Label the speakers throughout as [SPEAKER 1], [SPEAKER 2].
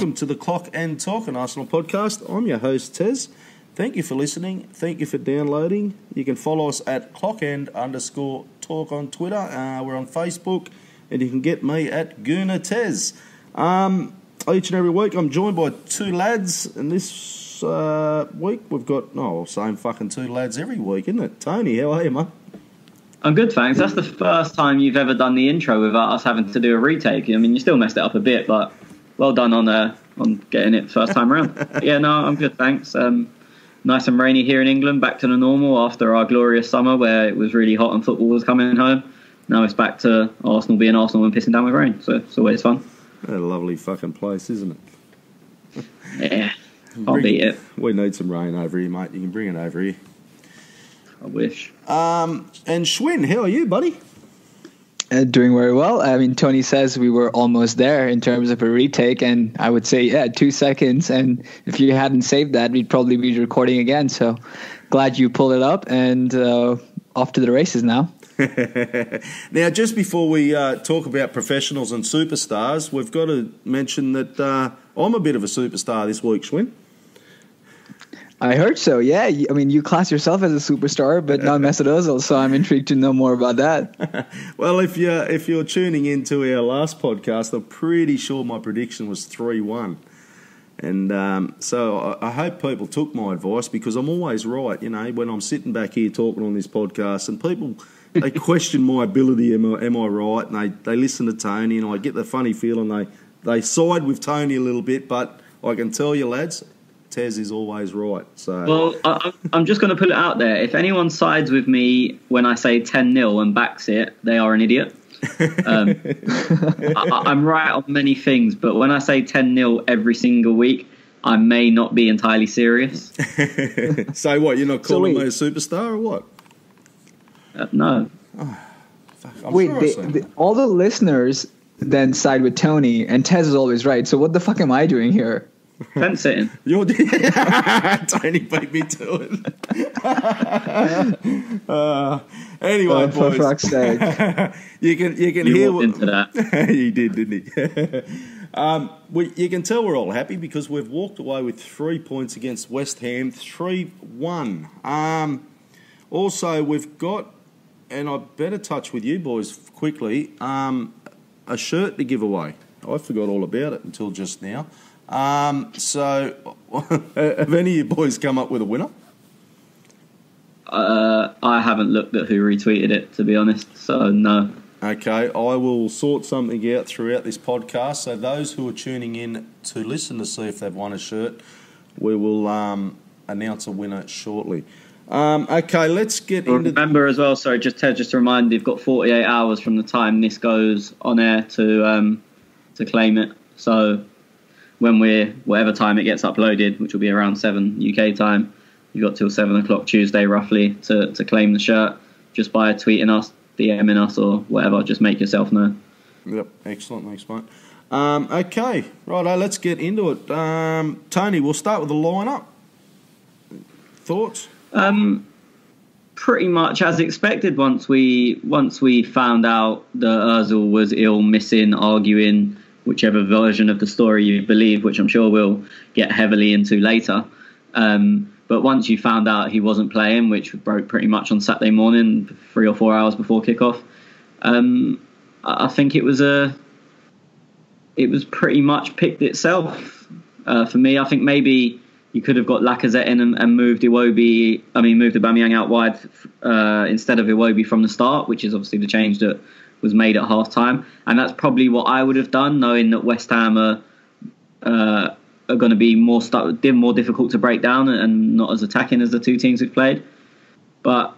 [SPEAKER 1] welcome to the Clock and Talk, an Arsenal podcast. I'm your host, Tez. Thank you for listening. Thank you for downloading. You can follow us at clockend_talk on Twitter. We're on Facebook, and you can get me at Guna Tez. Each and every week, I'm joined by two lads, and this week we've got, same fucking two lads every week, isn't it? Tony, how are you, mate?
[SPEAKER 2] I'm good, thanks. That's the first time you've ever done the intro without us having to do a retake. I mean, you still messed it up a bit, but well done on getting it first time around. Yeah, no, I'm good, thanks. Nice and rainy here in England, back to the normal after our glorious summer where it was really hot and football was coming home. Now it's back to Arsenal being Arsenal and pissing down with rain, so it's always fun.
[SPEAKER 1] A lovely fucking place, isn't it?
[SPEAKER 2] Yeah, I'll beat it.
[SPEAKER 1] We need some rain over here, mate. You can bring it over here.
[SPEAKER 2] I wish.
[SPEAKER 1] And Schwinn, how are you, buddy?
[SPEAKER 3] Doing very well. I mean, Tony says we were almost there in terms of a retake, and I would say, 2 seconds. And if you hadn't saved that, we'd probably be recording again. So glad you pulled it up, and off to the races now.
[SPEAKER 1] Now, just before we talk about professionals and superstars, we've got to mention that I'm a bit of a superstar this week, Schwinn.
[SPEAKER 3] I heard so, yeah. I mean, you class yourself as a superstar, but not Mesut Özil, so I'm intrigued to know more about that.
[SPEAKER 1] Well, if you're tuning into our last podcast, I'm pretty sure my prediction was 3-1. And so I hope people took my advice, because I'm always right, you know, when I'm sitting back here talking on this podcast and people, they question my ability, am I right? And they listen to Tony, and I get the funny feeling they side with Tony a little bit, but I can tell you, lads, Tez is always right. So,
[SPEAKER 2] well, I'm just going to put it out there. If anyone sides with me when I say 10-0 and backs it, they are an idiot. I'm right on many things, but when I say 10-0 every single week, I may not be entirely serious.
[SPEAKER 1] So what, you're not calling me a superstar or what?
[SPEAKER 2] No.
[SPEAKER 1] Oh,
[SPEAKER 3] wait, all the listeners then side with Tony, and Tez is always right. So what the fuck am I doing here?
[SPEAKER 2] Fence sitting.
[SPEAKER 1] Tony beat me to it. Anyway, boys.
[SPEAKER 3] For fuck's sake.
[SPEAKER 1] you can
[SPEAKER 2] you
[SPEAKER 1] hear
[SPEAKER 2] walked into that.
[SPEAKER 1] He did, didn't he? You can tell we're all happy because we've walked away with 3 points against West Ham, 3-1. Also, we've got, and I better touch with you boys quickly, a shirt to give away. I forgot all about it until just now. So, have any of you boys come up with a winner?
[SPEAKER 2] I haven't looked at who retweeted it, to be honest, so no.
[SPEAKER 1] Okay, I will sort something out throughout this podcast, so those who are tuning in to listen to see if they've won a shirt, we will announce a winner shortly. Okay, let's get into...
[SPEAKER 2] Remember as well, sorry, just to remind you, you've got 48 hours from the time this goes on air to claim it, so... whatever time it gets uploaded, which will be around 7 UK time, you've got till 7 o'clock Tuesday roughly to claim the shirt, just by tweeting us, DMing us or whatever. Just make yourself known.
[SPEAKER 1] Yep, excellent, thanks mate. Okay, righto, let's get into it. Tony, we'll start with the lineup. Thoughts?
[SPEAKER 2] Pretty much as expected. Once we found out that Özil was ill, missing, arguing, whichever version of the story you believe, which I'm sure we'll get heavily into later. But once you found out he wasn't playing, which broke pretty much on Saturday morning, 3 or 4 hours before kickoff, I think it was pretty much picked itself for me. I think maybe you could have got Lacazette in and moved Aubameyang out wide instead of Iwobi from the start, which is obviously the change that was made at half time, and that's probably what I would have done, knowing that West Ham are going to be more difficult to break down and not as attacking as the two teams we've played. But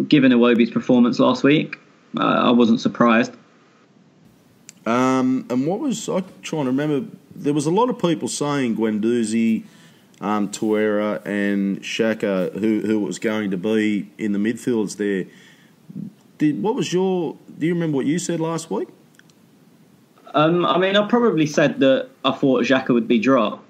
[SPEAKER 2] given Iwobi's performance last week, I wasn't surprised.
[SPEAKER 1] And what was I trying to remember? There was a lot of people saying Guendouzi, Torreira, and Xhaka, who it was going to be in the midfields there. Do you remember what you said last week?
[SPEAKER 2] I mean, I probably said that I thought Xhaka would be dropped.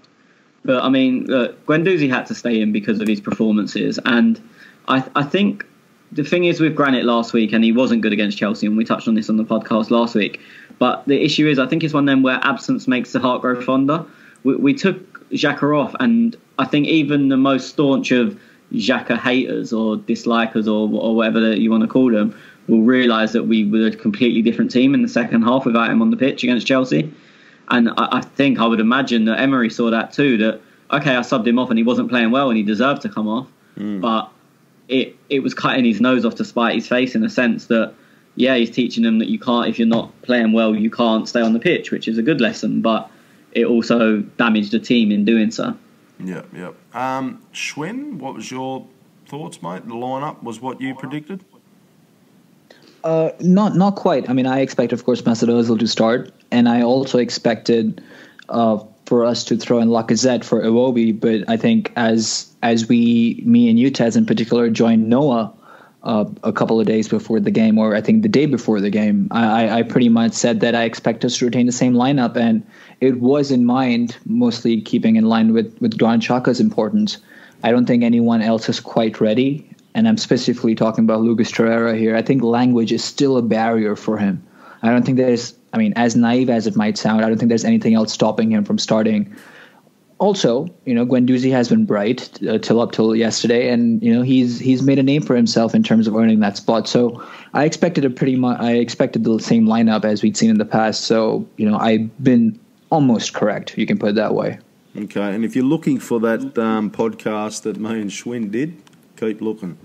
[SPEAKER 2] But, I mean, Guendouzi had to stay in because of his performances. And I think the thing is with Granit last week, and he wasn't good against Chelsea, and we touched on this on the podcast last week, but the issue is I think it's one of them where absence makes the heart grow fonder. we took Xhaka off, and I think even the most staunch of Xhaka haters or dislikers or whatever you want to call them will realise that we were a completely different team in the second half without him on the pitch against Chelsea. And I think I would imagine that Emery saw that too, that, okay, I subbed him off and he wasn't playing well and he deserved to come off. But it was cutting his nose off to spite his face, in a sense that, yeah, he's teaching them that you can't, if you're not playing well, you can't stay on the pitch, which is a good lesson, but it also damaged the team in doing so.
[SPEAKER 1] Yeah. Schwinn, what was your thoughts, mate? The lineup was what you predicted?
[SPEAKER 3] Not quite. I mean, I expect, of course, Mesut Özil to start, and I also expected for us to throw in Lacazette for Iwobi. But I think as me and you, Tez, in particular, joined Noah a couple of days before the game, or I think the day before the game, I pretty much said that I expect us to retain the same lineup, and it was in mind, mostly keeping in line with Granit Xhaka's importance. I don't think anyone else is quite ready. And I'm specifically talking about Lucas Torreira here. I think language is still a barrier for him. I don't think there's, I mean, as naive as it might sound, I don't think there's anything else stopping him from starting. Also, Guendouzi has been bright till yesterday, and he's made a name for himself in terms of earning that spot. So I expected the same lineup as we'd seen in the past. So I've been almost correct. You can put it that way.
[SPEAKER 1] Okay, and if you're looking for that podcast that me and Schwinn did, keep looking,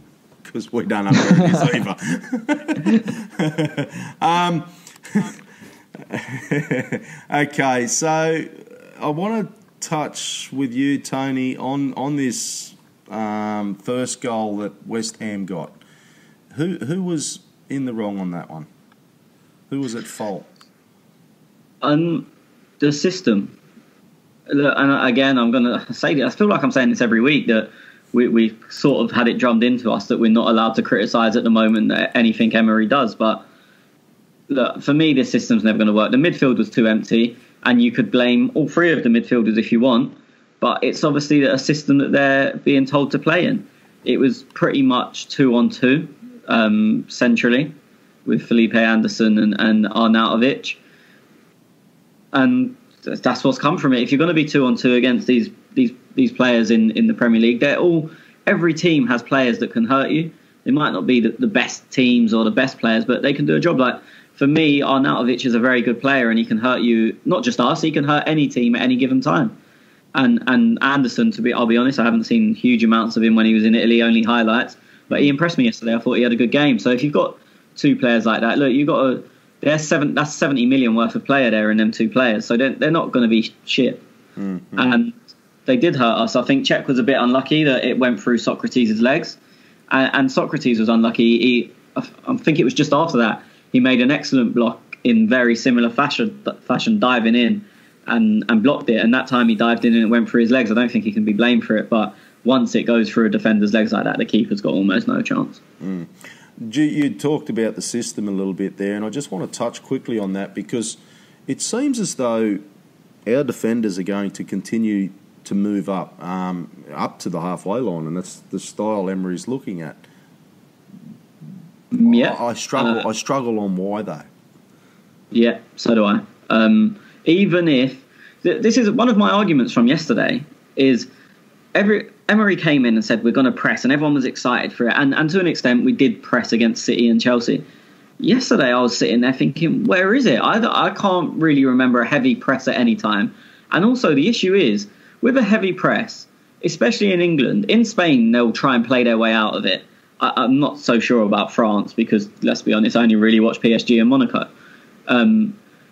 [SPEAKER 1] because we don't know where it is either. Okay, so I want to touch with you, Tony, on this first goal that West Ham got. Who was in the wrong on that one? Who was at fault?
[SPEAKER 2] The system. And again, I'm going to say this. I feel like I'm saying this every week, that we sort of had it drummed into us that we're not allowed to criticise at the moment anything Emery does. But look, for me, this system's never going to work. The midfield was too empty, and you could blame all three of the midfielders if you want, but it's obviously a system that they're being told to play in. It was pretty much 2-on-2 centrally with Felipe Anderson and Arnautovic. And that's what's come from it. If you're going to be 2-on-2 against these players in the Premier League, every team has players that can hurt you. They might not be the best teams or the best players, but they can do a job. Like, for me, Arnautovic is a very good player, and he can hurt you, not just us, he can hurt any team at any given time. And Anderson, I'll be honest, I haven't seen huge amounts of him when he was in Italy, only highlights, but he impressed me yesterday. I thought he had a good game. So if you've got two players like that, look, that's 70 million worth of player there in them two players, so they're not going to be shit. Mm-hmm. And they did hurt us. I think Cech was a bit unlucky that it went through Socrates' legs, and Socrates was unlucky. I think it was just after that he made an excellent block in very similar fashion diving in and blocked it. And that time he dived in and it went through his legs. I don't think he can be blamed for it. But once it goes through a defender's legs like that, the keeper's got almost no chance.
[SPEAKER 1] Mm. You talked about the system a little bit there, and I just want to touch quickly on that, because it seems as though our defenders are going to continue to move up to the halfway line, and that's the style Emery's looking at.
[SPEAKER 2] Yeah,
[SPEAKER 1] I struggle on why though.
[SPEAKER 2] Yeah, so do I. Even if this is one of my arguments from yesterday, is Emery came in and said we're going to press, and everyone was excited for it, and to an extent we did press against City and Chelsea. Yesterday I was sitting there thinking, where is it? I can't really remember a heavy press at any time. And also the issue is, with a heavy press, especially in England, in Spain they'll try and play their way out of it. I'm not so sure about France, because let's be honest, I only really watch PSG and Monaco.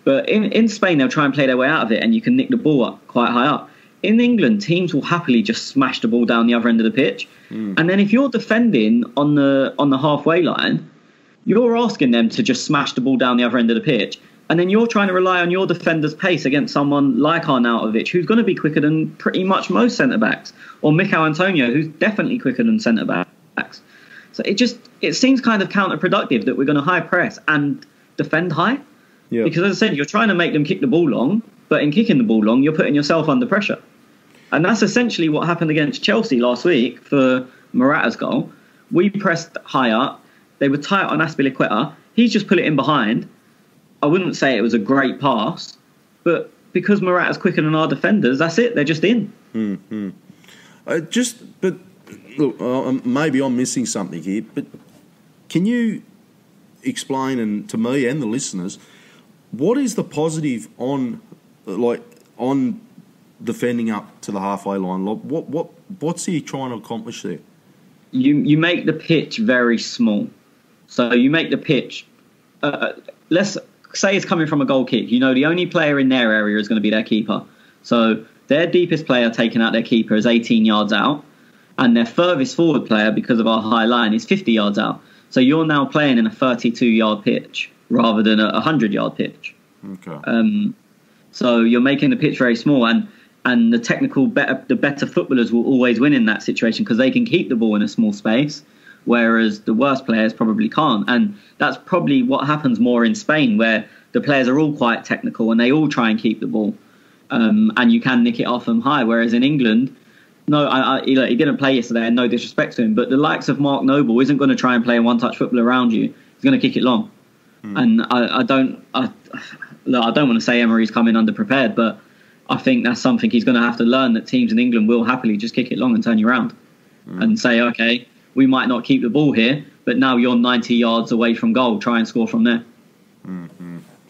[SPEAKER 2] But in Spain they'll try and play their way out of it, and you can nick the ball up quite high up. In England, teams will happily just smash the ball down the other end of the pitch. And then if you're defending on the halfway line, you're asking them to just smash the ball down the other end of the pitch. And then you're trying to rely on your defender's pace against someone like Arnautovic, who's going to be quicker than pretty much most centre-backs, or Mikel Antonio, who's definitely quicker than centre-backs. So it seems kind of counterproductive that we're going to high press and defend high. Yeah. Because, as I said, you're trying to make them kick the ball long, but in kicking the ball long, you're putting yourself under pressure. And that's essentially what happened against Chelsea last week for Morata's goal. We pressed high up. They were tight on Azpilicueta. He's just put it in behind. I wouldn't say it was a great pass, but because Morata's quicker than our defenders, that's it. They're just in.
[SPEAKER 1] But look, maybe I'm missing something here. But can you explain to me and the listeners what is the positive on defending up to the halfway line? What's he trying to accomplish there?
[SPEAKER 2] You make the pitch very small. So you make the pitch. Let's say it's coming from a goal kick. The only player in their area is going to be their keeper. So their deepest player taking out their keeper is 18 yards out, and their furthest forward player, because of our high line, is 50 yards out. So you're now playing in a 32-yard pitch rather than a 100-yard pitch.
[SPEAKER 1] Okay.
[SPEAKER 2] So you're making the pitch very small, and the better footballers will always win in that situation because they can keep the ball in a small space, whereas the worst players probably can't. And that's probably what happens more in Spain, where the players are all quite technical and they all try and keep the ball, and you can nick it off them high. Whereas in England, no, he didn't play yesterday, and no disrespect to him, but the likes of Mark Noble isn't going to try and play a one-touch football around you. He's going to kick it long. And I don't want to say Emery's coming underprepared, but I think that's something he's going to have to learn, that teams in England will happily just kick it long and turn you around and say, okay, we might not keep the ball here, but now you're 90 yards away from goal. Try and score from there.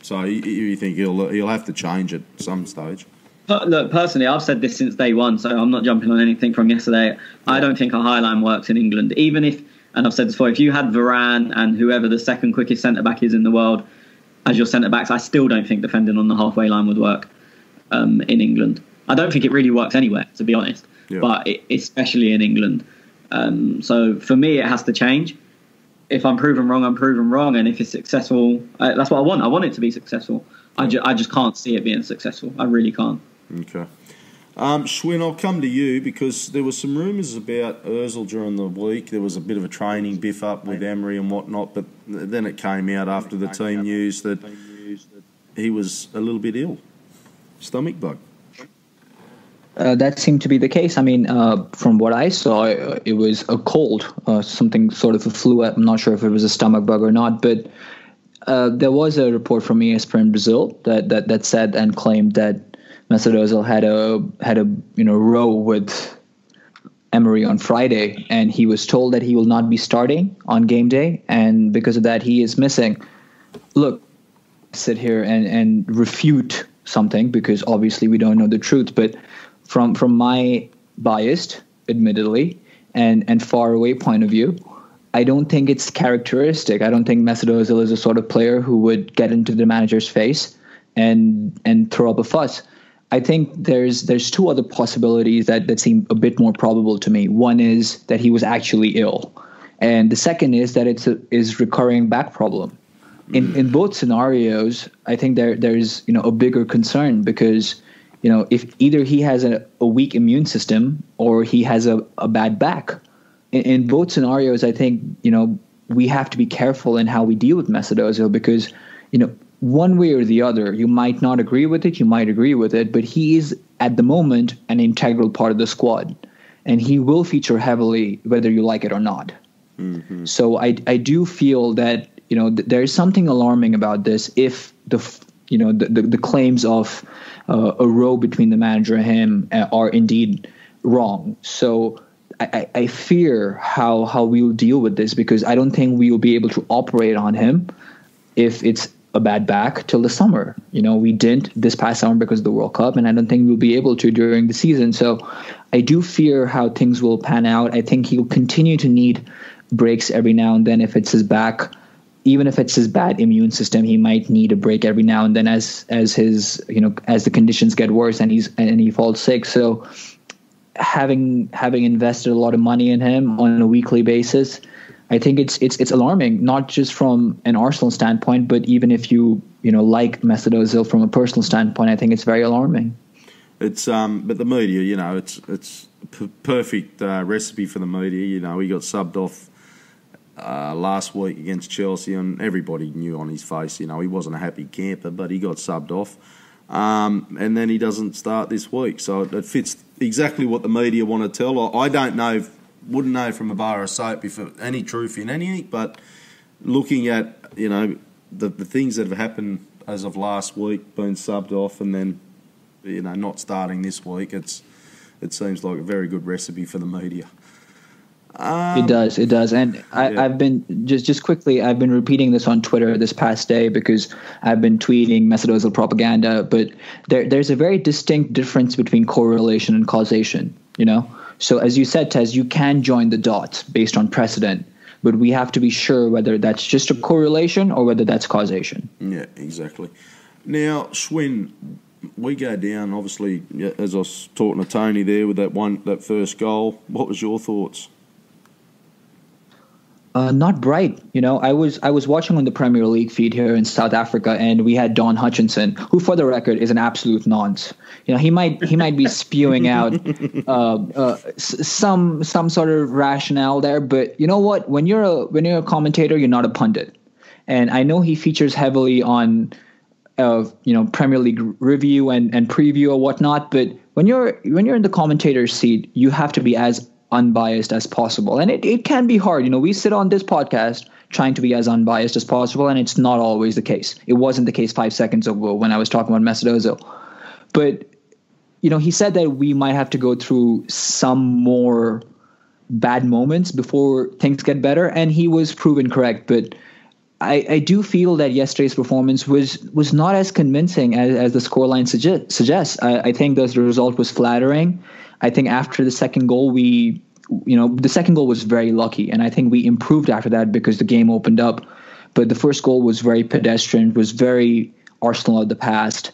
[SPEAKER 1] So you think he'll have to change at some stage?
[SPEAKER 2] Look, personally, I've said this since day one, so I'm not jumping on anything from yesterday. I don't think a high line works in England. Even if, and I've said this before, if you had Varane and whoever the second quickest centre-back is in the world as your centre-backs, I still don't think defending on the halfway line would work in England. I don't think it really works anywhere, to be honest, but especially in England. So for me, it has to change. If I'm proven wrong, I'm proven wrong. And if it's successful, that's what I want. I want it to be successful. I just can't see it being successful. I really can't.
[SPEAKER 1] Okay. Schwinn, I'll come to you because there were some rumours about Özil during the week. There was a bit of a training biff up with Emery and whatnot, but then it came out after the team news that he was a little bit ill. Stomach bug.
[SPEAKER 3] That seemed to be the case. I mean, from what I saw, it was a cold, something sort of a flu. I'm not sure if it was a stomach bug or not, but there was a report from ESPN Brazil that said and claimed that Mesut Özil had a row with Emery on Friday, and he was told that he will not be starting on game day, and because of that, he is missing. Look, sit here and refute something because obviously we don't know the truth, but from my biased, admittedly, and far away point of view, I don't think it's characteristic. I don't think Mesut Özil is the sort of player who would get into the manager's face and throw up a fuss. I think there's two other possibilities that seem a bit more probable to me. One is that he was actually ill, and the second is that it's a recurring back problem. In both scenarios, I think there's a bigger concern because if either he has a weak immune system or he has a bad back. In both scenarios, I think we have to be careful in how we deal with Mesut Özil because one way or the other, you might not agree with it, you might agree with it, but he is at the moment an integral part of the squad, and he will feature heavily whether you like it or not. Mm-hmm. So I do feel that there is something alarming about this if the claims of a row between the manager and him are indeed wrong. So I fear how we will deal with this because I don't think we will be able to operate on him if it's a bad back till the summer. We didn't this past summer because of the World Cup, and I don't think we'll be able to during the season. So I do fear how things will pan out. I think he'll continue to need breaks every now and then if it's his back. Even if it's his bad immune system, he might need a break every now and then as his as the conditions get worse and he falls sick. So having invested a lot of money in him on a weekly basis, I think it's alarming, not just from an Arsenal standpoint, but even if you like Mesut Özil from a personal standpoint, I think it's very alarming.
[SPEAKER 1] It's but the media, it's perfect recipe for the media. He got subbed off last week against Chelsea, and everybody knew on his face, he wasn't a happy camper, but he got subbed off. And then he doesn't start this week. So it fits exactly what the media want to tell. I don't know, wouldn't know from a bar of soap if any truth in anything, but looking at, the things that have happened as of last week, being subbed off and then not starting this week. It seems like a very good recipe for the media.
[SPEAKER 3] It does, and I've been just quickly. I've been repeating this on Twitter this past day because I've been tweeting Mesut Özil propaganda. But there's a very distinct difference between correlation and causation. So as you said, Tez, you can join the dots based on precedent, but we have to be sure whether that's just a correlation or whether that's causation.
[SPEAKER 1] Yeah, exactly. Now, Schwinn, we go down. Obviously, as I was talking to Tony there with that first goal. What was your thoughts?
[SPEAKER 3] Not bright. I was watching on the Premier League feed here in South Africa, and we had Don Hutchinson, who, for the record, is an absolute nonce. He might be spewing out some sort of rationale there, but you know what? When you're a commentator, you're not a pundit. And I know he features heavily on Premier League review and preview or whatnot, but when you're in the commentator's seat, you have to be as unbiased as possible, and it can be hard. We sit on this podcast trying to be as unbiased as possible, and it's not always the case. It wasn't the case 5 seconds ago when I was talking about Mesut Özil, but he said that we might have to go through some more bad moments before things get better, and he was proven correct. But I do feel that yesterday's performance was not as convincing as the scoreline suggests. I think the result was flattering. I think after the second goal, the second goal was very lucky, and I think we improved after that because the game opened up. But the first goal was very pedestrian, was very Arsenal of the past,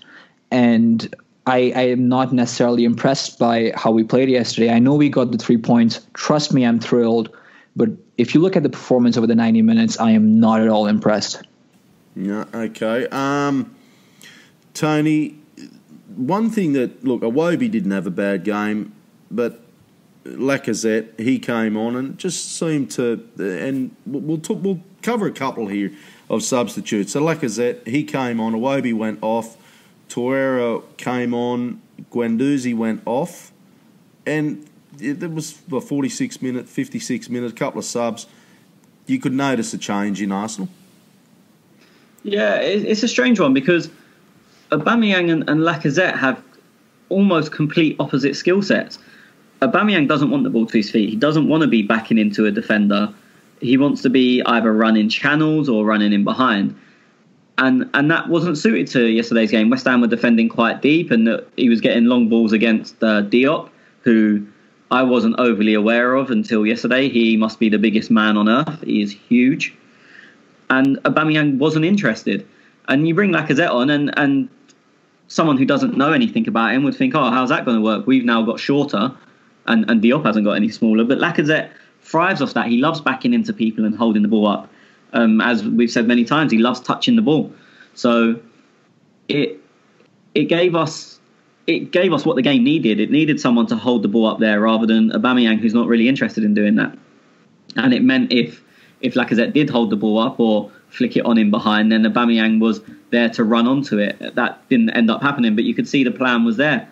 [SPEAKER 3] and I am not necessarily impressed by how we played yesterday. I know we got the 3 points. Trust me, I'm thrilled. But if you look at the performance over the 90 minutes, I am not at all impressed.
[SPEAKER 1] Yeah, okay. Tony, one thing that, look, Iwobi didn't have a bad game, but Lacazette, he came on and just seemed to, and we'll cover a couple here of substitutes. So Lacazette, he came on, Iwobi went off, Torreira came on, Guendouzi went off, and there was 46 minutes, 56 minutes, a couple of subs. You could notice a change in Arsenal.
[SPEAKER 2] Yeah, it's a strange one because Aubameyang and Lacazette have almost complete opposite skill sets. Aubameyang doesn't want the ball to his feet. He doesn't want to be backing into a defender. He wants to be either running channels or running in behind. And that wasn't suited to yesterday's game. West Ham were defending quite deep, and he was getting long balls against Diop, who I wasn't overly aware of until yesterday. He must be the biggest man on earth. He is huge. And Aubameyang wasn't interested. And you bring Lacazette on, and someone who doesn't know anything about him would think, oh, how's that going to work? We've now got shorter, and Diop hasn't got any smaller. But Lacazette thrives off that. He loves backing into people and holding the ball up. As we've said many times, he loves touching the ball. So it gave us what the game needed. It needed someone to hold the ball up there rather than Aubameyang, who's not really interested in doing that. And it meant if Lacazette did hold the ball up or flick it on in behind, then Aubameyang was there to run onto it. That didn't end up happening, but you could see the plan was there.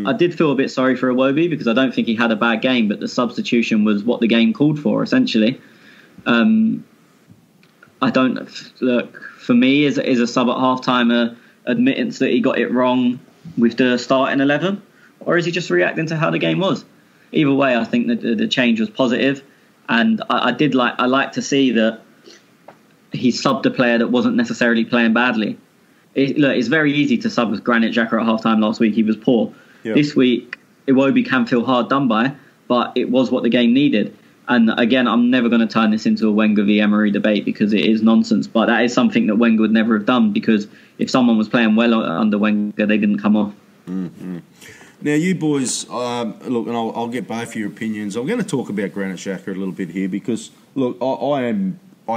[SPEAKER 2] I did feel a bit sorry for Iwobi because I don't think he had a bad game, but the substitution was what the game called for, essentially. I don't look, for me, is a sub at half-time admittance that he got it wrong with the starting 11, or is he just reacting to how the game was? Either way, I think that the change was positive, and I like to see that he subbed a player that wasn't necessarily playing badly. It's very easy to sub with Granit Xhaka at half-time last week. He was poor. Yep. This week, Iwobi can feel hard done by, but it was what the game needed. And again, I'm never going to turn this into a Wenger v Emery debate because it is nonsense. But that is something that Wenger would never have done, because if someone was playing well under Wenger, they didn't come off.
[SPEAKER 1] Mm-hmm. Now, you boys, look, and I'll get both of your opinions. I'm going to talk about Granit Xhaka a little bit here because, look, I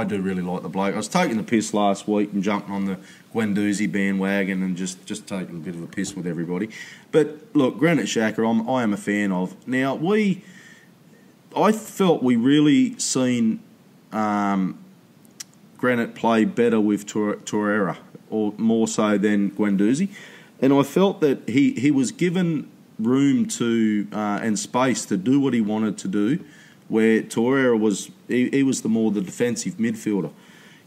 [SPEAKER 1] do really like the bloke. I was taking the piss last week and jumping on the Guendouzi bandwagon and just taking a bit of a piss with everybody. But, look, Granit Xhaka, I am a fan of. Now, I felt we really seen Granit play better with Torreira, or more so than Guendouzi. And I felt that he was given room to and space to do what he wanted to do, where Torreira was he was the defensive midfielder.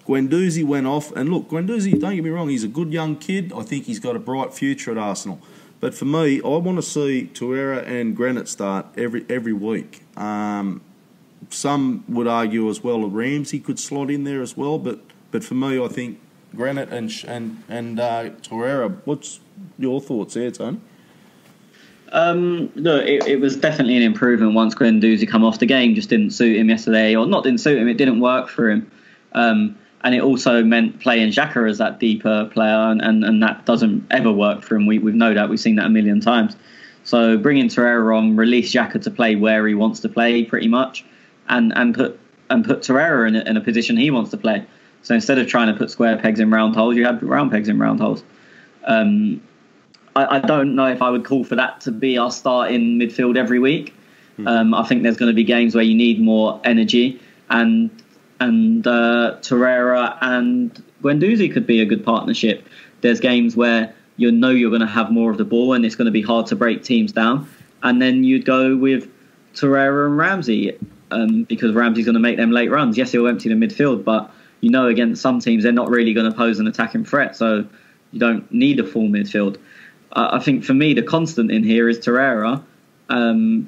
[SPEAKER 1] Guendouzi went off, and look, Guendouzi, don't get me wrong, he's a good young kid. I think he's got a bright future at Arsenal. But for me, I want to see Torreira and Granit start every week. Some would argue as well that Ramsey could slot in there as well, but for me, I think Granit and Torreira. What's your thoughts there, Tony?
[SPEAKER 2] Look, it was definitely an improvement once Guendouzi come off. The game just didn't suit him yesterday, or not didn't suit him, it didn't work for him. And it also meant playing Xhaka as that deeper player, and that doesn't ever work for him. We've known that. We've seen that a million times. So bringing Torreira on, release Xhaka to play where he wants to play pretty much, and put Torreira in a position he wants to play. So instead of trying to put square pegs in round holes, you had round pegs in round holes. I don't know if I would call for that to be our starting midfield every week. I think there's going to be games where you need more energy, and Torreira and Guendouzi could be a good partnership. There's games where you're going to have more of the ball and it's going to be hard to break teams down, and then you'd go with Torreira and Ramsey because Ramsey's going to make them late runs. Yes, he'll empty the midfield, but against some teams they're not really going to pose an attacking threat, so you don't need a full midfield. I think for me the constant in here is Torreira,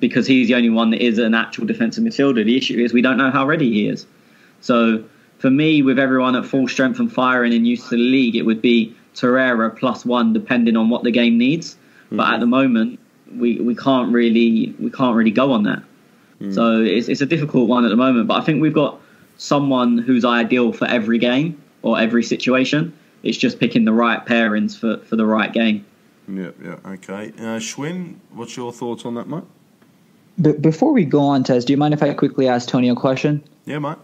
[SPEAKER 2] because he's the only one that is an actual defensive midfielder. The issue is we don't know how ready he is. So for me, with everyone at full strength and firing and used to the league, it would be Torreira +1 depending on what the game needs. But at the moment, we can't really go on that. So it's a difficult one at the moment. But I think we've got someone who's ideal for every game or every situation. It's just picking the right pairings for the right game.
[SPEAKER 1] Yeah, okay. Schwinn, what's your thoughts on that, mate?
[SPEAKER 3] Before we go on, Tez, do you mind if I quickly ask Tony a question?
[SPEAKER 1] Yeah, mate.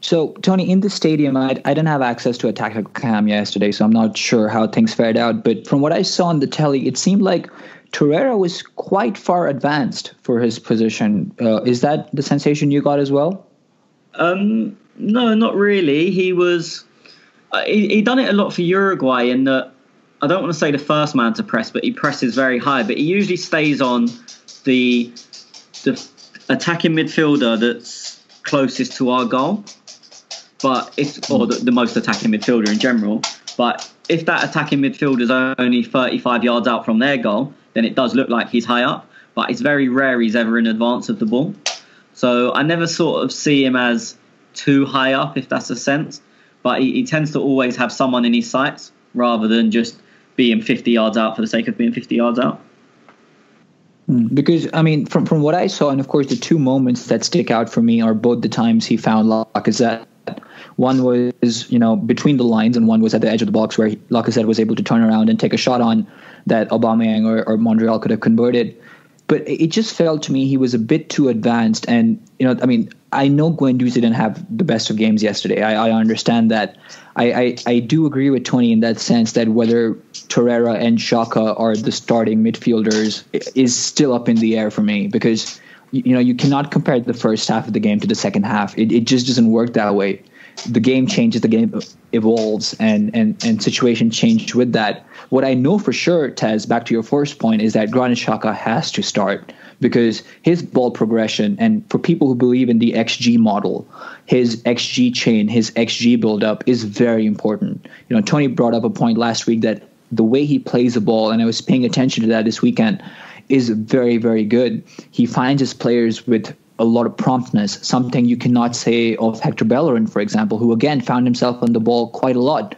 [SPEAKER 3] So, Tony, in the stadium, I didn't have access to a tactical cam yesterday, so I'm not sure how things fared out. But from what I saw on the telly, it seemed like Torreira was quite far advanced for his position. Is that the sensation you got as well?
[SPEAKER 2] No, not really. He was... He done it a lot for Uruguay in that, I don't want to say the first man to press, but he presses very high. But he usually stays on the attacking midfielder that's closest to our goal. But or the most attacking midfielder in general. But if that attacking midfielder is only 35 yards out from their goal, then it does look like he's high up. But it's very rare he's ever in advance of the ball. So I never sort of see him as too high up, if that's a sense. But he tends to always have someone in his sights rather than just being 50 yards out for the sake of being 50 yards out.
[SPEAKER 3] Because, I mean, from what I saw, and of course the two moments that stick out for me are both the times he found Lacazette. One was, between the lines, and one was at the edge of the box where Lacazette was able to turn around and take a shot on that Aubameyang or Montreal could have converted. But it just felt to me he was a bit too advanced. And, I know Guendouzi didn't have the best of games yesterday. I understand that. I do agree with Tony in that sense that whether Torreira and Xhaka are the starting midfielders is still up in the air for me, because, you cannot compare the first half of the game to the second half. It just doesn't work that way. The game changes, the game evolves, and situation changed with that. What I know for sure, Tez, back to your first point, is that Granit Xhaka has to start, because his ball progression, and for people who believe in the XG model, his XG chain, his XG buildup is very important. Tony brought up a point last week that the way he plays the ball, and I was paying attention to that this weekend, is very, very good. He finds his players with a lot of promptness, something you cannot say of Hector Bellerin, for example, who again found himself on the ball quite a lot.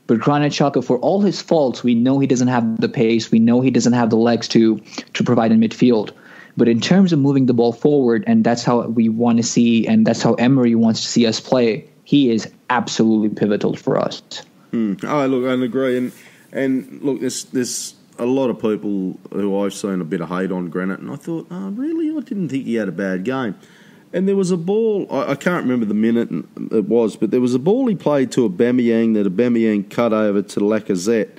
[SPEAKER 3] But Granit Xhaka, for all his faults, we know he doesn't have the pace, we know he doesn't have the legs to provide in midfield. But in terms of moving the ball forward, and that's how we want to see, and that's how Emery wants to see us play, he is absolutely pivotal for us.
[SPEAKER 1] Oh, look, I agree. And look, there's a lot of people who I've seen a bit of hate on Granit, and I thought, really? I didn't think he had a bad game. And there was a ball, I can't remember the minute it was, but there was a ball he played to Aubameyang that Aubameyang cut over to Lacazette,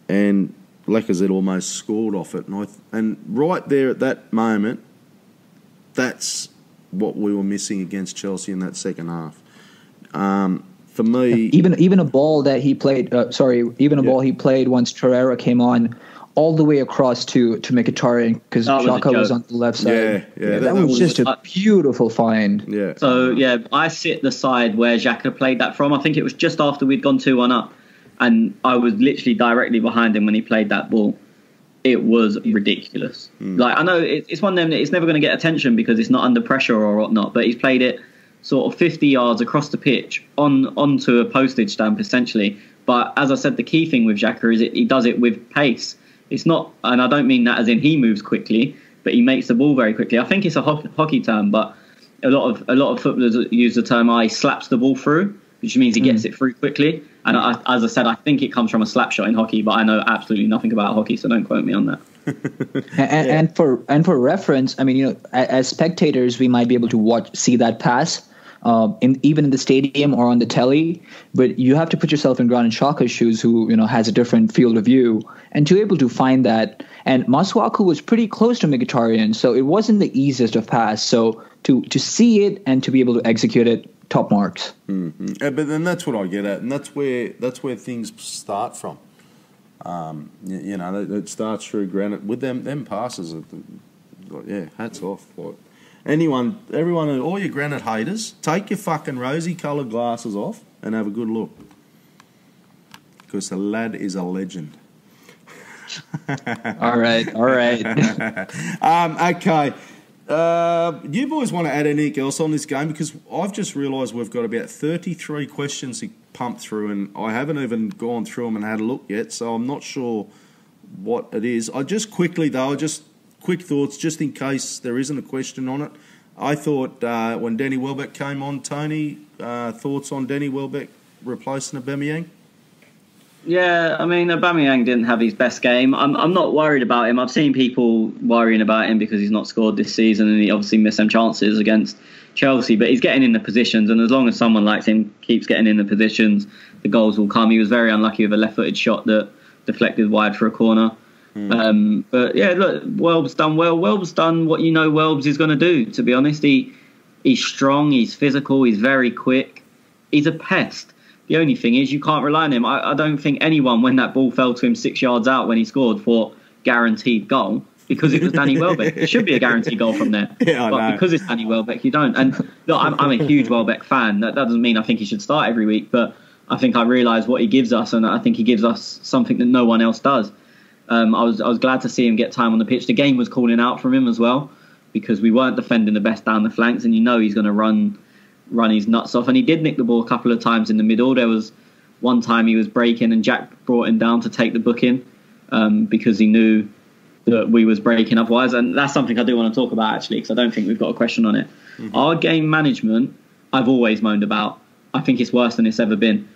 [SPEAKER 1] and Lacazette almost scored off it. And right there at that moment, that's what we were missing against Chelsea in that second half. For me,
[SPEAKER 3] even a ball that he played, ball he played once Torreira came on, all the way across to Mkhitaryan, because Xhaka was on the left side.
[SPEAKER 1] Yeah,
[SPEAKER 3] that was just a beautiful find.
[SPEAKER 1] Yeah.
[SPEAKER 2] So I sit the side where Xhaka played that from. I think it was just after we'd gone 2-1 up, and I was literally directly behind him when he played that ball. it was ridiculous. Like, I know it's one of them that it's never going to get attention because it's not under pressure or whatnot, but he's played it sort of 50 yards across the pitch onto a postage stamp, essentially. But as I said, the key thing with Xhaka is he does it with pace. It's not, and I don't mean that as in he moves quickly, but he makes the ball very quickly. I think it's a hockey term, but a lot of footballers use the term he slaps the ball through, which means he gets it through quickly. And as I said, I think it comes from a slap shot in hockey, but I know absolutely nothing about hockey, so don't quote me on that.
[SPEAKER 3] and for reference, I mean, as spectators, we might be able to see that pass, even in the stadium or on the telly, but you have to put yourself in Granit Xhaka's shoes, who has a different field of view, and to be able to find that. And Masuaku was pretty close to Mkhitaryan, so it wasn't the easiest of pass. So to see it and to be able to execute it, top marks.
[SPEAKER 1] Mm-hmm. But then that's what I get at, and that's where things start from. It starts through Granit with them passes. Hats off. Like, everyone, all your Granit haters, take your fucking rosy-coloured glasses off and have a good look, because the lad is a legend.
[SPEAKER 3] All right.
[SPEAKER 1] Okay. You boys want to add anything else on this game? Because I've just realised we've got about 33 questions to pump through, and I haven't even gone through them and had a look yet, so I'm not sure what it is. Quick thoughts, just in case there isn't a question on it. I thought when Danny Welbeck came on, Tony, thoughts on Danny Welbeck replacing Aubameyang?
[SPEAKER 2] Yeah, I mean, Aubameyang didn't have his best game. I'm not worried about him. I've seen people worrying about him because he's not scored this season, and he obviously missed some chances against Chelsea, but he's getting in the positions, and as long as someone like him keeps getting in the positions, the goals will come. He was very unlucky with a left-footed shot that deflected wide for a corner. But yeah, look, Welb's done well. Welb's done what Welbs is going to do, to be honest. He's strong, he's physical, he's very quick. He's a pest. The only thing is you can't rely on him. I don't think anyone, when that ball fell to him 6 yards out when he scored, thought guaranteed goal, because it was Danny Welbeck. It should be a guaranteed goal from there. But because it's Danny Welbeck, you don't. And look, I'm a huge Welbeck fan. That doesn't mean I think he should start every week, but I think I realise what he gives us, and I think he gives us something that no one else does. I was glad to see him get time on the pitch. The game was calling out from him as well, because we weren't defending the best down the flanks, and he's going to run his nuts off. And he did nick the ball a couple of times in the middle. There was one time he was breaking and Jack brought him down to take the booking because he knew that we was breaking otherwise. And that's something I do want to talk about, actually, because I don't think we've got a question on it. Mm-hmm. Our game management, I've always moaned about. I think it's worse than it's ever been.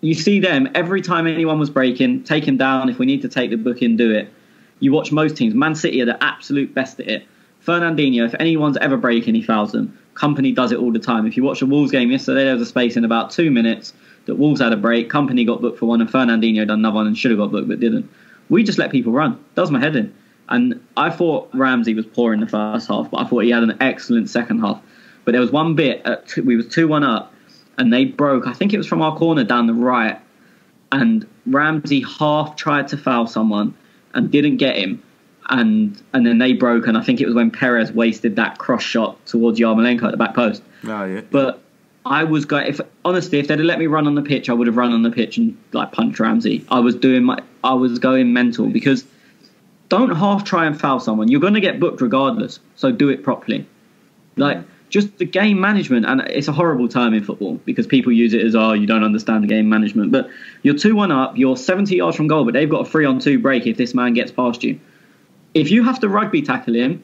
[SPEAKER 2] You see them, every time anyone was breaking, take him down. If we need to take the booking, do it. You watch most teams. Man City are the absolute best at it. Fernandinho, if anyone's ever breaking, he fouls them. Company does it all the time. If you watch the Wolves game yesterday, there was a space in about 2 minutes that Wolves had a break. Company got booked for one, and Fernandinho done another one and should have got booked but didn't. We just let people run. Does my head in. And I thought Ramsey was poor in the first half, but I thought he had an excellent second half. But there was one bit, we was 2-1 up, and they broke. I think it was from our corner down the right, and Ramsey half tried to foul someone and didn't get him. And then they broke, and I think it was when Perez wasted that cross shot towards Yarmolenko at the back post.
[SPEAKER 1] Oh, yeah.
[SPEAKER 2] But I was going. If they'd have let me run on the pitch, I would have run on the pitch and punch Ramsey. I was going mental, because don't half try and foul someone. You're going to get booked regardless, so do it properly. Just the game management, and it's a horrible term in football because people use it as, you don't understand the game management. But you're 2-1 up, you're 70 yards from goal, but they've got a 3-on-2 break if this man gets past you. If you have to rugby tackle him.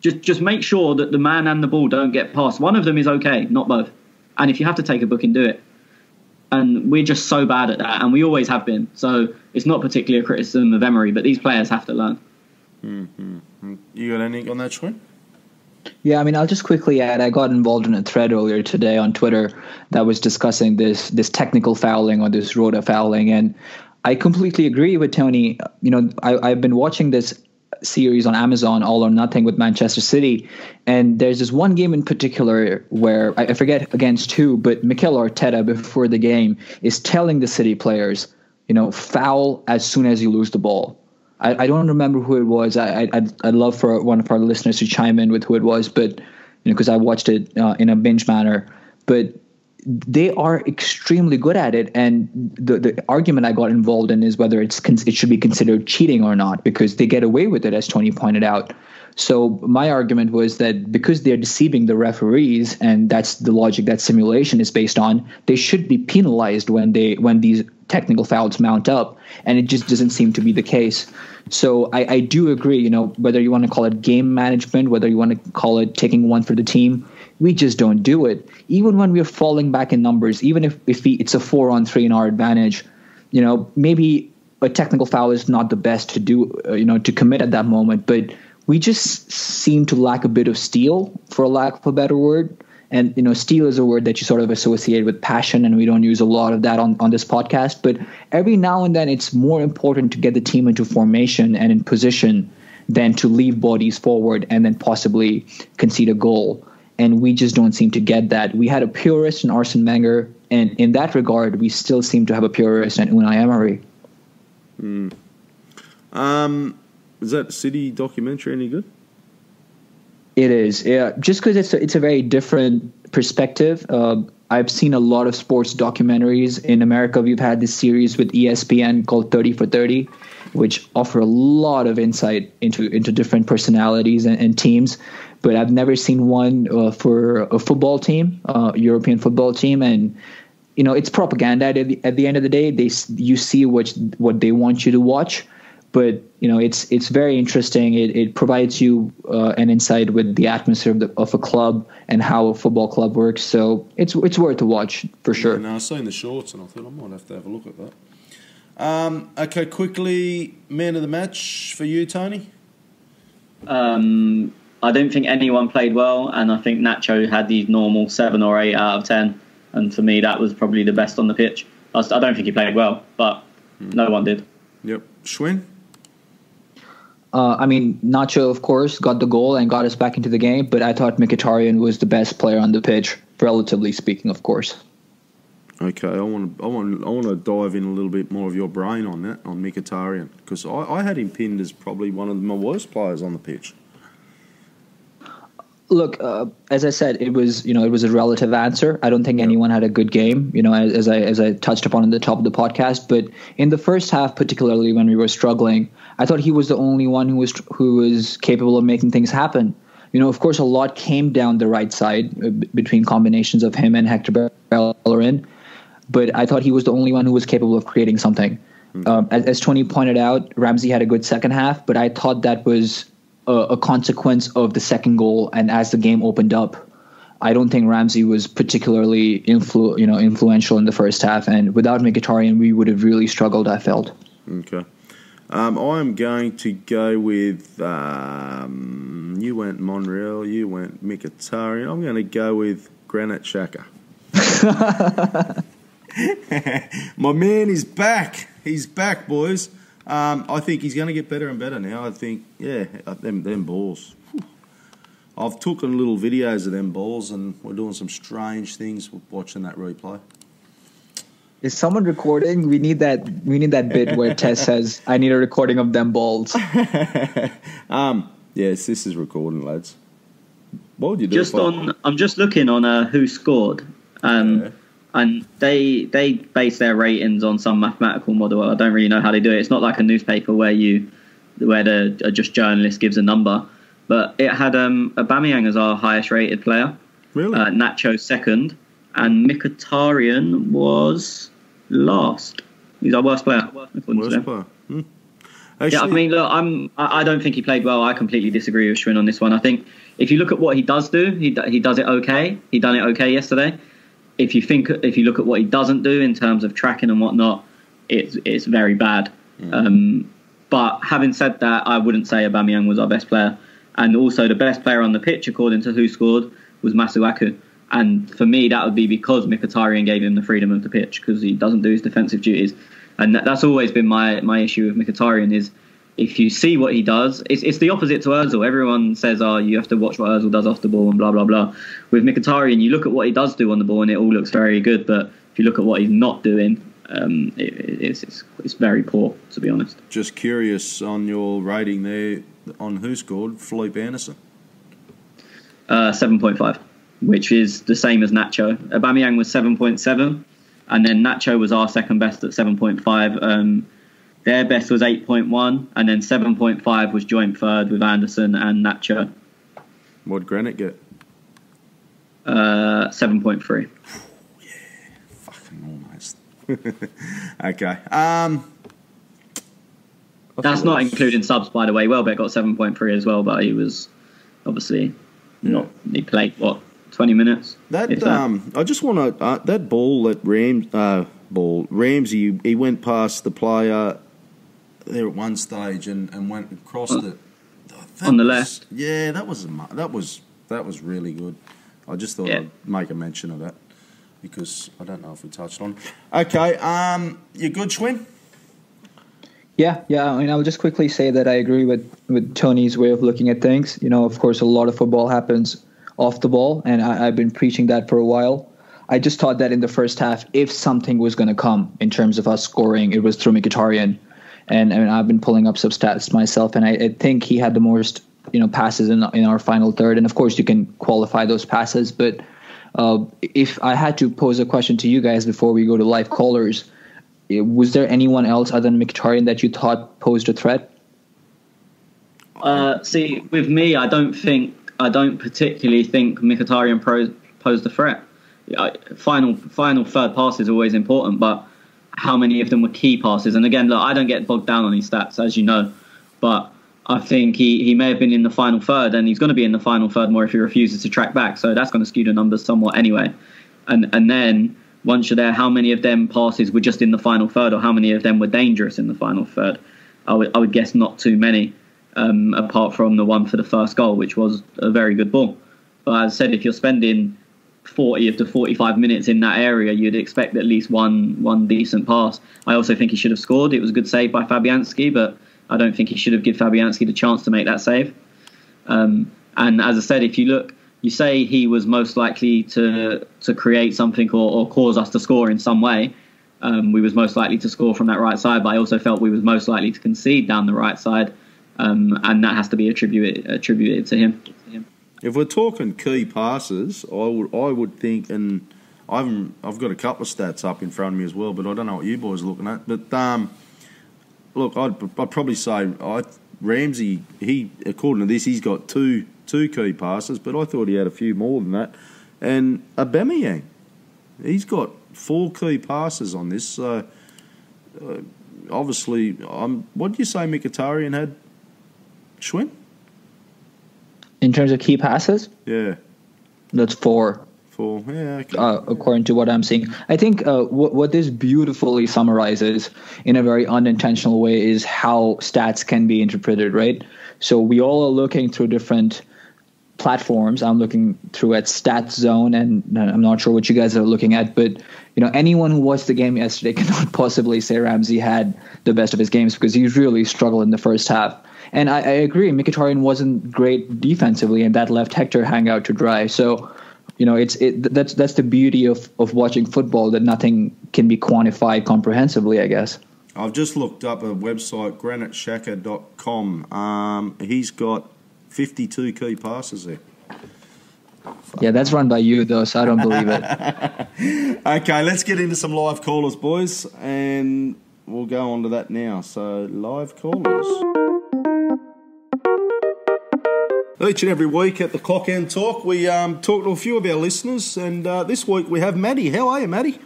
[SPEAKER 2] Just make sure that the man and the ball don't get past. One of them is okay, not both. And if you have to take a booking, do it. And we're just so bad at that, and we always have been. So it's not particularly a criticism of Emery, but these players have to learn.
[SPEAKER 1] Mm-hmm. You got anything on that, Schwinn?
[SPEAKER 3] Yeah, I mean, I'll just quickly add, I got involved in a thread earlier today on Twitter that was discussing this technical fouling or this rota fouling, and I completely agree with Tony. I've been watching this series on Amazon, All or Nothing, with Manchester City, and there's this one game in particular where I forget against who, but Mikel Arteta before the game is telling the City players, foul as soon as you lose the ball. I don't remember who it was. I'd love for one of our listeners to chime in with who it was, but because I watched it in a binge manner. But they are extremely good at it. And the argument I got involved in is whether it should be considered cheating or not, because they get away with it, as Tony pointed out. So my argument was that because they're deceiving the referees, and that's the logic that simulation is based on, they should be penalized when these technical fouls mount up, and it just doesn't seem to be the case. So I do agree, whether you want to call it game management, whether you want to call it taking one for the team, we just don't do it. Even when we're falling back in numbers, even if it's a 4-on-3 in our advantage, maybe a technical foul is not the best to do, to commit at that moment, but we just seem to lack a bit of steel, for lack of a better word. And, steel is a word that you sort of associate with passion, and we don't use a lot of that on this podcast. But every now and then it's more important to get the team into formation and in position than to leave bodies forward and then possibly concede a goal. And we just don't seem to get that. We had a purist in Arsene Wenger, and in that regard, we still seem to have a purist in Unai Emery.
[SPEAKER 1] Is that City documentary any good?
[SPEAKER 3] It is, yeah. Just because it's a very different perspective. I've seen a lot of sports documentaries in America. We've had this series with ESPN called 30 for 30, which offer a lot of insight into different personalities and teams. But I've never seen one for a football team, European football team, and it's propaganda at the end of the day. You see what they want you to watch. But it's very interesting. It provides you an insight with the atmosphere of a club and how a football club works. So it's worth a watch for sure.
[SPEAKER 1] Yeah, no, I seen the shorts and I thought I might have to have a look at that. Okay, quickly, man of the match for you, Tony.
[SPEAKER 2] I don't think anyone played well, and I think Nacho had the normal 7 or 8 out of 10. And for me, that was probably the best on the pitch. I don't think he played well, but no one did.
[SPEAKER 1] Yep, Schwinn.
[SPEAKER 3] Nacho, of course, got the goal and got us back into the game, but I thought Mkhitaryan was the best player on the pitch, relatively speaking, of course.
[SPEAKER 1] Okay, I want to dive in a little bit more of your brain on that, on Mkhitaryan, because I had him pinned as probably one of my worst players on the pitch.
[SPEAKER 3] Look, as I said, it was a relative answer. I don't think anyone had a good game, as I touched upon at the top of the podcast. But in the first half, particularly when we were struggling, I thought he was the only one who was capable of making things happen. Of course, a lot came down the right side between combinations of him and Hector Bellerin. But I thought he was the only one who was capable of creating something. As Tony pointed out, Ramsey had a good second half, but I thought that was a consequence of the second goal, and as the game opened up, I don't think Ramsey was particularly influential in the first half, and without Mkhitaryan, we would have really struggled, I felt.
[SPEAKER 1] Okay. I'm going to go with, you went Monreal, you went Mkhitaryan. I'm going to go with Granit Xhaka. My man is back. He's back, boys. I think he's going to get better and better now. I think, them balls. Whew. I've taken little videos of them balls, and we're doing some strange things watching that replay.
[SPEAKER 3] Is someone recording? We need that bit where Tess says, "I need a recording of them balls."
[SPEAKER 1] Yes, this is recording, lads. What would you do?
[SPEAKER 2] I'm just looking on who scored. And they base their ratings on some mathematical model. I don't really know how they do it. It's not like a newspaper where just journalist gives a number. But it had Aubameyang as our highest rated player.
[SPEAKER 1] Really?
[SPEAKER 2] Nacho second, and Mkhitaryan was last. He's our worst player.
[SPEAKER 1] Worst player.
[SPEAKER 2] Actually, look, I don't think he played well. I completely disagree with Schwinn on this one. I think if you look at what he does do, he does it okay. He done it okay yesterday. If you look at what he doesn't do in terms of tracking and whatnot, it's very bad. But having said that, I wouldn't say Aubameyang was our best player. And also the best player on the pitch, according to who scored, was Masuaku. And for me, that would be because Mkhitaryan gave him the freedom of the pitch, because he doesn't do his defensive duties. And that's always been my issue with Mkhitaryan, is if you see what he does, it's the opposite to Özil. Everyone says, you have to watch what Özil does off the ball and blah, blah, blah. With Mkhitaryan, you look at what he does do on the ball and it all looks very good. But if you look at what he's not doing, it's very poor, to be honest.
[SPEAKER 1] Just curious on your rating there on who scored, Philippe Anderson.
[SPEAKER 2] 7.5. which is the same as Nacho. Aubameyang was 7.7, and then Nacho was our second best at 7.5. Their best was 8.1, and then 7.5 was joint third with Anderson and Nacho.
[SPEAKER 1] What'd Granite get?
[SPEAKER 2] 7.3.
[SPEAKER 1] Yeah, fucking almost. Okay.
[SPEAKER 2] That's not including subs, by the way. Welbeck got 7.3 as well, but he was obviously not. He played 20 minutes.
[SPEAKER 1] I just want to that ball that Ramsey. He went past the player there at one stage and went and crossed it
[SPEAKER 2] on the left.
[SPEAKER 1] Yeah, that was really good. I just thought I'd make a mention of that because I don't know if we touched on. Okay, you good, Schwinn?
[SPEAKER 3] Yeah. I mean, I'll just quickly say that I agree with Tony's way of looking at things. You know, of course, a lot of football happens off the ball, and I've been preaching that for a while. I just thought that in the first half, if something was going to come in terms of us scoring, it was through Mkhitaryan. And I mean, I've been pulling up some stats myself, and I think he had the most, passes in our final third. And of course, you can qualify those passes. But if I had to pose a question to you guys before we go to live callers, was there anyone else other than Mkhitaryan that you thought posed a threat?
[SPEAKER 2] See, with me, I don't particularly think Mkhitaryan posed a threat. Final third pass is always important, but how many of them were key passes? And again, look, I don't get bogged down on these stats, as you know, but I think he may have been in the final third, and he's going to be in the final third more if he refuses to track back. So that's going to skew the numbers somewhat anyway. And then once you're there, how many of them passes were just in the final third, or how many of them were dangerous in the final third? I would guess not too many, apart from the one for the first goal, which was a very good ball. But as I said, if you're spending 40 to 45 minutes in that area, you'd expect at least one decent pass. I also think he should have scored. It was a good save by Fabianski, but I don't think he should have given Fabianski the chance to make that save. And as I said, if you look, you say he was most likely to create something or cause us to score in some way. We was most likely to score from that right side, but I also felt we was most likely to concede down the right side, and that has to be attributed to him.
[SPEAKER 1] If we're talking key passes, I would think, and I've got a couple of stats up in front of me as well, but I don't know what you boys are looking at. But look, I'd probably say Ramsey. According to this, he's got two key passes, but I thought he had a few more than that. And Aubameyang, he's got 4 key passes on this. So obviously, what did you say Mkhitaryan had, Schwinn?
[SPEAKER 3] In terms of key passes?
[SPEAKER 1] Yeah.
[SPEAKER 3] That's 4.
[SPEAKER 1] 4, yeah. Okay.
[SPEAKER 3] According to what I'm seeing. I think what this beautifully summarizes in a very unintentional way is how stats can be interpreted, right? So we all are looking through different platforms. I'm looking through at Stats Zone, and I'm not sure what you guys are looking at, but anyone who watched the game yesterday cannot possibly say Ramsey had the best of his games because he really struggled in the first half. And I agree, Mkhitaryan wasn't great defensively, and that left Hector hang out to dry. So, that's the beauty of watching football, that nothing can be quantified comprehensively, I guess.
[SPEAKER 1] I've just looked up a website, granitexhaka.com. He's got 52 key passes there.
[SPEAKER 3] Yeah, that's run by you, though, so I don't believe it.
[SPEAKER 1] Okay, let's get into some live callers, boys, and we'll go on to that now. So, live callers. Each and every week at the Clock End Talk, we talk to a few of our listeners, and this week we have Maddie. How are you, Maddie?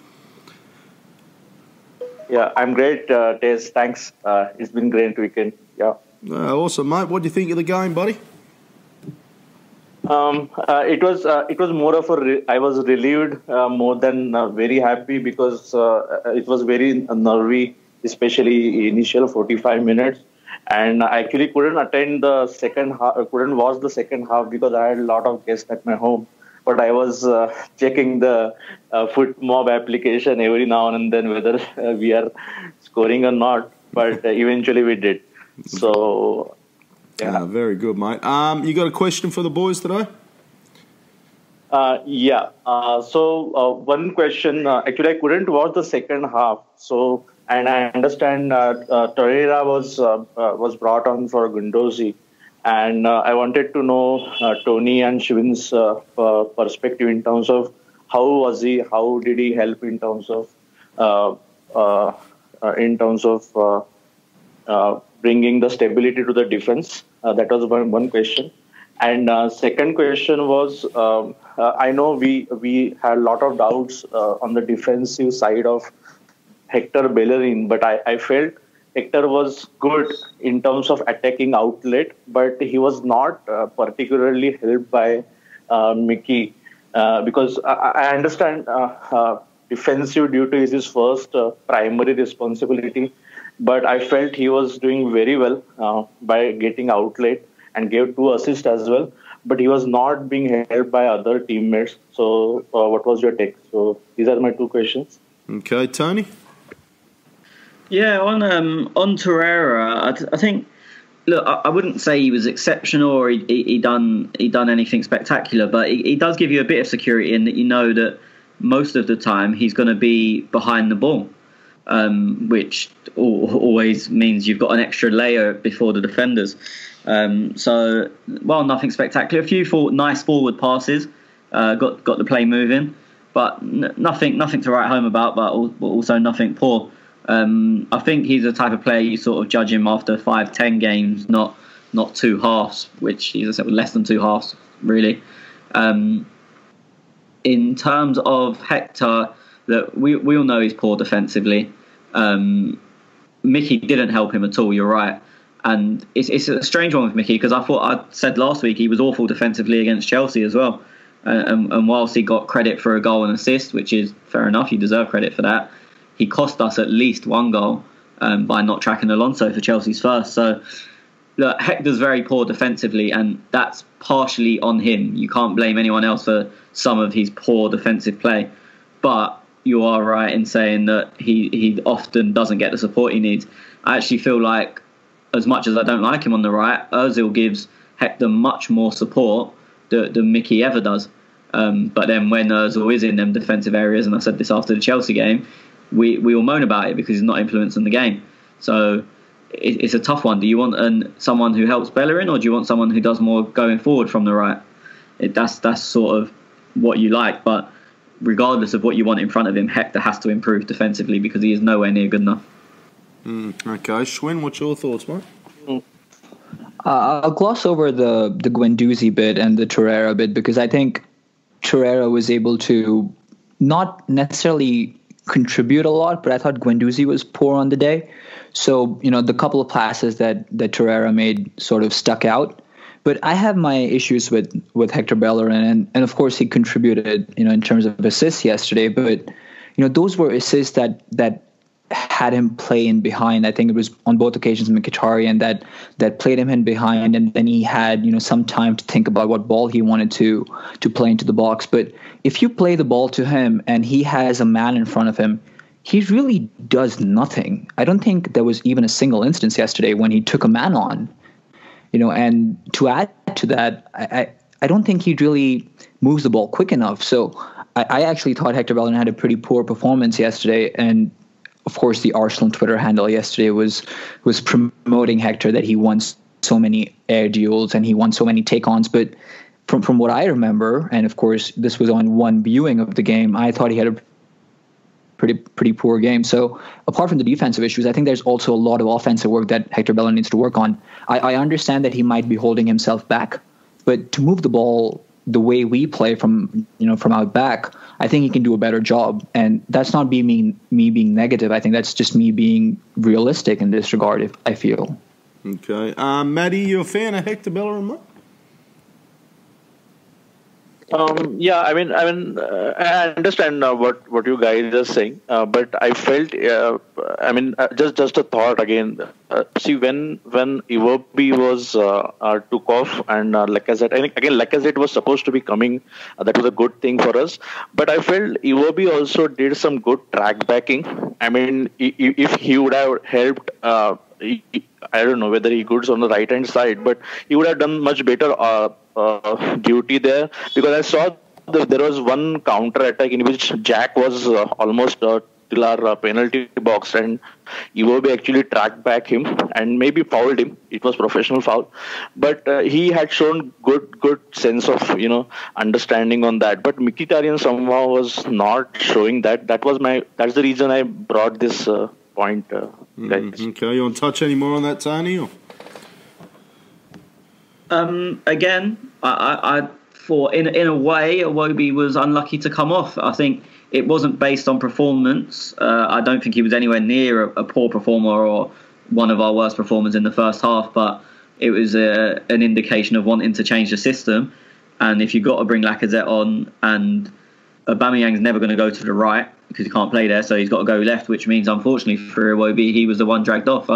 [SPEAKER 4] Yeah, I'm great, Des. Thanks. It's been a great weekend. Yeah.
[SPEAKER 1] Awesome, mate. What do you think of the game, buddy?
[SPEAKER 4] It was more of I was relieved more than very happy because it was very nervy, especially initial 45 minutes. And I actually couldn't attend the second half, couldn't watch the second half because I had a lot of guests at my home. But I was checking the Foot Mob application every now and then whether we are scoring or not. But eventually we did. So, yeah.
[SPEAKER 1] Very good, mate. You got a question for the boys today?
[SPEAKER 4] Yeah. So one question. Actually, I couldn't watch the second half. So. And I understand Torreira was brought on for Gundosi, And I wanted to know Tony and Shwin's perspective in terms of how was he, how did he help in terms of bringing the stability to the defense. That was one question. And second question was, I know we had a lot of doubts on the defensive side of Hector Bellerin, but I felt Hector was good in terms of attacking outlet, but he was not particularly helped by Mickey, because I understand defensive duty is his first primary responsibility, but I felt he was doing very well by getting outlet and gave 2 assists as well, but he was not being helped by other teammates. So what was your take? So these are my 2 questions.
[SPEAKER 1] Okay, Tony?
[SPEAKER 2] Yeah, on Torreira, I think. Look, I wouldn't say he was exceptional or he done anything spectacular, but he does give you a bit of security in that you know that most of the time he's going to be behind the ball, which always means you've got an extra layer before the defenders. So, well, nothing spectacular. A few nice forward passes, got the play moving, but nothing to write home about, but also nothing poor. I think he's the type of player you sort of judge him after 5-10 games, not 2 halves, which as I said, less than 2 halves, really. In terms of Hector, that we all know he's poor defensively. Mickey didn't help him at all, you're right. And it's a strange one with Mickey, because I said last week he was awful defensively against Chelsea as well. And whilst he got credit for a goal and assist, which is fair enough, you deserve credit for that, he cost us at least 1 goal by not tracking Alonso for Chelsea's first. So look, Hector's very poor defensively, and that's partially on him. You can't blame anyone else for some of his poor defensive play. But you are right in saying that he often doesn't get the support he needs. I actually feel like, as much as I don't like him on the right, Özil gives Hector much more support than Mickey ever does. But then when Özil is in them defensive areas, and I said this after the Chelsea game, we all moan about it because he's not influencing the game. So it's a tough one. Do you want someone who helps Bellerin, or do you want someone who does more going forward from the right? That's sort of what you like. But regardless of what you want in front of him, Hector has to improve defensively because he is nowhere near good enough.
[SPEAKER 1] Okay, Shwin, what's your thoughts, mate?
[SPEAKER 3] I'll gloss over the Guendouzi bit and the Torreira bit, because I think Torreira was able to not necessarily contribute a lot, but I thought Guendouzi was poor on the day. So, the couple of passes that Torreira made sort of stuck out. But I have my issues with Hector Bellerin, and of course he contributed, in terms of assists yesterday. But, those were assists that had him play in behind. I think it was on both occasions Mkhitaryan that played him in behind, and then he had some time to think about what ball he wanted to play into the box. But if you play the ball to him and he has a man in front of him, he really does nothing. I don't think there was even a single instance yesterday when he took a man on. And to add to that, I don't think he really moves the ball quick enough. So I actually thought Hector Bellerin had a pretty poor performance yesterday. And of course, the Arsenal Twitter handle yesterday was promoting Hector, that he won so many air duels and he won so many take-ons. But from what I remember, and of course this was on one viewing of the game, I thought he had a pretty poor game. So apart from the defensive issues, I think there's also a lot of offensive work that Hector Bellerin needs to work on. I understand that he might be holding himself back, but to move the ball the way we play from out back, I think he can do a better job. And that's not me being negative. I think that's just me being realistic in this regard, I feel.
[SPEAKER 1] Okay. Maddie, you a fan of Hector Bellerin, mate?
[SPEAKER 4] Yeah, I I understand what you guys are saying, but I felt, just a thought again. See, when Iwobi was took off and Lacazette, I think again Lacazette was supposed to be coming. That was a good thing for us. But I felt Iwobi also did some good track backing. I mean, if he would have helped. I don't know whether he goods on the right hand side, but he would have done much better duty there, because I saw there was one counter attack in which Jack was almost till our penalty box, and Iwobi actually tracked back him and maybe fouled him. It was professional foul, but he had shown good sense of understanding on that. But Mkhitaryan somehow was not showing that. That's the reason I brought this point, guys.
[SPEAKER 1] Okay, you want to touch any more on that, Tony? Or?
[SPEAKER 2] Again, I thought in a way Iwobi was unlucky to come off. I think it wasn't based on performance. I don't think he was anywhere near a poor performer or one of our worst performers in the first half, but it was an indication of wanting to change the system. And if you've got to bring Lacazette on, and Aubameyang's never going to go to the right because he can't play there, so he's got to go left, which means, unfortunately, for Iwobi, he was the one dragged off.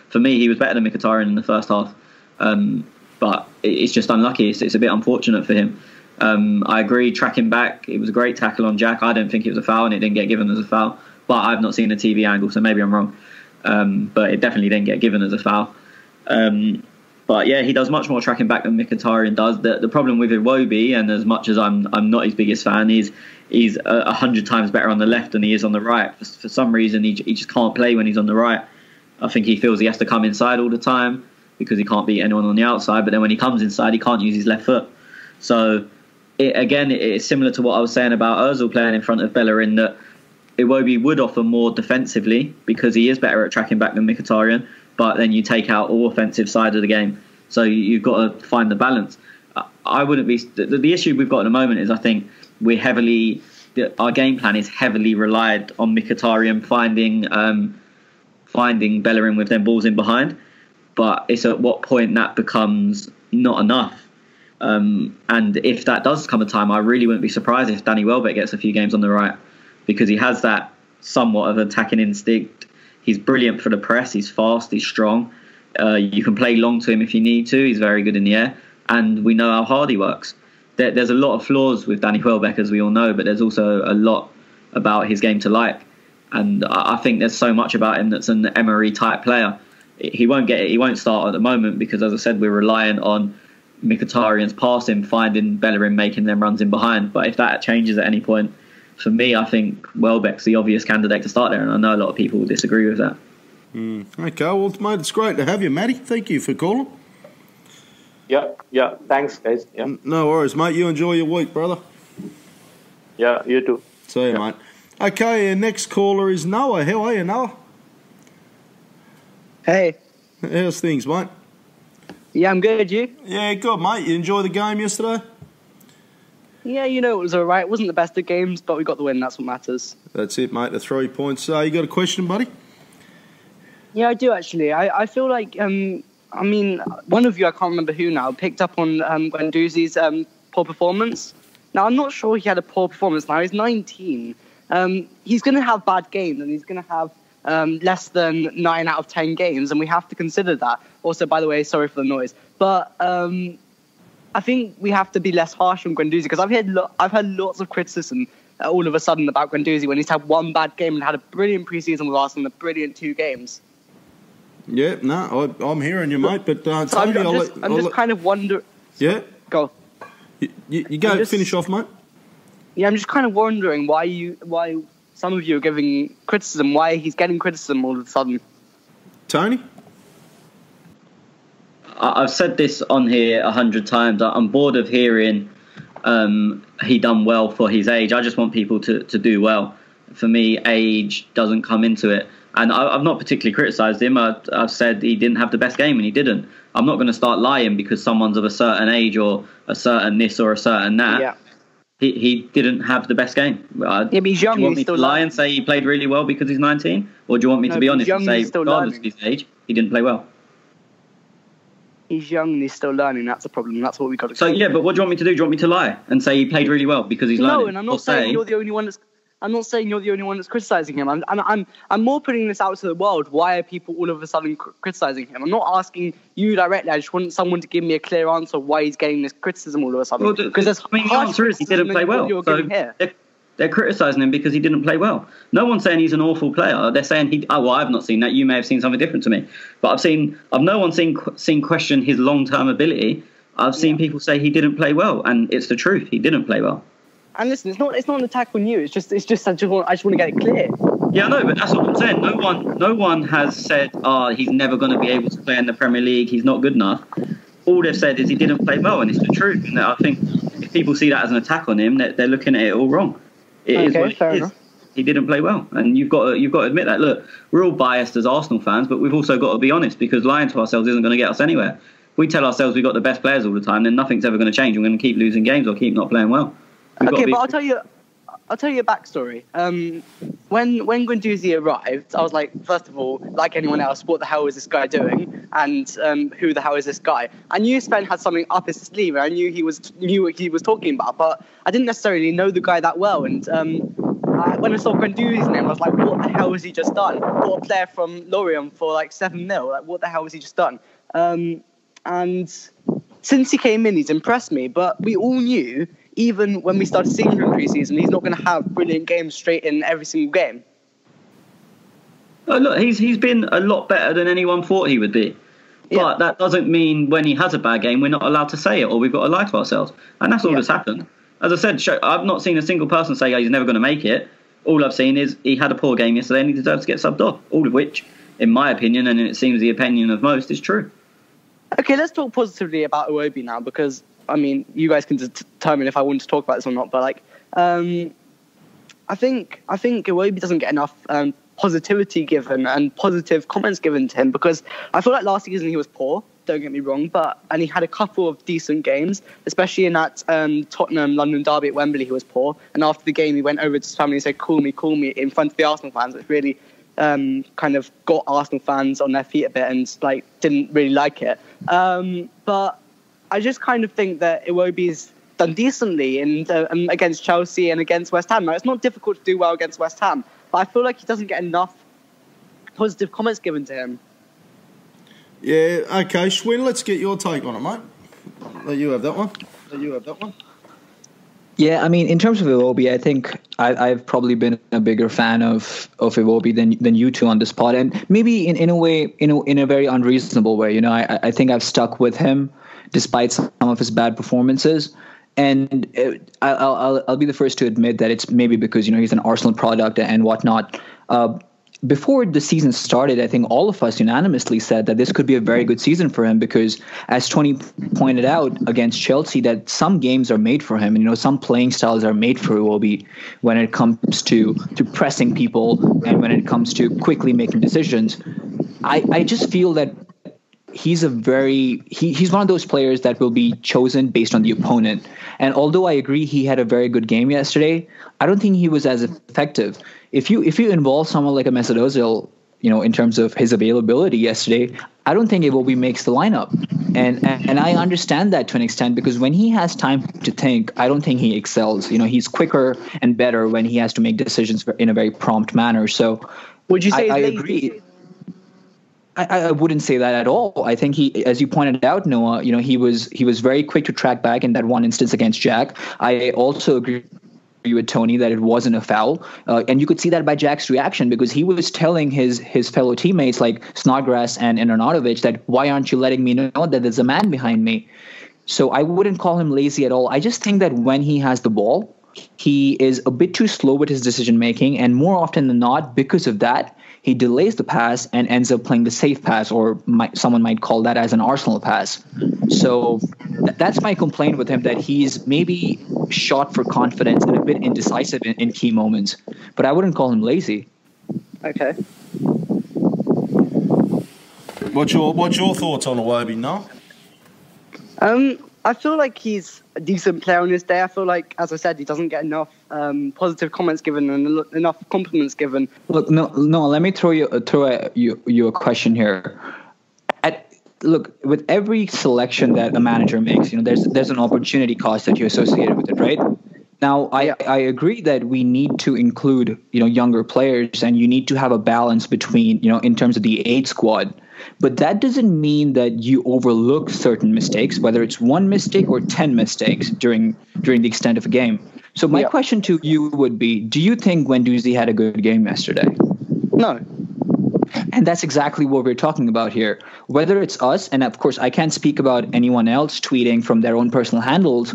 [SPEAKER 2] For me, he was better than Mkhitaryan in the first half. But it's just unlucky. It's a bit unfortunate for him. I agree, tracking back, it was a great tackle on Jack. I don't think it was a foul, and it didn't get given as a foul. But I've not seen the TV angle, so maybe I'm wrong. But it definitely didn't get given as a foul. But yeah, he does much more tracking back than Mkhitaryan does. The problem with Iwobi, and as much as I'm not his biggest fan, he's 100 times better on the left than he is on the right. For some reason, he just can't play when he's on the right. I think he feels he has to come inside all the time because he can't beat anyone on the outside. But then when he comes inside, he can't use his left foot. So it's similar to what I was saying about Özil playing in front of Bellerin, that Iwobi would offer more defensively because he is better at tracking back than Mkhitaryan, but then you take out all offensive side of the game. So you've got to find the balance. I wouldn't be... The issue we've got at the moment is I think our game plan is heavily relied on Mkhitaryan finding Bellerin with them balls in behind. But it's at what point that becomes not enough. And if that does come a time, I really wouldn't be surprised if Danny Welbeck gets a few games on the right, because he has that somewhat of attacking instinct. He's brilliant for the press. He's fast. He's strong. You can play long to him if you need to. He's very good in the air. And we know how hard he works. There's a lot of flaws with Danny Welbeck, as we all know, but there's also a lot about his game to like. And I think there's so much about him that's an Emery-type player. He won't start at the moment because, as I said, we're relying on Mkhitaryan's passing, finding Bellerin, making them runs in behind. But if that changes at any point, for me, I think Welbeck's the obvious candidate to start there, and I know a lot of people will disagree with that.
[SPEAKER 1] Okay, well, mate, it's great to have you, Matty. Thank you for calling.
[SPEAKER 4] Yeah. Thanks, guys. Yeah.
[SPEAKER 1] No worries, mate. You enjoy your week, brother.
[SPEAKER 4] Yeah, you too.
[SPEAKER 1] See you, mate. Okay, our next caller is Noah. How are you, Noah?
[SPEAKER 5] Hey.
[SPEAKER 1] How's things, mate?
[SPEAKER 5] Yeah, I'm good. You?
[SPEAKER 1] Yeah, good, mate. You enjoy the game yesterday?
[SPEAKER 5] Yeah, it was all right. It wasn't the best of games, but we got the win. That's what matters.
[SPEAKER 1] That's it, mate. The 3 points. You got a question, buddy?
[SPEAKER 5] Yeah, I do, actually. I feel like, one of you, I can't remember who now, picked up on Guendouzi's poor performance. Now, I'm not sure he had a poor performance. Now, he's 19. He's going to have bad games, and he's going to have less than 9 out of 10 games, and we have to consider that. Also, by the way, sorry for the noise. But I think we have to be less harsh on Guendouzi, because I've heard lots of criticism all of a sudden about Guendouzi when he's had one bad game and had a brilliant preseason with Arsenal and a brilliant 2 games.
[SPEAKER 1] Yeah, no, I'm hearing you, mate. But
[SPEAKER 5] so I'm just kind of wondering.
[SPEAKER 1] Yeah,
[SPEAKER 5] go.
[SPEAKER 1] You go. Finish off, mate.
[SPEAKER 5] Yeah, I'm just kind of wondering why some of you are giving criticism. Why he's getting criticism all of a sudden.
[SPEAKER 1] Tony?
[SPEAKER 2] I've said this on here 100 times. I'm bored of hearing he done well for his age. I just want people to do well. For me, age doesn't come into it. And I've not particularly criticised him. I've said he didn't have the best game, and he didn't. I'm not going to start lying because someone's of a certain age or a certain this or a certain that. Yeah. He didn't have the best game.
[SPEAKER 5] Yeah, but he's young.
[SPEAKER 2] Do you want me to lie and say he played really well because he's 19? Or do you want me to be honest and say, regardless of his age, he didn't play well?
[SPEAKER 5] He's young and he's still learning. That's a problem. That's what we got to.
[SPEAKER 2] So yeah, but what do you want me to do? Do you want me to lie and say he played really well because he's learning?
[SPEAKER 5] No, and I'm not saying you're the only one that's. I'm not saying you're the only one that's criticising him. I'm more putting this out to the world. Why are people all of a sudden criticising him? I'm not asking you directly. I just want someone to give me a clear answer why he's getting this criticism all of a sudden. Because
[SPEAKER 2] the answer is he didn't play well. So they're criticising him because he didn't play well. No one's saying he's an awful player. They're saying I've not seen that. You may have seen something different to me, but I've no one seen question his long-term ability. I've seen people say he didn't play well, and it's the truth. He didn't play well.
[SPEAKER 5] And listen, it's not an attack on you. It's just I just want to get it clear.
[SPEAKER 2] Yeah, I know, but that's what I'm saying. No one has said, he's never going to be able to play in the Premier League. He's not good enough. All they've said is he didn't play well, and it's the truth. And I think if people see that as an attack on him, they're looking at it all wrong. It is what it is. Enough. He didn't play well, and you've got to admit that. Look, we're all biased as Arsenal fans, but we've also got to be honest, because lying to ourselves isn't going to get us anywhere. If we tell ourselves we've got the best players all the time, then nothing's ever going to change. We're going to keep losing games or keep not playing well.
[SPEAKER 5] Okay, but I'll tell you a backstory. When Guendouzi arrived, I was like, first of all, like anyone else, what the hell is this guy doing? And who the hell is this guy? I knew Sven had something up his sleeve, and I knew knew what he was talking about, but I didn't necessarily know the guy that well. And when I saw Guendouzi's name, I was like, what the hell has he just done? Bought a player from Lorient for like 7 mil. Like, what the hell has he just done? And since he came in, he's impressed me. But we all knew, even when we started seeing him in pre-season, he's not going to have brilliant games straight in every single game.
[SPEAKER 2] Oh, look, he's been a lot better than anyone thought he would be. But that doesn't mean when he has a bad game, we're not allowed to say it, or we've got to lie to ourselves. And that's all that's happened. As I said, I've not seen a single person say he's never going to make it. All I've seen is he had a poor game yesterday and he deserves to get subbed off. All of which, in my opinion, and it seems the opinion of most, is true. Okay,
[SPEAKER 5] let's talk positively about Iwobi now, because, I mean, you guys can determine if I want to talk about this or not, but, like, I think Iwobi doesn't get enough positivity given and positive comments given to him, because I feel like last season he was poor, don't get me wrong, and he had a couple of decent games, especially in that Tottenham-London derby at Wembley. He was poor, and after the game he went over to his family and said, call me in front of the Arsenal fans, which really kind of got Arsenal fans on their feet a bit and like didn't really like it. But I just kind of think that Iwobi's done decently against Chelsea and against West Ham. Now, it's not difficult to do well against West Ham, but I feel like he doesn't get enough positive comments given to him.
[SPEAKER 1] Yeah, okay, Schwinn, let's get your take on it, mate. Let you have that one.
[SPEAKER 3] Yeah, I mean, in terms of Iwobi, I think I've probably been a bigger fan of Iwobi than you two on the spot, and maybe in a way, in a very unreasonable way. You know, I think I've stuck with him despite some of his bad performances, and I'll be the first to admit that it's maybe because he's an Arsenal product and whatnot. Before the season started, I think all of us unanimously said that this could be a very good season for him because, as Tony pointed out against Chelsea, that some games are made for him. And, some playing styles are made for Iwobi when it comes to pressing people and when it comes to quickly making decisions. I just feel that he's he's one of those players that will be chosen based on the opponent. And although I agree he had a very good game yesterday, I don't think he was as effective. If you involve someone like a Mesut Özil, in terms of his availability yesterday, I don't think Iwobi makes the lineup. And I understand that to an extent because when he has time to think, I don't think he excels. He's quicker and better when he has to make decisions in a very prompt manner. So
[SPEAKER 5] would you say
[SPEAKER 3] I agree. I wouldn't say that at all. I think he, as you pointed out, Noah, he was very quick to track back in that one instance against Jack. I also agree with Tony that it wasn't a foul. And you could see that by Jack's reaction because he was telling his fellow teammates like Snodgrass and Arnautovic that why aren't you letting me know that there's a man behind me? So I wouldn't call him lazy at all. I just think that when he has the ball, he is a bit too slow with his decision making. And more often than not, because of that, he delays the pass and ends up playing the safe pass, or someone might call that as an Arsenal pass. So that's my complaint with him, that he's maybe shot for confidence and a bit indecisive in key moments. But I wouldn't call him lazy.
[SPEAKER 5] Okay.
[SPEAKER 1] What's your thoughts on Iwobi, Noel?
[SPEAKER 5] I feel like he's a decent player on his day. I feel like, as I said, he doesn't get enough positive comments given and enough compliments given.
[SPEAKER 3] Look, no. Let me throw you a question here. Look, with every selection that a manager makes, there's an opportunity cost that you associated with it, right? Now, I agree that we need to include younger players, and you need to have a balance between in terms of the age squad. But that doesn't mean that you overlook certain mistakes, whether it's one mistake or 10 mistakes during the extent of a game. So my question to you would be, do you think Guendouzi had a good game yesterday?
[SPEAKER 5] No.
[SPEAKER 3] And that's exactly what we're talking about here. Whether it's us, and of course I can't speak about anyone else tweeting from their own personal handles,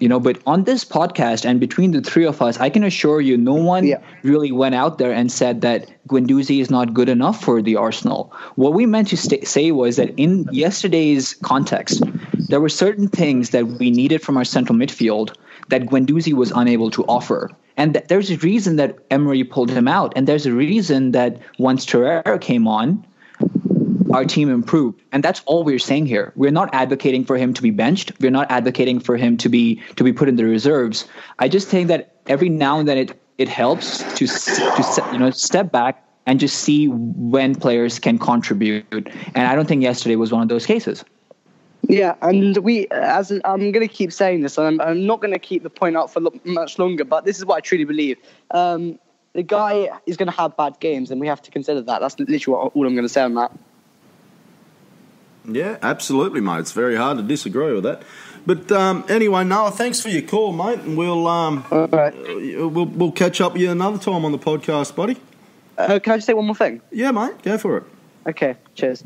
[SPEAKER 3] But on this podcast and between the three of us, I can assure you no one really went out there and said that Guendouzi is not good enough for the Arsenal. What we meant to say was that in yesterday's context, there were certain things that we needed from our central midfield that Guendouzi was unable to offer. And there's a reason that Emery pulled him out. And there's a reason that once Torreira came on, our team improved. And that's all we're saying here. We're not advocating for him to be benched. We're not advocating for him to be put in the reserves. I just think that every now and then it helps to step back and just see when players can contribute. And I don't think yesterday was one of those cases.
[SPEAKER 5] Yeah, and I'm going to keep saying this, and I'm not going to keep the point out for much longer, but this is what I truly believe. The guy is going to have bad games, and we have to consider that. That's literally all I'm going to say on that.
[SPEAKER 1] Yeah, absolutely, mate. It's very hard to disagree with that. But anyway, Noah, thanks for your call, mate, and we'll catch up with you another time on the podcast, buddy.
[SPEAKER 5] Can I just say one more thing?
[SPEAKER 1] Yeah, mate, go for it.
[SPEAKER 5] Okay, cheers.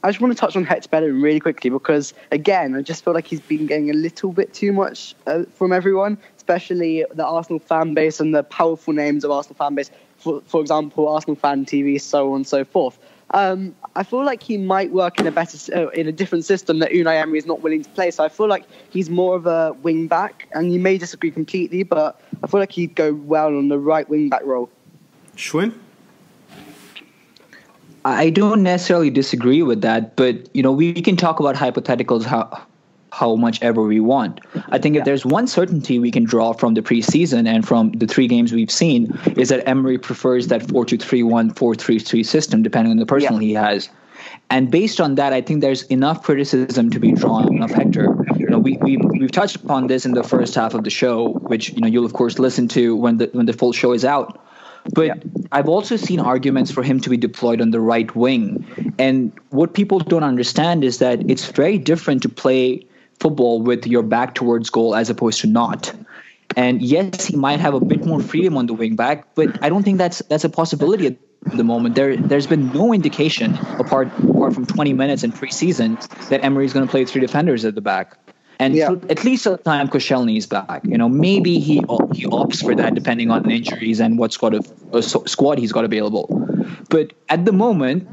[SPEAKER 5] I just want to touch on Hector Bellerin really quickly because, again, I just feel like he's been getting a little bit too much from everyone, especially the Arsenal fan base and the powerful names of Arsenal fan base. For example, Arsenal Fan TV, so on and so forth. I feel like he might work in a different system that Unai Emery is not willing to play. So I feel like he's more of a wing back, and you may disagree completely, but I feel like he'd go well on the right wing back role.
[SPEAKER 1] Schwinn?
[SPEAKER 3] I don't necessarily disagree with that, but we can talk about hypotheticals how much ever we want. I think if there's one certainty we can draw from the preseason and from the 3 games we've seen is that Emery prefers that 4-2-3-1, 4-3-3 system depending on the personnel he has. And based on that, I think there's enough criticism to be drawn of Hector. We've touched upon this in the first half of the show, which you'll of course listen to when the full show is out. But I've also seen arguments for him to be deployed on the right wing. And what people don't understand is that it's very different to play football with your back towards goal as opposed to not. And yes, he might have a bit more freedom on the wing back, but I don't think that's a possibility at the moment. There's been no indication apart from 20 minutes in preseason that Emery's going to play 3 defenders at the back. And at least at the time Koscielny is back. Maybe he opts for that depending on injuries and what squad he's got available. But at the moment,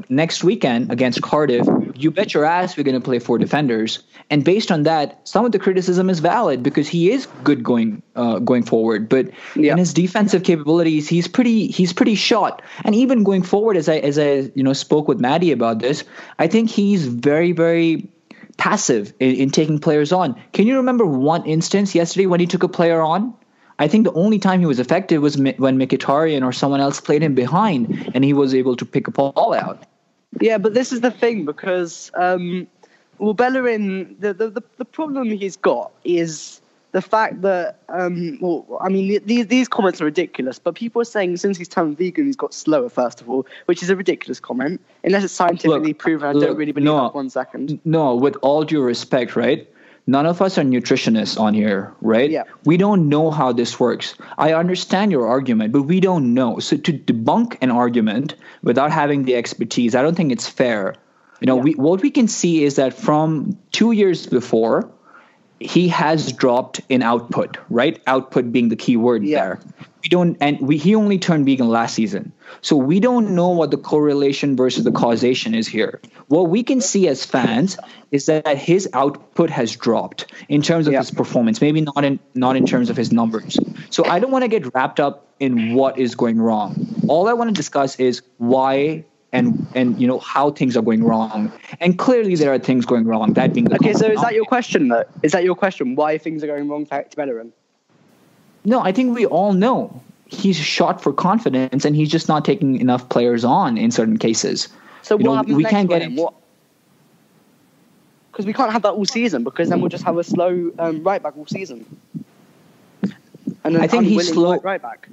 [SPEAKER 3] next weekend against Cardiff, you bet your ass we're going to play 4 defenders. And based on that, some of the criticism is valid because he is good going forward. But in his defensive capabilities, he's pretty shot. And even going forward, as I spoke with Maddie about this, I think he's very, very passive in taking players on. Can you remember one instance yesterday when he took a player on? I think the only time he was effective was when Mkhitaryan or someone else played him behind and he was able to pick a ball out.
[SPEAKER 5] Yeah, but this is the thing because, Bellerin, the problem he's got is the fact that, these comments are ridiculous, but people are saying since he's turned vegan, he's got slower, first of all, which is a ridiculous comment, unless it's scientifically proven. I don't really believe that 1 second.
[SPEAKER 3] No, with all due respect, right? None of us are nutritionists on here, right?
[SPEAKER 5] Yeah.
[SPEAKER 3] We don't know how this works. I understand your argument, but we don't know. So to debunk an argument without having the expertise, I don't think it's fair. What we can see is that from 2 years before, he has dropped in output, right? Output being the key word there. He only turned vegan last season. So we don't know what the correlation versus the causation is here. What we can see as fans is that his output has dropped in terms of his performance, maybe not in terms of his numbers. So I don't want to get wrapped up in what is going wrong. All I want to discuss is why and how things are going wrong. And clearly there are things going wrong. That being
[SPEAKER 5] okay, so is that your question though? Is that your question? Why things are going wrong for Hector Bellerin?
[SPEAKER 3] No, I think we all know he's shot for confidence and he's just not taking enough players on in certain cases.
[SPEAKER 5] So what happens we next can't get him? Because we can't have that all season because then we'll just have a slow right back all season. And
[SPEAKER 3] I think he's slow
[SPEAKER 5] right back.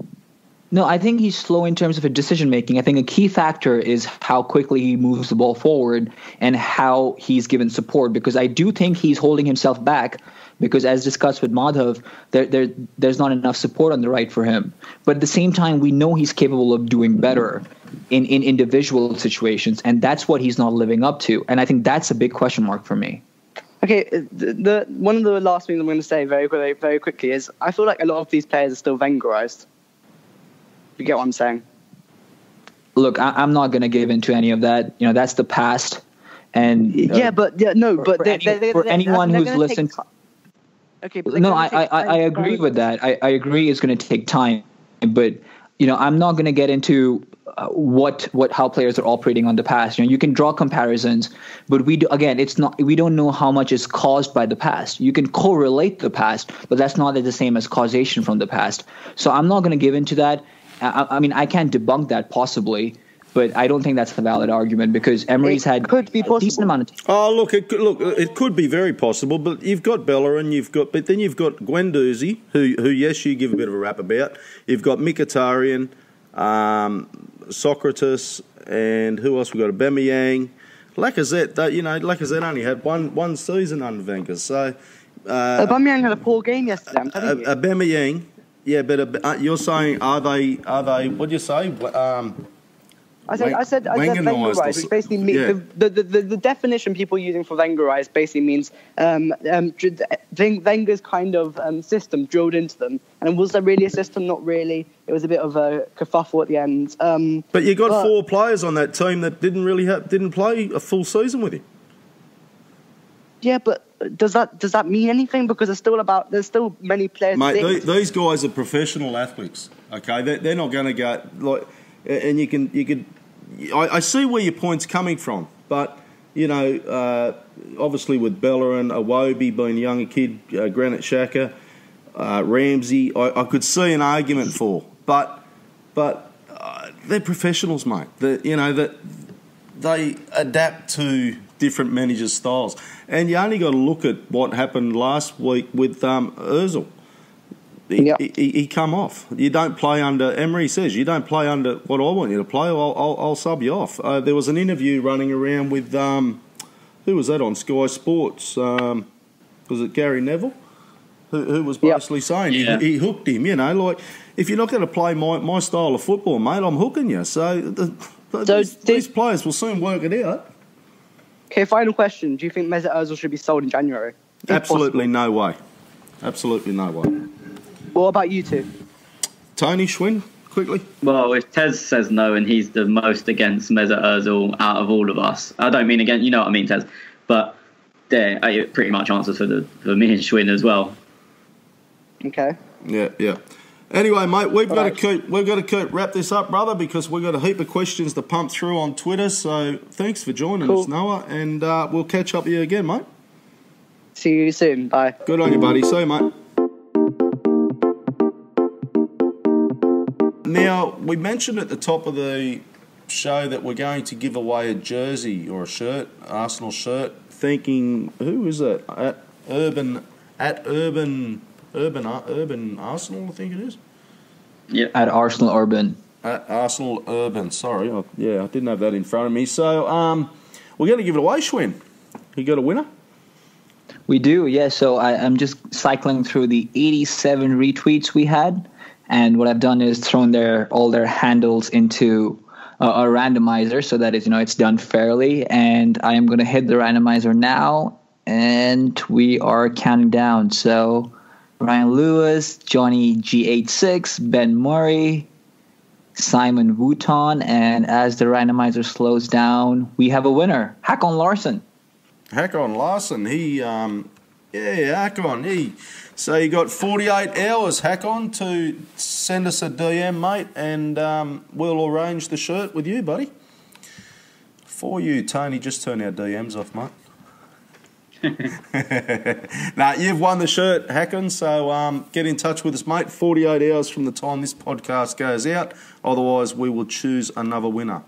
[SPEAKER 3] No, I think he's slow in terms of his decision making. I think a key factor is how quickly he moves the ball forward and how he's given support, because I do think he's holding himself back because, as discussed with Madhav, there's not enough support on the right for him. But at the same time, we know he's capable of doing better in individual situations, and that's what he's not living up to. And I think that's a big question mark for me.
[SPEAKER 5] Okay, the one of the last things I'm going to say very quickly is I feel like a lot of these players are still Wengerized. You get what I'm saying?
[SPEAKER 3] Look, I'm not going to give into any of that. You know, that's the past. And
[SPEAKER 5] for
[SPEAKER 3] anyone who's listened.
[SPEAKER 5] Okay, but
[SPEAKER 3] no, I agree with that. I agree it's going to take time, but you know, I'm not going to get into how players are operating on the past. You know, you can draw comparisons, but we don't know how much is caused by the past. You can correlate the past, but that's not the same as causation from the past. So I'm not going to give into that. I mean, I can't debunk that possibly, but I don't think that's a valid argument because Emery's had a decent amount of time.
[SPEAKER 1] Oh, look, it could be very possible, but you've got Bellerin, but then you've got Guendouzi, who yes, you give a bit of a rap about. You've got Mkhitaryan, Socrates, and who else? We've got Aubameyang. Lacazette, Lacazette only had one season under Wenger, so...
[SPEAKER 5] Aubameyang had a poor game yesterday, I'm telling you.
[SPEAKER 1] Aubameyang, yeah, but you're saying, are they, what do you say?
[SPEAKER 5] I said Wengerized, which basically means the definition people are using for Wengerized basically means Wenger's kind of system drilled into them. And was there really a system? Not really. It was a bit of a kerfuffle at the end.
[SPEAKER 1] But you got 4 players on that team that didn't play a full season with him.
[SPEAKER 5] Yeah, but does that mean anything? Because there's still many players.
[SPEAKER 1] Mate, these guys are professional athletes. Okay, they're not going to go like, and you can. I see where your point's coming from, but you know, obviously with Bellerin, Iwobi being a younger kid, Granit Xhaka, Ramsey, I could see an argument for, but they're professionals, mate. That they adapt to different managers' styles, and you only got to look at what happened last week with Özil. He come off. You don't play under. Emery says you don't play under what I want you to play. I'll sub you off. There was an interview running around with who was that on Sky Sports? Was it Gary Neville? Who was basically saying he hooked him. You know, like if you're not going to play my style of football, mate, I'm hooking you. So these players will soon work it out.
[SPEAKER 5] Okay, final question: do you think Mesut Özil should be sold in January?
[SPEAKER 1] Absolutely no way. Absolutely no way.
[SPEAKER 5] What about you two?
[SPEAKER 1] Tony, Schwinn, quickly.
[SPEAKER 2] Well, if Tez says no and he's the most against Mesut Özil out of all of us, I don't mean against, you know what I mean, Tez, but there, it pretty much answers for me and Schwinn as well.
[SPEAKER 5] Okay.
[SPEAKER 1] Yeah. Anyway, mate, we've got to wrap this up, brother, because we've got a heap of questions to pump through on Twitter. So thanks for joining us, Noah, and we'll catch up with you again, mate.
[SPEAKER 5] See you soon. Bye.
[SPEAKER 1] Good on you, buddy. See you, mate. Now, we mentioned at the top of the show that we're going to give away a jersey or a shirt, Arsenal shirt, thanking, who is it? At Urban Arsenal, I think it is.
[SPEAKER 2] Yeah.
[SPEAKER 3] At Arsenal Urban.
[SPEAKER 1] At Arsenal Urban, sorry. I didn't have that in front of me. So, we're going to give it away, Schwinn. You got a winner?
[SPEAKER 3] We do, yeah. So I'm just cycling through the 87 retweets we had. And what I've done is thrown all their handles into a randomizer so that it's done fairly. And I am going to hit the randomizer now, and we are counting down. So Ryan Lewis, Johnny G86, Ben Murray, Simon Wooton, and as the randomizer slows down, we have a winner, Hakon Larsson.
[SPEAKER 1] Hakon Larsson, Hakon, so you got 48 hours, Hakon, to send us a DM, mate, and we'll arrange the shirt with you, buddy. For you, Tony, just turn our DMs off, mate. Nah, you've won the shirt, Hakon, so get in touch with us, mate, 48 hours from the time this podcast goes out. Otherwise, we will choose another winner.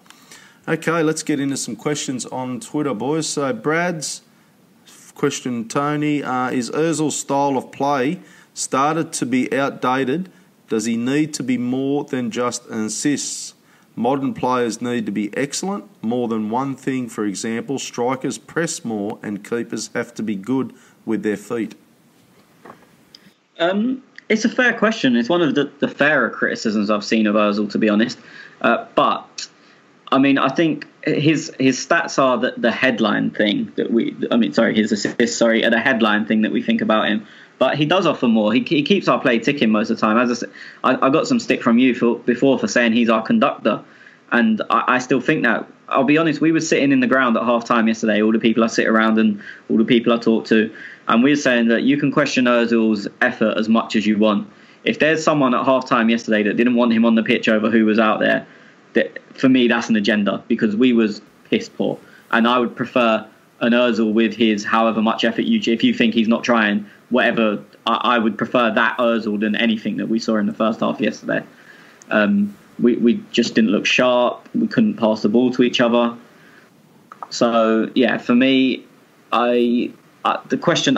[SPEAKER 1] Okay, let's get into some questions on Twitter, boys. So Brad's question, Tony, is Özil's style of play started to be outdated? Does he need to be more than just assists? Modern players need to be excellent, more than one thing. For example, strikers press more and keepers have to be good with their feet.
[SPEAKER 2] It's a fair question. It's one of the fairer criticisms I've seen of Özil, to be honest. But, I mean, I think his stats are the headline thing his assists are the headline thing that we think about him. But he does offer more. He keeps our play ticking most of the time. As I said, I got some stick from you before for saying he's our conductor, and I still think that. I'll be honest, we were sitting in the ground at half-time yesterday, all the people I sit around and all the people I talk to, and we were saying that you can question Özil's effort as much as you want. If there's someone at half-time yesterday that didn't want him on the pitch over who was out there, for me, that's an agenda, because we was piss poor. And I would prefer an Özil with his however much effort if you think he's not trying, whatever, I would prefer that Özil than anything that we saw in the first half yesterday. We just didn't look sharp. We couldn't pass the ball to each other. So, yeah, for me, I like the question.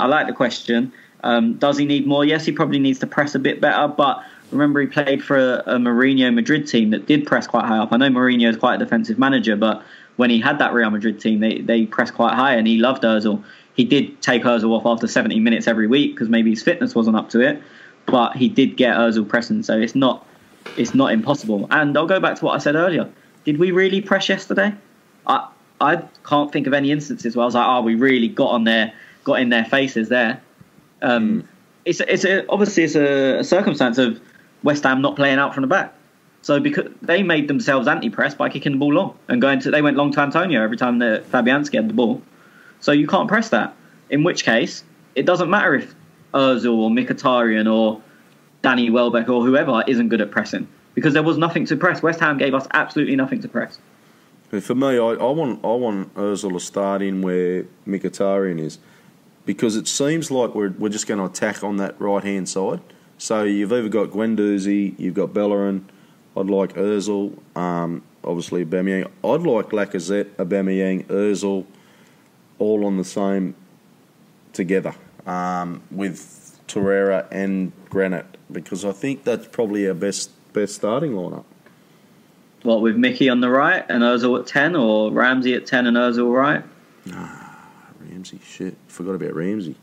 [SPEAKER 2] Does he need more? Yes, he probably needs to press a bit better, but remember he played for a Mourinho Madrid team that did press quite high up. I know Mourinho is quite a defensive manager, but when he had that Real Madrid team, they pressed quite high, and he loved Özil. He did take Özil off after 70 minutes every week because maybe his fitness wasn't up to it, but he did get Özil pressing, so it's not impossible. And I'll go back to what I said earlier. Did we really press yesterday? I can't think of any instances where I was like, we really got in their faces there. It's obviously a circumstance of West Ham not playing out from the back. So because they made themselves anti-press by kicking the ball long and they went long to Antonio every time that Fabianski had the ball. So you can't press that. In which case, it doesn't matter if Özil or Mkhitaryan or Danny Welbeck or whoever isn't good at pressing, because there was nothing to press. West Ham gave us absolutely nothing to press.
[SPEAKER 1] For me, I want Özil to start in where Mkhitaryan is, because it seems like we're just going to attack on that right-hand side. So you've either got Guendouzi, you've got Bellerin. I'd like Özil, obviously Aubameyang. I'd like Lacazette, Aubameyang, Özil, all on the same together with Torreira and Granit, because I think that's probably our best starting lineup.
[SPEAKER 2] What, with Mickey on the right and Özil at 10, or Ramsey at 10 and Özil right?
[SPEAKER 1] Ramsey, shit. Forgot about Ramsey.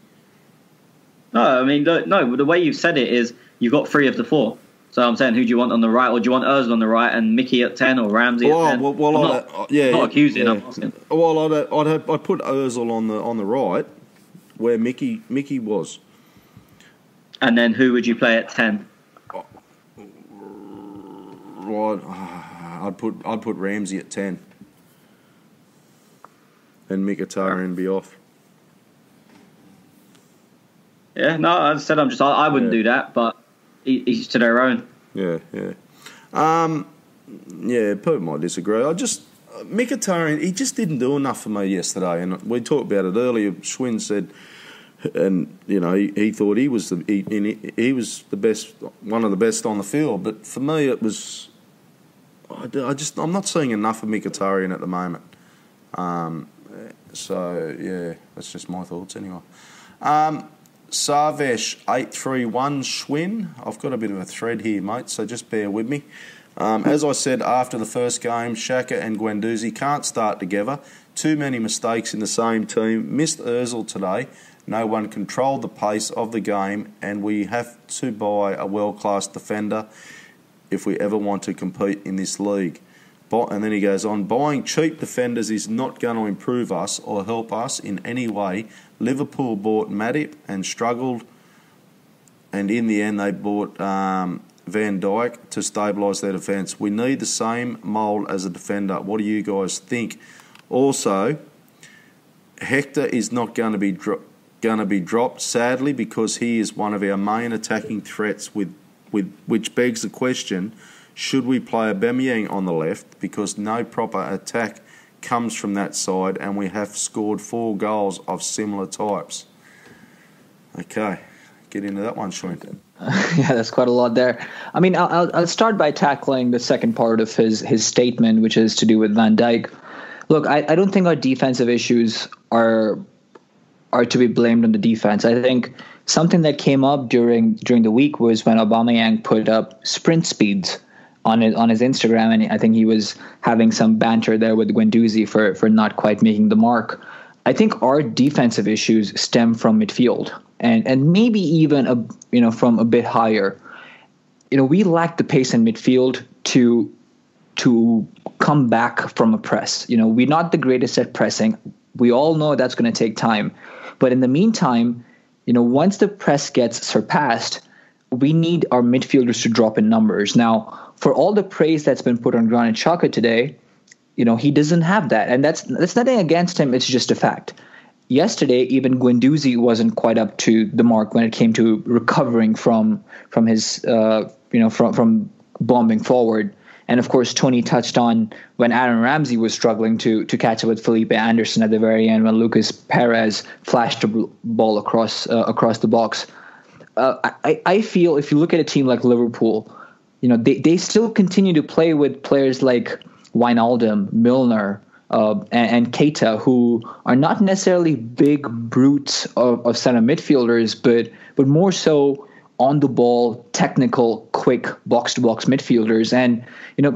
[SPEAKER 2] No, I mean, no, the way you've said it is you've got 3 of the 4. So I'm saying, who do you want on the right? Or do you want Özil on the right and Mickey at 10 or Ramsey at 10? I'm not accusing, I'm asking.
[SPEAKER 1] Well, I'd put Özil on the right where Mickey was.
[SPEAKER 2] And then who would you play at 10?
[SPEAKER 1] Right, I'd put Ramsey at 10. And Mkhitaryan be off.
[SPEAKER 2] Yeah, no, I said I wouldn't do that, but each to their own.
[SPEAKER 1] Yeah. People might disagree. Mkhitaryan, he just didn't do enough for me yesterday, and we talked about it earlier. Schwinn said, and he thought he was the best, one of the best on the field. But for me, it was I'm not seeing enough of Mkhitaryan at the moment. So yeah, that's just my thoughts anyway. Sarvesh 831 Schwinn. I've got a bit of a thread here, mate, so just bear with me. As I said after the first game, Xhaka and Guendouzi can't start together. Too many mistakes in the same team. Missed Özil today. No one controlled the pace of the game, and we have to buy a world-class defender if we ever want to compete in this league. And then he goes on, buying cheap defenders is not going to improve us or help us in any way. Liverpool bought Matip and struggled, and in the end they bought Van Dijk to stabilise their defence. We need the same mould as a defender. What do you guys think? Also, Hector is not going to be dropped, sadly, because he is one of our main attacking threats, which begs the question, should we play Aubameyang on the left, because no proper attack comes from that side, and we have scored 4 goals of similar types. Okay, get into that one, Sean.
[SPEAKER 3] Yeah, that's quite a lot there. I mean, I'll start by tackling the second part of his statement, which is to do with Van Dijk. Look, I don't think our defensive issues are to be blamed on the defense. I think something that came up during the week was when Aubameyang put up sprint speeds on his Instagram, and I think he was having some banter there with Guendouzi for not quite making the mark. I think our defensive issues stem from midfield, and maybe even from a bit higher. We lack the pace in midfield to come back from a press. We're not the greatest at pressing. We all know that's going to take time. But in the meantime, once the press gets surpassed, we need our midfielders to drop in numbers. Now, for all the praise that's been put on Granit Xhaka today, he doesn't have that. And that's nothing against him. It's just a fact. Yesterday, even Guendouzi wasn't quite up to the mark when it came to recovering from his, from bombing forward. And of course, Tony touched on when Aaron Ramsey was struggling to catch up with Felipe Anderson at the very end when Lucas Perez flashed the ball across the box. I feel if you look at a team like Liverpool, they still continue to play with players like Wijnaldum, Milner, and Keita, who are not necessarily big brutes of center midfielders, but more so on the ball, technical, quick box-to-box midfielders. And,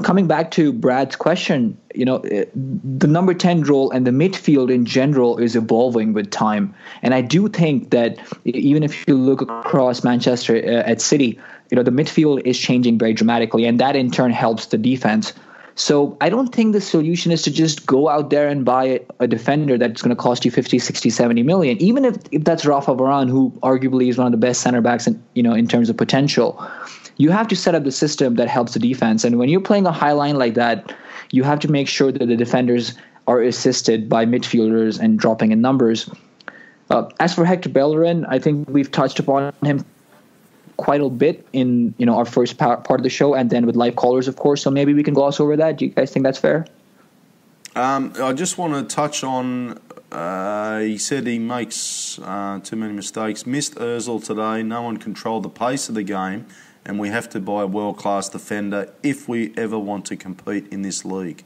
[SPEAKER 3] coming back to Brad's question, the number 10 role and the midfield in general is evolving with time. And I do think that even if you look across Manchester at City, the midfield is changing very dramatically, and that in turn helps the defense. So I don't think the solution is to just go out there and buy a defender that's going to cost you 50, 60, 70 million, even if that's Rafa Varane, who arguably is one of the best center backs in terms of potential. You have to set up the system that helps the defense. And when you're playing a high line like that, you have to make sure that the defenders are assisted by midfielders and dropping in numbers. As for Hector Bellerin, I think we've touched upon him quite a bit in our first part of the show, and then with live callers, of course. So maybe we can gloss over that. Do you guys think that's fair?
[SPEAKER 1] I just want to touch on. He said he makes too many mistakes. Missed Özil today. No one controlled the pace of the game, and we have to buy a world-class defender if we ever want to compete in this league.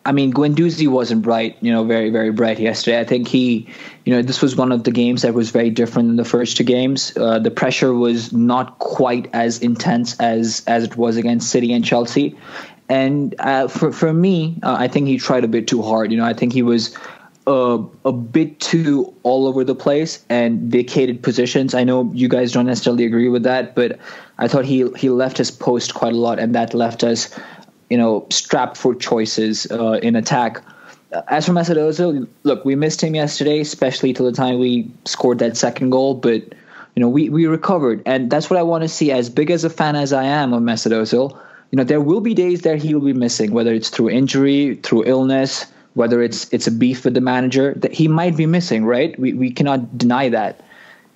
[SPEAKER 3] I mean, Guendouzi wasn't bright, very, very bright yesterday. I think this was one of the games that was very different than the first two games. The pressure was not quite as intense as it was against City and Chelsea. And for me, I think he tried a bit too hard. I think he was a bit too all over the place and vacated positions. I know you guys don't necessarily agree with that, but I thought he left his post quite a lot, and that left us strapped for choices in attack. As for Mesut Özil, look, we missed him yesterday, especially till the time we scored that second goal, but we recovered, and that's what I want to see. As big as a fan as I am of Mesut Özil, there will be days that he will be missing, whether it's through injury, through illness, whether it's a beef with the manager, that he might be missing, right? We cannot deny that.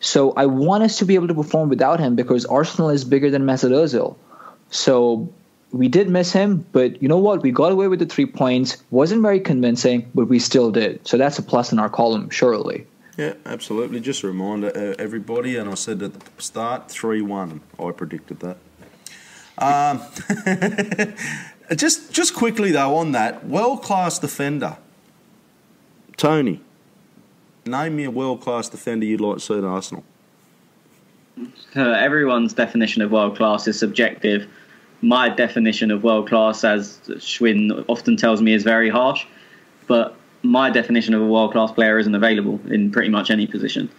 [SPEAKER 3] So I want us to be able to perform without him, because Arsenal is bigger than Mesut Özil. So we did miss him, but you know what? We got away with the 3 points. Wasn't very convincing, but we still did. So that's a plus in our column, surely.
[SPEAKER 1] Yeah, absolutely. Just a reminder, everybody, and I said at the start, 3-1. I predicted that. Just quickly, though, on that, world-class defender. Tony, name me a world-class defender you'd like to see at Arsenal.
[SPEAKER 2] Everyone's definition of world-class is subjective. My definition of world-class, as Schwinn often tells me, is very harsh. But my definition of a world-class player isn't available in pretty much any position.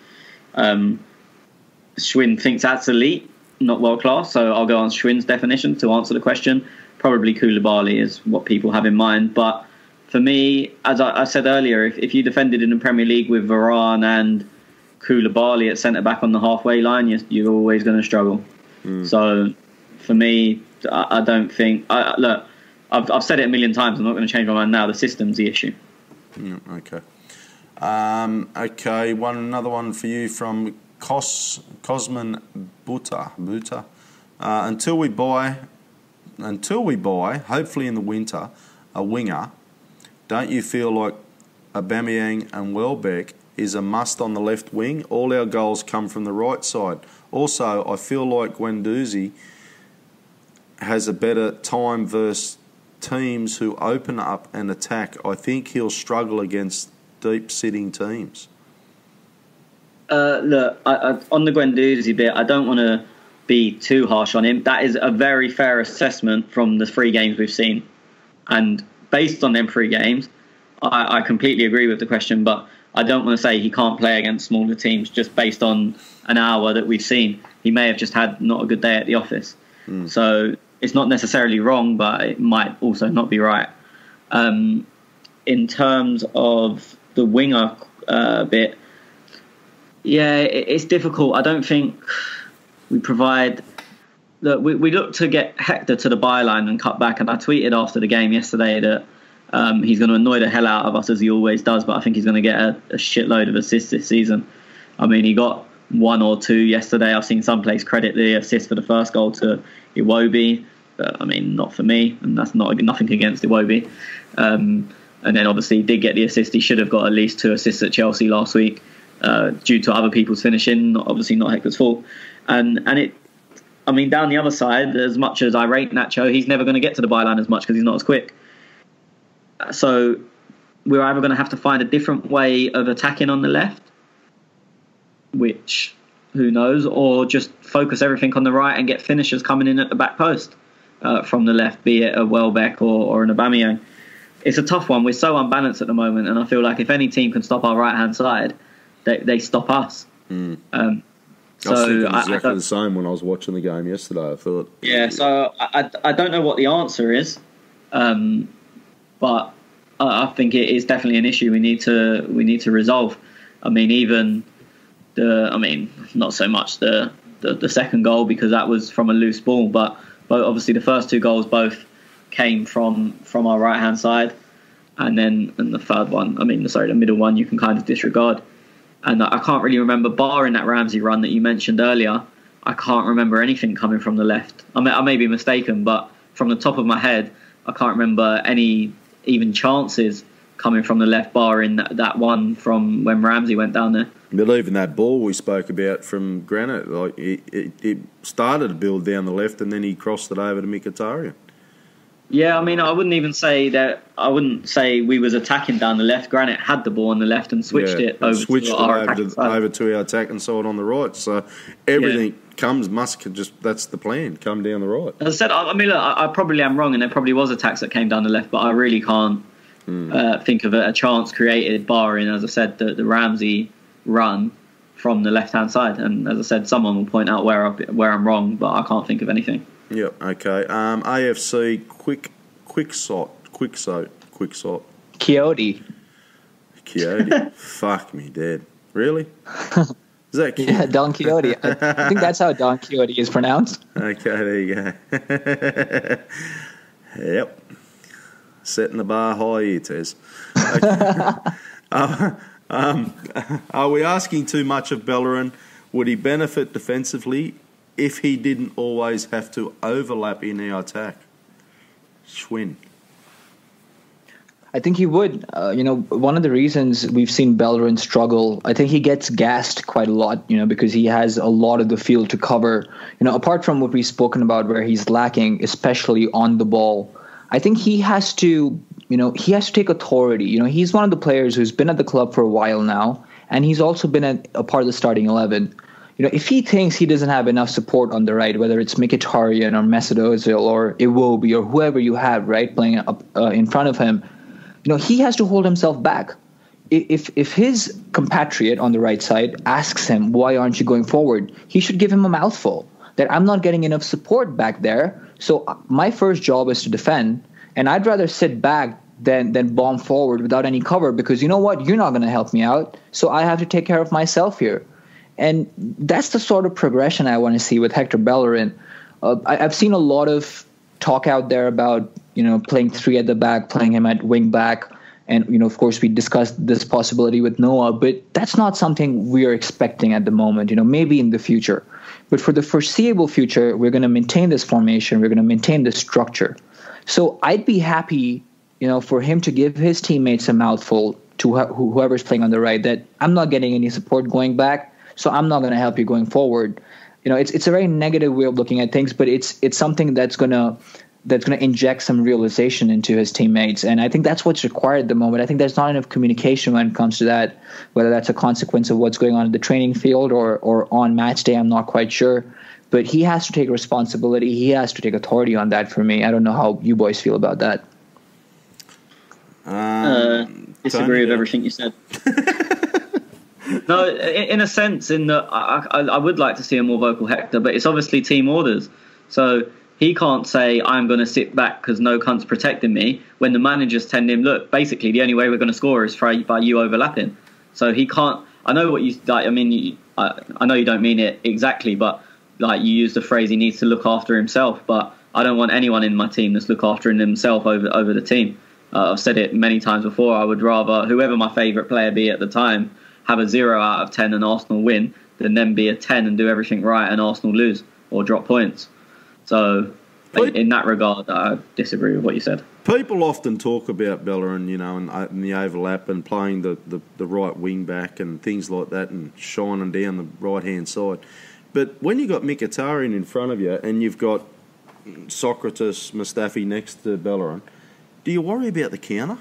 [SPEAKER 2] Schwinn thinks that's elite, not world-class. So I'll go on Schwinn's definition to answer the question. Probably Koulibaly is what people have in mind. But for me, as I said earlier, if you defended in the Premier League with Varane and Koulibaly at centre-back on the halfway line, you're always going to struggle. So for me, I don't think... Look, I've said it a million times. I'm not going to change my mind now. The system's the issue.
[SPEAKER 1] Okay. Okay, another one for you from Cosman Buta. Until we buy, hopefully in the winter, a winger, don't you feel like Aubameyang and Welbeck is a must on the left wing? All our goals come from the right side. Also, I feel like Guendouzi has a better time versus teams who open up and attack. I think he'll struggle against deep-sitting teams.
[SPEAKER 2] Look, on the Guendouzi bit, I don't want to be too harsh on him. That is a very fair assessment from the 3 games we've seen. And based on them 3 games, I completely agree with the question, but I don't want to say he can't play against smaller teams just based on an hour that we've seen. He may have just had not a good day at the office. So it's not necessarily wrong, but it might also not be right. In terms of the winger bit, yeah, it's difficult. I don't think we provide. We look to get Hector to the byline and cut back, and I tweeted after the game yesterday that he's going to annoy the hell out of us as he always does, but I think he's going to get a shitload of assists this season. I mean, he got 1 or 2 yesterday. I've seen some place credit the assist for the first goal to Iwobi, but I mean, not for me, and that's nothing against Iwobi. And then obviously he did get the assist. He should have got at least 2 assists at Chelsea last week due to other people's finishing, obviously not Hector's fault. And it, I mean, down the other side, as much as I rate Nacho, he's never going to get to the byline as much because he's not as quick. So we're either going to have to find a different way of attacking on the left, which, who knows, or just focus everything on the right and get finishers coming in at the back post from the left, be it a Welbeck or an Aubameyang. It's a tough one. We're so unbalanced at the moment, and I feel like if any team can stop our right-hand side, they stop us.
[SPEAKER 1] I was thinking exactly the same when I was watching the game yesterday. I thought,
[SPEAKER 2] yeah. So I don't know what the answer is, but I think it is definitely an issue we need to resolve. I mean, not so much the second goal because that was from a loose ball, but obviously the first 2 goals both came from our right hand side, and the third one, the middle one, you can kind of disregard. And I can't really remember, barring that Ramsey run that you mentioned earlier, I can't remember anything coming from the left. I may be mistaken, but from the top of my head, I can't remember any even chances coming from the left, barring that one from when Ramsey went down there.
[SPEAKER 1] But even that ball we spoke about from Granit, like it started to build down the left, and then he crossed it over to Mkhitaryan.
[SPEAKER 2] Yeah, I wouldn't say we was attacking down the left. Granit had the ball on the left and switched it over
[SPEAKER 1] to our attacking side on the right. So everything that's the plan, come down the right.
[SPEAKER 2] As I said, I probably am wrong, and there probably was attacks that came down the left, but I really can't think of a chance created, barring, as I said, the Ramsey run from the left-hand side. And as I said, someone will point out where I'm wrong, but I can't think of anything.
[SPEAKER 1] Yep. Okay. AFC Quicksot.
[SPEAKER 3] Quixote.
[SPEAKER 1] Fuck me dead. Really? Is that
[SPEAKER 3] yeah, Don Quixote. I think that's how Don Quixote is pronounced.
[SPEAKER 1] Okay, there you go. Yep. Setting the bar high here, Tez. Okay. Are we asking too much of Bellerin? Would he benefit defensively if he didn't always have to overlap in our attack? Schwinn.
[SPEAKER 3] I think he would. One of the reasons we've seen Bellerin struggle, I think he gets gassed quite a lot, because he has a lot of the field to cover. Apart from what we've spoken about where he's lacking, especially on the ball, I think he has to take authority. He's one of the players who's been at the club for a while now, and he's also been a part of the starting 11. If he thinks he doesn't have enough support on the right, whether it's Mkhitaryan or Mesut Özil or Iwobi or whoever you have, right, playing up in front of him, he has to hold himself back. If his compatriot on the right side asks him, why aren't you going forward, he should give him a mouthful that I'm not getting enough support back there. So my first job is to defend, and I'd rather sit back than bomb forward without any cover, because you know what? You're not going to help me out, so I have to take care of myself here. And that's the sort of progression I want to see with Hector Bellerin. I've seen a lot of talk out there about, playing 3 at the back, playing him at wing back. And, of course, we discussed this possibility with Noah, but that's not something we are expecting at the moment, maybe in the future. But for the foreseeable future, we're going to maintain this formation. We're going to maintain this structure. So I'd be happy, for him to give his teammates a mouthful to whoever's playing on the right, that I'm not getting any support going back, so I'm not going to help you going forward. It's a very negative way of looking at things, but it's something that's going to inject some realization into his teammates, and I think that's what's required at the moment. I think there's not enough communication when it comes to that, whether that's a consequence of what's going on in the training field or on match day, I'm not quite sure. But he has to take responsibility. He has to take authority on that for me. I don't know how you boys feel about that.
[SPEAKER 2] Disagree with everything you said. No, in a sense, in that I would like to see a more vocal Hector, but it's obviously team orders. So He can't say, I'm going to sit back because no cunt's protecting me, when the manager's telling him, look, basically the only way we're going to score is by you overlapping. So he can't. I know what you like. I mean, I know you don't mean it exactly, but like you use the phrase, he needs to look after himself. But I don't want anyone in my team that's look after himself over the team. I've said it many times before. I would rather whoever my favourite player be at the time have a 0 out of 10 and Arsenal win than them be a 10 and do everything right and Arsenal lose or drop points. So in that regard, I disagree with what you said.
[SPEAKER 1] People often talk about Bellerin, and the overlap and playing the right wing back and things like that and shining down the right-hand side. But when you've got Mkhitaryan in front of you and you've got Socrates, Mustafi next to Bellerin, do you worry about the counter?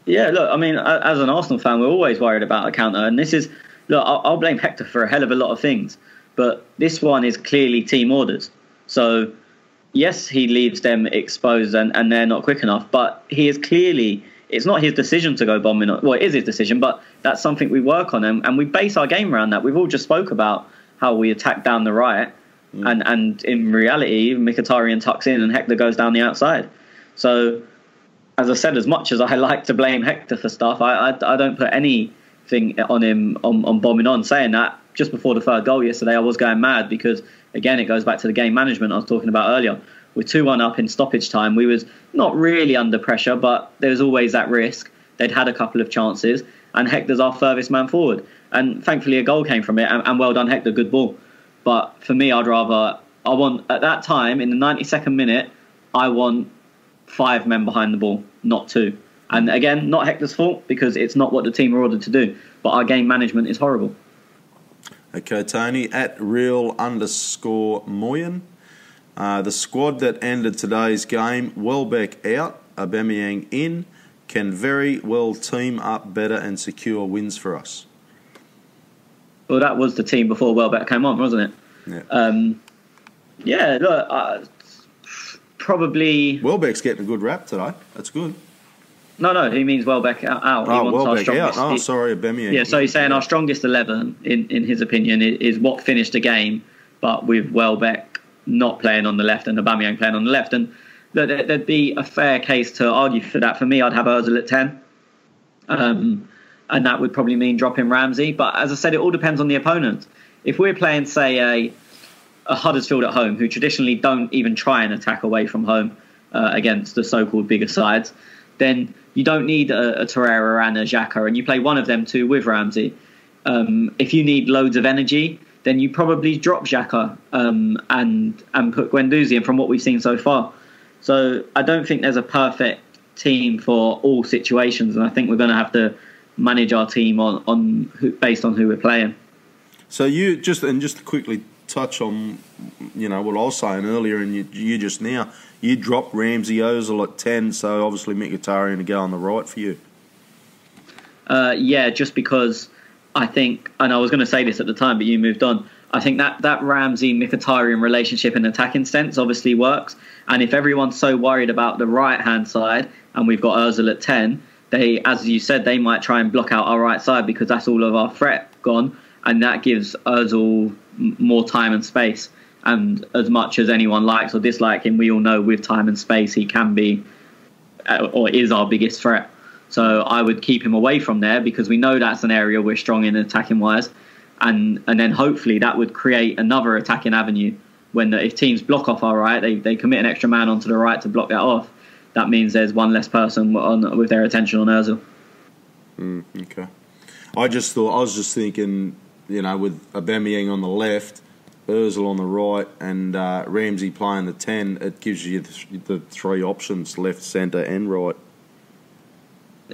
[SPEAKER 2] Yeah, look, I mean, as an Arsenal fan, we're always worried about a counter. And this is, look, I'll blame Hector for a hell of a lot of things. But this one is clearly team orders. So, yes, he leaves them exposed and they're not quick enough. But he is clearly, it's not his decision to go bombing. Well, it is his decision, but that's something we work on. And we base our game around that. We've all just spoke about how we attack down the right. And in reality, Mkhitaryan tucks in and Hector goes down the outside. So, as I said, as much as I like to blame Hector for stuff, I don't put anything on him on bombing on. Saying that, just before the third goal yesterday, I was going mad because, again, it goes back to the game management I was talking about earlier. We're 2-1 up in stoppage time. We was not really under pressure, but there was always that risk. They'd had a couple of chances, and Hector's our furthest man forward. And thankfully, a goal came from it, and well done, Hector, good ball. But for me, at that time, in the 92nd minute, I want 5 men behind the ball, not 2. And again, not Hector's fault because it's not what the team are ordered to do. But our game management is horrible.
[SPEAKER 1] Okay, Tony, at real_Moyen. The squad that ended today's game, Welbeck out, Aubameyang in, can very well team up better and secure wins for us.
[SPEAKER 2] Well, that was the team before Welbeck came on, wasn't it?
[SPEAKER 1] Yeah.
[SPEAKER 2] Look, probably...
[SPEAKER 1] Welbeck's getting a good rap today. That's good.
[SPEAKER 2] No, he means Welbeck out. He wants
[SPEAKER 1] Welbeck
[SPEAKER 2] our
[SPEAKER 1] out. Oh, sorry, Aubameyang.
[SPEAKER 2] Yeah, so he's saying our strongest 11, in his opinion, is what finished the game, but with Welbeck not playing on the left and Aubameyang playing on the left. And there'd be a fair case to argue for that. For me, I'd have Özil at 10. And that would probably mean dropping Ramsey. But as I said, it all depends on the opponent. If we're playing, say, a Huddersfield at home, who traditionally don't even try and attack away from home against the so-called bigger sides, then you don't need a Torreira and a Xhaka, and you play one of them two with Ramsey. If you need loads of energy, then you probably drop Xhaka and put Guendouzi in from what we've seen so far. So I don't think there's a perfect team for all situations, and I think we're going to have to manage our team based on who we're playing. So
[SPEAKER 1] you just to quickly touch on what I was saying earlier, and you just now, you dropped Ramsey, Özil at 10, so obviously Mkhitaryan to go on the right for you.
[SPEAKER 2] Yeah, just because I think, and I was going to say this at the time, but you moved on. I think that Ramsey-Mkhitaryan relationship in attacking sense obviously works. And if everyone's so worried about the right-hand side, and we've got Özil at 10, they, as you said, they might try and block out our right side because that's all of our threat gone. And that gives Özil more time and space. And as much as anyone likes or dislikes him, we all know with time and space he can be or is our biggest threat. So I would keep him away from there because we know that's an area we're strong in attacking wise. And then hopefully that would create another attacking avenue. When if teams block off our right, they commit an extra man onto the right to block that off. That means there's one less person with their attention on Özil.
[SPEAKER 1] Okay. I was just thinking, with Aubameyang on the left, Özil on the right, and Ramsey playing the 10, it gives you the 3 options, left, centre and right.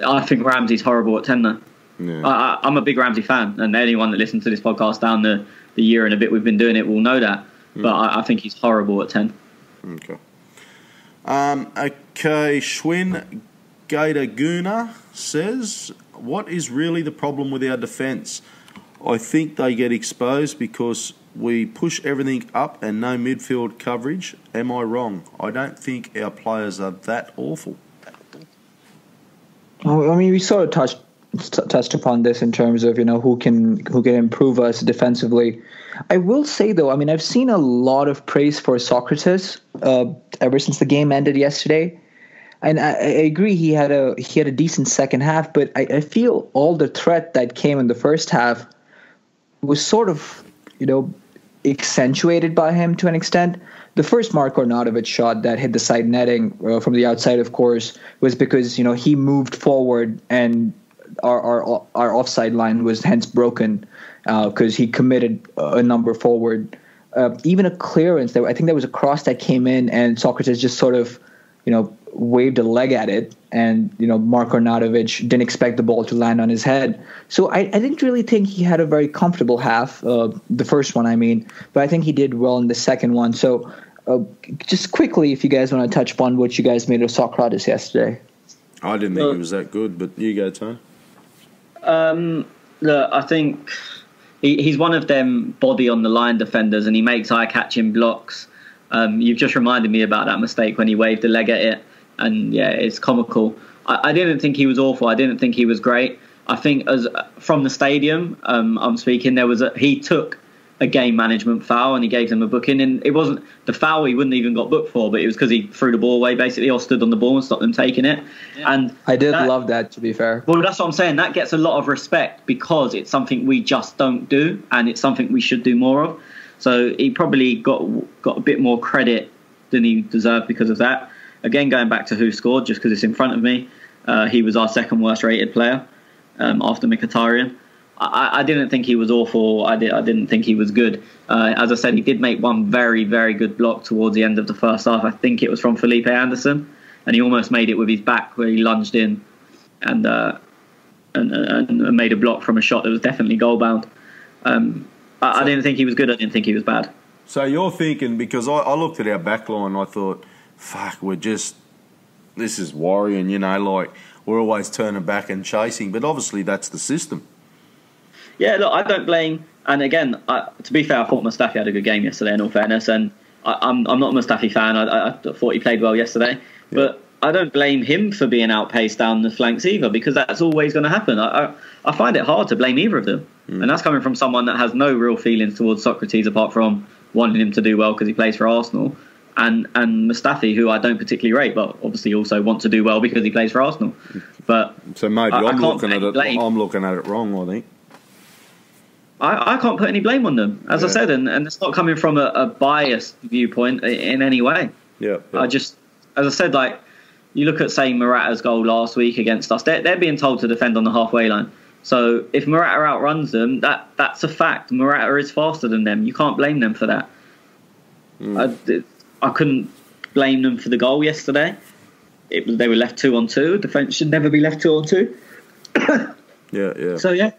[SPEAKER 2] I think Ramsey's horrible at 10 though.
[SPEAKER 1] Yeah.
[SPEAKER 2] I'm a big Ramsey fan, and anyone that listens to this podcast down the year and a bit we've been doing it will know that. But I think he's horrible at 10.
[SPEAKER 1] Okay. Okay, Schwinn Gator says, what is really the problem with our defence? I think they get exposed because we push everything up and no midfield coverage. Am I wrong? I don't think our players are that awful.
[SPEAKER 3] I mean, we sort of touched touched upon this in terms of who can improve us defensively. I will say though, I mean, I've seen a lot of praise for Socrates ever since the game ended yesterday, and I agree he had a decent second half, but I feel all the threat that came in the first half was sort of accentuated by him to an extent. The first Marko Arnautovic shot that hit the side netting from the outside, of course, was because he moved forward and our offside line was hence broken because he committed a number forward. Even a clearance, I think there was a cross that came in and Socrates just sort of waved a leg at it, and Marko Arnautovic didn't expect the ball to land on his head. So I didn't really think he had a very comfortable half, the first one I mean, but I think he did well in the second one. So just quickly, if you guys want to touch upon what you guys made of Socrates yesterday.
[SPEAKER 1] I didn't think he was that good, but you go, Tony.
[SPEAKER 2] Look, I think he's one of them body on the line defenders, and he makes eye-catching blocks. You've just reminded me about that mistake when he waved the leg at it, and yeah, it's comical. I didn't think he was awful. I didn't think he was great. I think as from the stadium, I'm speaking, he took a game management foul and he gave them a booking, and it wasn't the foul he wouldn't even got booked for, but it was because he threw the ball away basically, or stood on the ball and stopped them taking it. Yeah. And
[SPEAKER 3] I did love that, to be fair.
[SPEAKER 2] Well, that's what I'm saying. That gets a lot of respect because it's something we just don't do, and it's something we should do more of. So he probably got a bit more credit than he deserved because of that. Again, going back to who scored, just because it's in front of me, he was our second worst rated player after Mkhitaryan. I didn't think he was awful. I didn't think he was good. As I said, he did make one very, very good block towards the end of the first half. I think it was from Felipe Anderson, and he almost made it with his back where he lunged in and made a block from a shot that was definitely goal bound. I didn't think he was good. I didn't think he was bad.
[SPEAKER 1] So you're thinking, because I looked at our back line and I thought, fuck, this is worrying, like we're always turning back and chasing. But obviously that's the system.
[SPEAKER 2] Yeah, look, I don't blame. And again, to be fair, I thought Mustafi had a good game yesterday, in all fairness. And I'm not a Mustafi fan. I thought he played well yesterday. Yeah. But I don't blame him for being outpaced down the flanks either, because that's always going to happen. I find it hard to blame either of them. And that's coming from someone that has no real feelings towards Socrates apart from wanting him to do well because he plays for Arsenal. And Mustafi, who I don't particularly rate, but obviously also want to do well because he plays for Arsenal. But
[SPEAKER 1] so maybe I'm looking at it wrong, I think.
[SPEAKER 2] I can't put any blame on them, as I said, and it's not coming from a biased viewpoint in any way.
[SPEAKER 1] Yeah.
[SPEAKER 2] As I said, like, you look at, say, Morata's goal last week against us, they're being told to defend on the halfway line. So if Morata outruns them, that's a fact. Morata is faster than them. You can't blame them for that. I couldn't blame them for the goal yesterday. They were left 2-on-2. Defence should never be left 2-on-2.
[SPEAKER 1] Yeah.
[SPEAKER 2] So, yeah.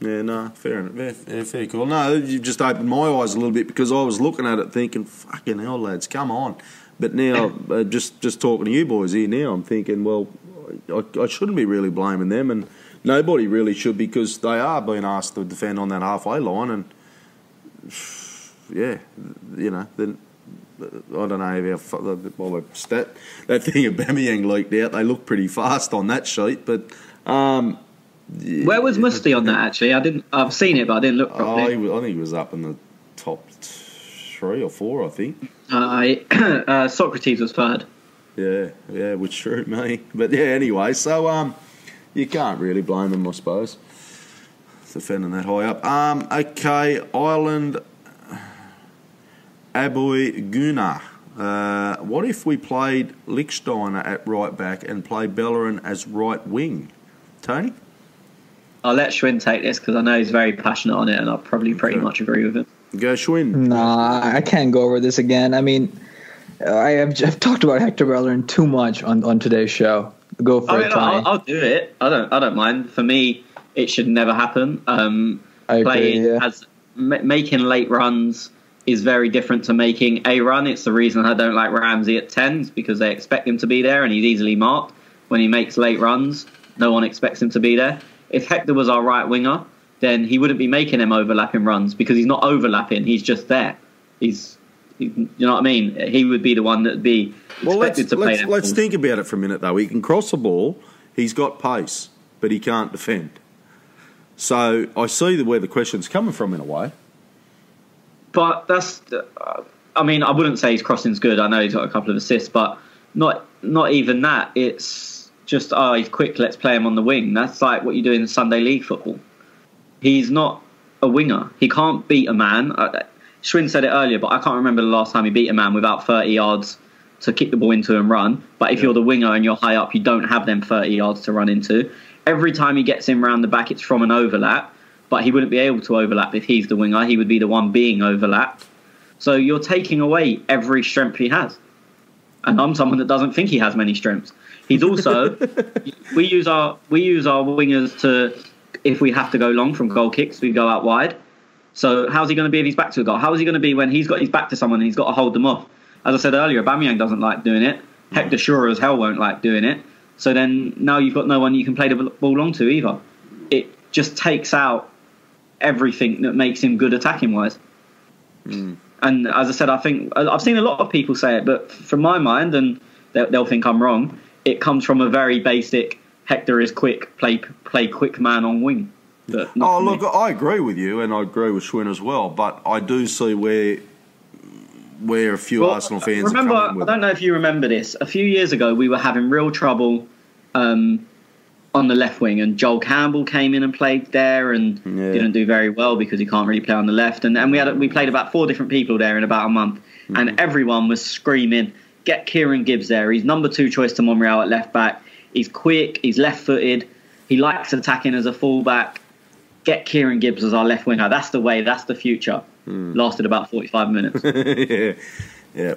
[SPEAKER 1] Yeah, no, fair enough. Yeah, fair cool. No, you've just opened my eyes a little bit because I was looking at it thinking, fucking hell, lads, come on. But now, just talking to you boys here now, I'm thinking, well, I shouldn't be really blaming them, and nobody really should, because they are being asked to defend on that halfway line, and yeah, then I don't know how that thing of Aubameyang leaked out. They look pretty fast on that sheet, but.
[SPEAKER 2] Where was Musty on that? Actually, I've seen it, but I didn't look properly.
[SPEAKER 1] I think he was up in the top 3 or 4. I think.
[SPEAKER 2] Socrates was third.
[SPEAKER 1] Yeah, which true, me. But yeah, anyway, so you can't really blame him, I suppose, defending that high up. Okay, Ireland, Aboy Guna. What if we played Lichtsteiner at right back and played Bellerin as right wing? Tony?
[SPEAKER 2] I'll let Schwinn take this because I know he's very passionate on it, and I'll probably pretty much agree with him.
[SPEAKER 1] Go Schwinn.
[SPEAKER 3] Nah, I can't go over this again. I mean, I've talked about Hector Bellerin too much on today's show. Go for it, Tony.
[SPEAKER 2] I'll do it. I don't mind. For me, it should never happen.
[SPEAKER 3] I agree,
[SPEAKER 2] making late runs is very different to making a run. It's the reason I don't like Ramsey at 10s, because they expect him to be there and he's easily marked. When he makes late runs, no one expects him to be there. If Hector was our right winger, then he wouldn't be making them overlapping runs, because he's not overlapping. He's just there. You know what I mean? He would be the one that would be expected to play them.
[SPEAKER 1] Let's think about it for a minute, though. He can cross the ball. He's got pace. but he can't defend. So I see where the question's coming from in a way.
[SPEAKER 2] But that's, I mean, I wouldn't say his crossing's good. I know he's got a couple of assists, but not even that. It's just, he's quick, let's play him on the wing. That's like what you do in Sunday League football. He's not a winger. He can't beat a man. Schwinn said it earlier, but I can't remember the last time he beat a man without 30 yards to kick the ball into and run. But if you're the winger and you're high up, you don't have them 30 yards to run into. Every time he gets in round the back, it's from an overlap. But he wouldn't be able to overlap if he's the winger. He would be the one being overlapped. So you're taking away every strength he has. And I'm someone that doesn't think he has many strengths. He's also... we use our wingers to... If we have to go long from goal kicks, we go out wide. So how's he going to be if he's back to a goal? How is he going to be when he's got his back to someone and he's got to hold them off? As I said earlier, Aubameyang doesn't like doing it. Hector sure as hell won't like doing it. So then now you've got no one you can play the ball long to either. It just takes out everything that makes him good attacking-wise. And as I said, I think I've seen a lot of people say it, but from my mind, and they'll think I'm wrong, it comes from a very basic Hector is quick, play quick man on wing. But look,
[SPEAKER 1] I agree with you, and I agree with Schwinn as well, but I do see where a few Arsenal fans
[SPEAKER 2] remember,
[SPEAKER 1] are coming with.
[SPEAKER 2] I don't know if you remember this. A few years ago, we were having real trouble on the left wing, and Joel Campbell came in and played there and didn't do very well because he can't really play on the left. And we played about 4 different people there in about a month, and everyone was screaming, get Kieran Gibbs there. He's number 2 choice to Monreal at left back. He's quick, he's left-footed, he likes attacking as a full-back. Get Kieran Gibbs as our left winger. That's the way, that's the future. Lasted about 45 minutes.
[SPEAKER 1] Yeah,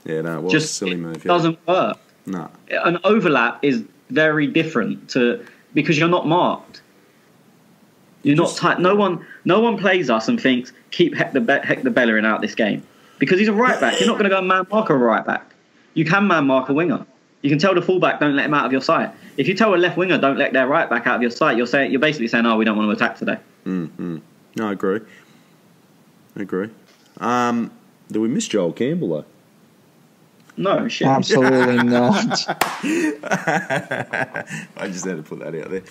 [SPEAKER 1] no, it was a silly move.
[SPEAKER 2] It doesn't work.
[SPEAKER 1] No.
[SPEAKER 2] An overlap is very different because you're not marked. You're not tight. No one plays us and thinks, keep Hector Bellerin out this game. Because he's a right back. You're not going to go man mark a right back. You can man mark a winger. You can tell the fullback, don't let him out of your sight. If you tell a left winger, don't let their right back out of your sight, you're basically saying, we don't want to attack today.
[SPEAKER 1] No, I agree. Do we miss Joel Campbell, though?
[SPEAKER 2] No, shit.
[SPEAKER 3] Absolutely not.
[SPEAKER 1] I just had to put that out there.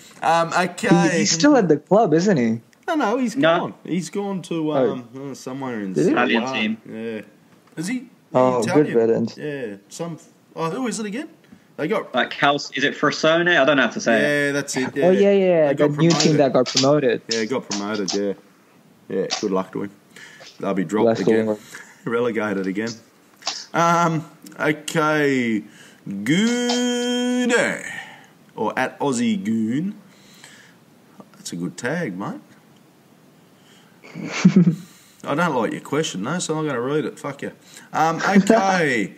[SPEAKER 1] Okay.
[SPEAKER 3] He's still at the club, isn't he?
[SPEAKER 1] No, he's gone. He's gone to somewhere in the
[SPEAKER 2] Italian team.
[SPEAKER 1] Yeah. Is he?
[SPEAKER 3] Oh,
[SPEAKER 1] Italian?
[SPEAKER 3] good riddance.
[SPEAKER 1] Yeah. Who is it again? They got
[SPEAKER 2] like House. Is it Frasone? I don't know how to say it.
[SPEAKER 1] Yeah, that's it. Yeah.
[SPEAKER 3] Oh yeah. The new team that got promoted.
[SPEAKER 1] Yeah, got promoted. Yeah. Good luck to him. They'll be dropped again, relegated again. Okay, Goon or at Aussie Goon. That's a good tag, mate. I don't like your question, though, so I'm going to read it. Fuck you. Okay.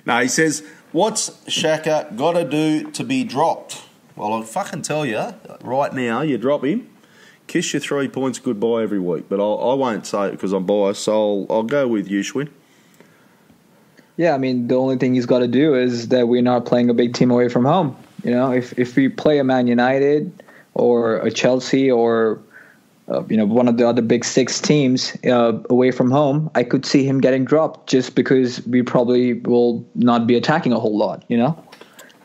[SPEAKER 1] No, he says, what's Xhaka got to do to be dropped? Well, I'll fucking tell you, right now, you drop him, kiss your 3 points goodbye every week. But I won't say it because I'm biased, so I'll go with you, Schwinn.
[SPEAKER 3] Yeah, I mean, the only thing he's got to do is that we're not playing a big team away from home. You know, if we play a Man United or a Chelsea or one of the other big 6 teams away from home, I could see him getting dropped just because we probably will not be attacking a whole lot, you know?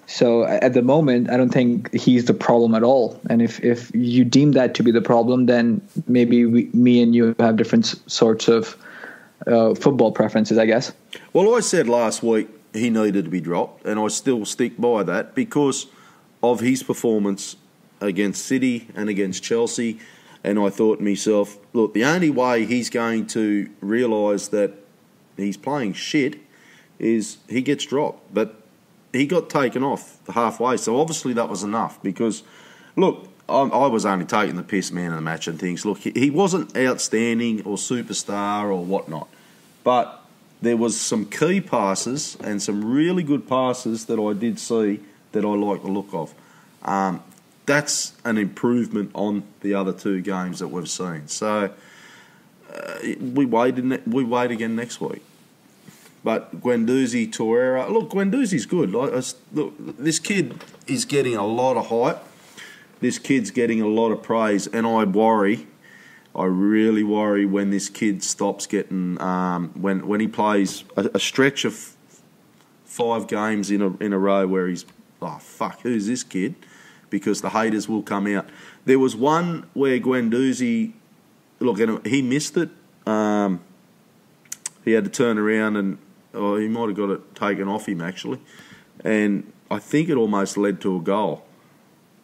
[SPEAKER 3] So at the moment, I don't think he's the problem at all. And if you deem that to be the problem, then maybe me and you have different sorts of football preferences, I guess.
[SPEAKER 1] Well, I said last week he needed to be dropped, and I still stick by that because of his performance against City and against Chelsea. And I thought to myself, look, the only way he's going to realise that he's playing shit is he gets dropped. But he got taken off halfway, so obviously that was enough because, look, I was only taking the piss man of the match and things. Look, he wasn't outstanding or superstar or whatnot, but there was some key passes and some really good passes that I did see that I like the look of. That's an improvement on the other 2 games that we've seen. So we wait again next week. But Guendouzi, Torreira, look, Guendouzi's good. Look, this kid is getting a lot of hype. This kid's getting a lot of praise, and I really worry when this kid stops getting when he plays a stretch of 5 games in a row where he's oh, fuck, who's this kid? Because the haters will come out. There was one where Guendouzi, look, and he missed it. He had to turn around and he might have got it taken off him, actually. And I think it almost led to a goal.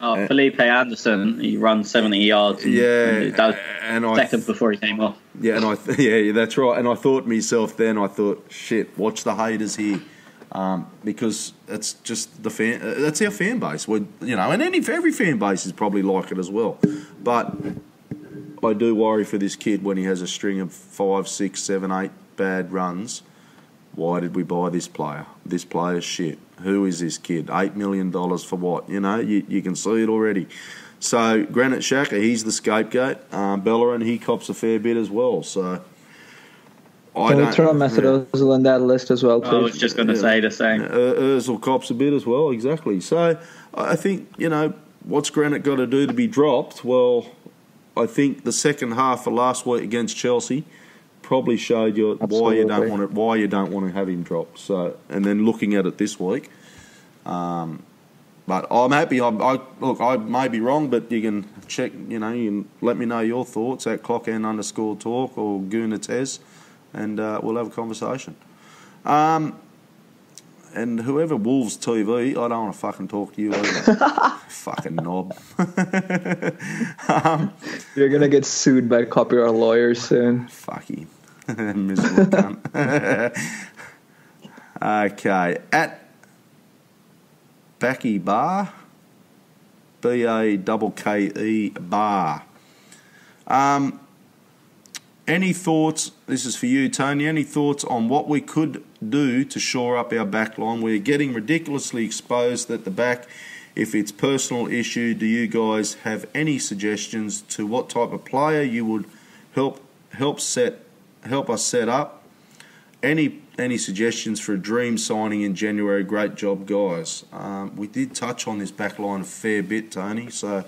[SPEAKER 2] Oh, Felipe Anderson, he runs 70 yards. And seconds before he came off.
[SPEAKER 1] Yeah, and that's right. And I thought to myself then, shit, watch the haters here. Because it's just that's our fan base. And every fan base is probably like it as well. But I do worry for this kid when he has a string of 5, 6, 7, 8 bad runs. Why did we buy this player? This player's shit. Who is this kid? $8 million for what? You can see it already. So Granit Xhaka, he's the scapegoat. Bellerin, he cops a fair bit as well. So
[SPEAKER 3] Can we throw Mesut Özil on that list as well, please?
[SPEAKER 2] I was just going to say the same.
[SPEAKER 1] Özil cops a bit as well, exactly. So I think, what's Granit got to do to be dropped? Well, I think the second half of last week against Chelsea probably showed you why you don't want to have him dropped. So, and then looking at it this week, but I'm happy. I may be wrong, but you can check. You can let me know your thoughts at @clockend_talk or Gunatez, and we'll have a conversation. And whoever Wolves TV, I don't want to fucking talk to you either. Fucking knob.
[SPEAKER 3] You're going to get sued by copyright lawyers soon.
[SPEAKER 1] Fuck you. Miserable cunt. Okay. At Backy Bar. BAKKE Bar. Any thoughts, this is for you, Tony, any thoughts on what we could do to shore up our back line? We're getting ridiculously exposed at the back. If it's personal issue, do you guys have any suggestions to what type of player you would help us set up? Any suggestions for a dream signing in January? Great job, guys. We did touch on this back line a fair bit, Tony, so...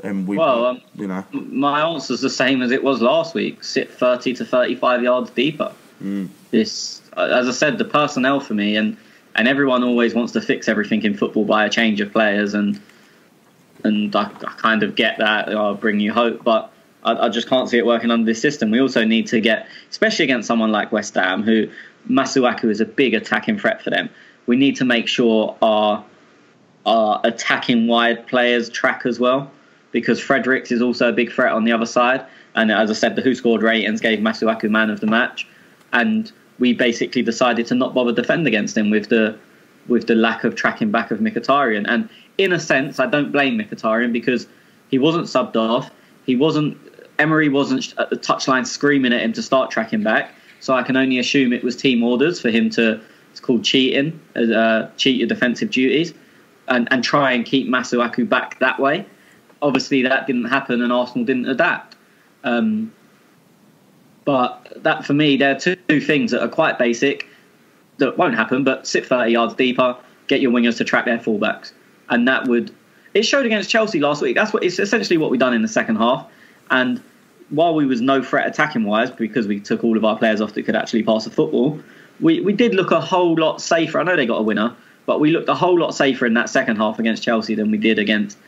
[SPEAKER 1] And
[SPEAKER 2] my answer's the same as it was last week. Sit 30 to 35 yards deeper. This, as I said, the personnel for me, and everyone always wants to fix everything in football by a change of players, and I kind of get that. I'll bring you hope, but I just can't see it working under this system. We also need to get, especially against someone like West Ham, who Masuaku is a big attacking threat for them. We need to make sure our attacking wide players track as well, because Fredericks is also a big threat on the other side. And as I said, the Who Scored ratings gave Masuaku man of the match. And we basically decided to not bother defend against him with the lack of tracking back of Mkhitaryan. And in a sense, I don't blame Mkhitaryan, because he wasn't subbed off. Emery wasn't at the touchline screaming at him to start tracking back. So I can only assume it was team orders for him to, it's called cheating, cheat your defensive duties, and try and keep Masuaku back that way. Obviously, that didn't happen, and Arsenal didn't adapt. But that, for me, there are two things that are quite basic that won't happen, but sit 30 yards deeper, get your wingers to track their fullbacks. And it showed against Chelsea last week. It's essentially what we done in the second half. And while we was no threat attacking-wise, because we took all of our players off that could actually pass the football, we did look a whole lot safer. I know they got a winner, but we looked a whole lot safer in that second half against Chelsea than we did against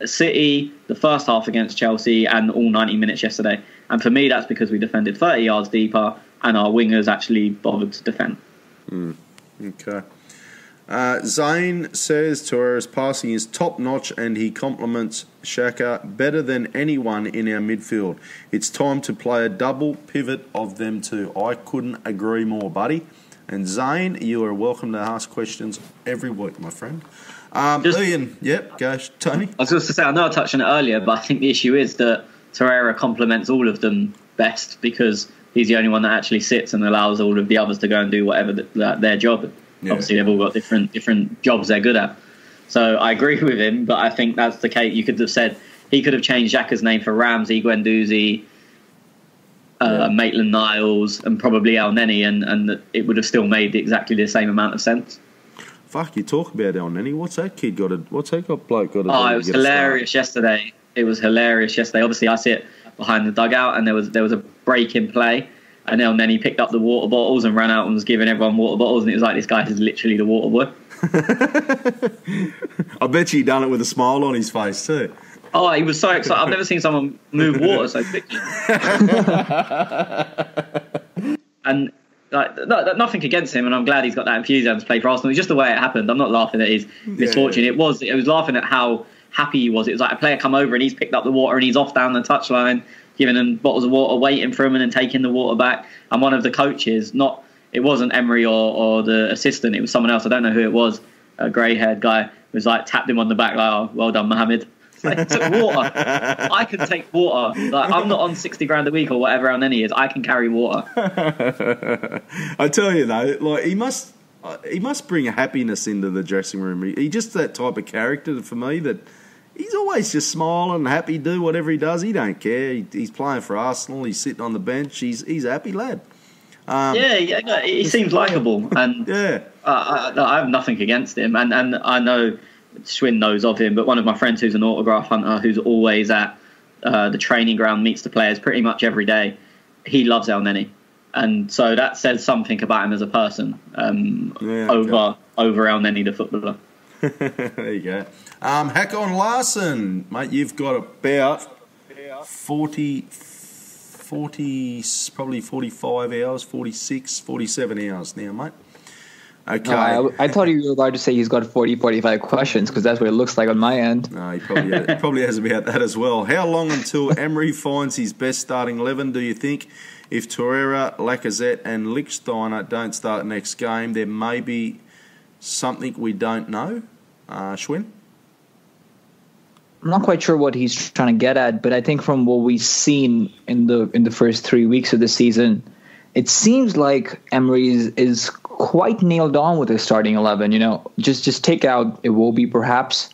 [SPEAKER 2] City, the first half against Chelsea, and all 90 minutes yesterday. And for me, that's because we defended 30 yards deeper and our wingers actually bothered to defend.
[SPEAKER 1] Okay. Zane says Torreira's passing is top-notch and he complements Xhaka better than anyone in our midfield. It's time to play a double pivot of them two. I couldn't agree more, buddy. And Zane, you are welcome to ask questions every week, my friend. Ian, go, Tony.
[SPEAKER 2] I was going to say, I know I touched on it earlier, but I think the issue is that Torreira complements all of them best, because he's the only one that actually sits and allows all of the others to go and do whatever their job. Yeah. Obviously, they've all got different jobs they're good at. So I agree with him, but I think that's the case. You could have said he could have changed Xhaka's name for Ramsey, Guendouzi, Maitland-Niles, and probably El Neni, and it would have still made exactly the same amount of sense.
[SPEAKER 1] Fuck, you talk about El Neni. What's that bloke got to do?
[SPEAKER 2] Oh, it was hilarious yesterday. Obviously, I sit behind the dugout, and there was a break in play, and El Neni picked up the water bottles and ran out and was giving everyone water bottles, and it was like, this guy is literally the water boy.
[SPEAKER 1] I bet you he done it with a smile on his face too.
[SPEAKER 2] Oh, he was so excited. I've never seen someone move water so quickly. And nothing against him, and I'm glad he's got that enthusiasm to play for Arsenal. It's just the way it happened. I'm not laughing at his misfortune. It was laughing at how happy he was. It was like a player come over and he's picked up the water and he's off down the touchline, giving them bottles of water, waiting for him, and then taking the water back. And one of the coaches, it wasn't Emery or the assistant, it was someone else. I don't know who it was. A grey-haired guy was like tapped him on the back, like, "Oh, well done, Mohammed." Like, he took water. I can take water. Like, I'm not on 60 grand a week or whatever our nanny is. I can carry water.
[SPEAKER 1] I tell you though, like he must bring a happiness into the dressing room. He just that type of character for me that he's always just smiling, happy, do whatever he does. He don't care. He's playing for Arsenal. He's sitting on the bench. He's a happy lad.
[SPEAKER 2] He seems likeable, and I have nothing against him. And I know Schwinn knows of him, but one of my friends who's an autograph hunter, who's always at the training ground, meets the players pretty much every day. He loves El Neni, and so that says something about him as a person over El Neni the footballer.
[SPEAKER 1] There you go. Hakon Larsen, mate, you've got about 40, probably 45 hours, 46, 47 hours now, mate. Okay.
[SPEAKER 3] I thought you were about to say he's got 40, 45 questions, because that's what it looks like on my end.
[SPEAKER 1] No, he probably has about that as well. How long until Emery finds his best starting 11, do you think? If Torreira, Lacazette and Lichtsteiner don't start next game, there may be something we don't know. Schwinn?
[SPEAKER 3] I'm not quite sure what he's trying to get at, but I think from what we've seen in the first 3 weeks of the season, it seems like Emery is quite nailed on with his starting 11. You know, just take out Iwobi perhaps,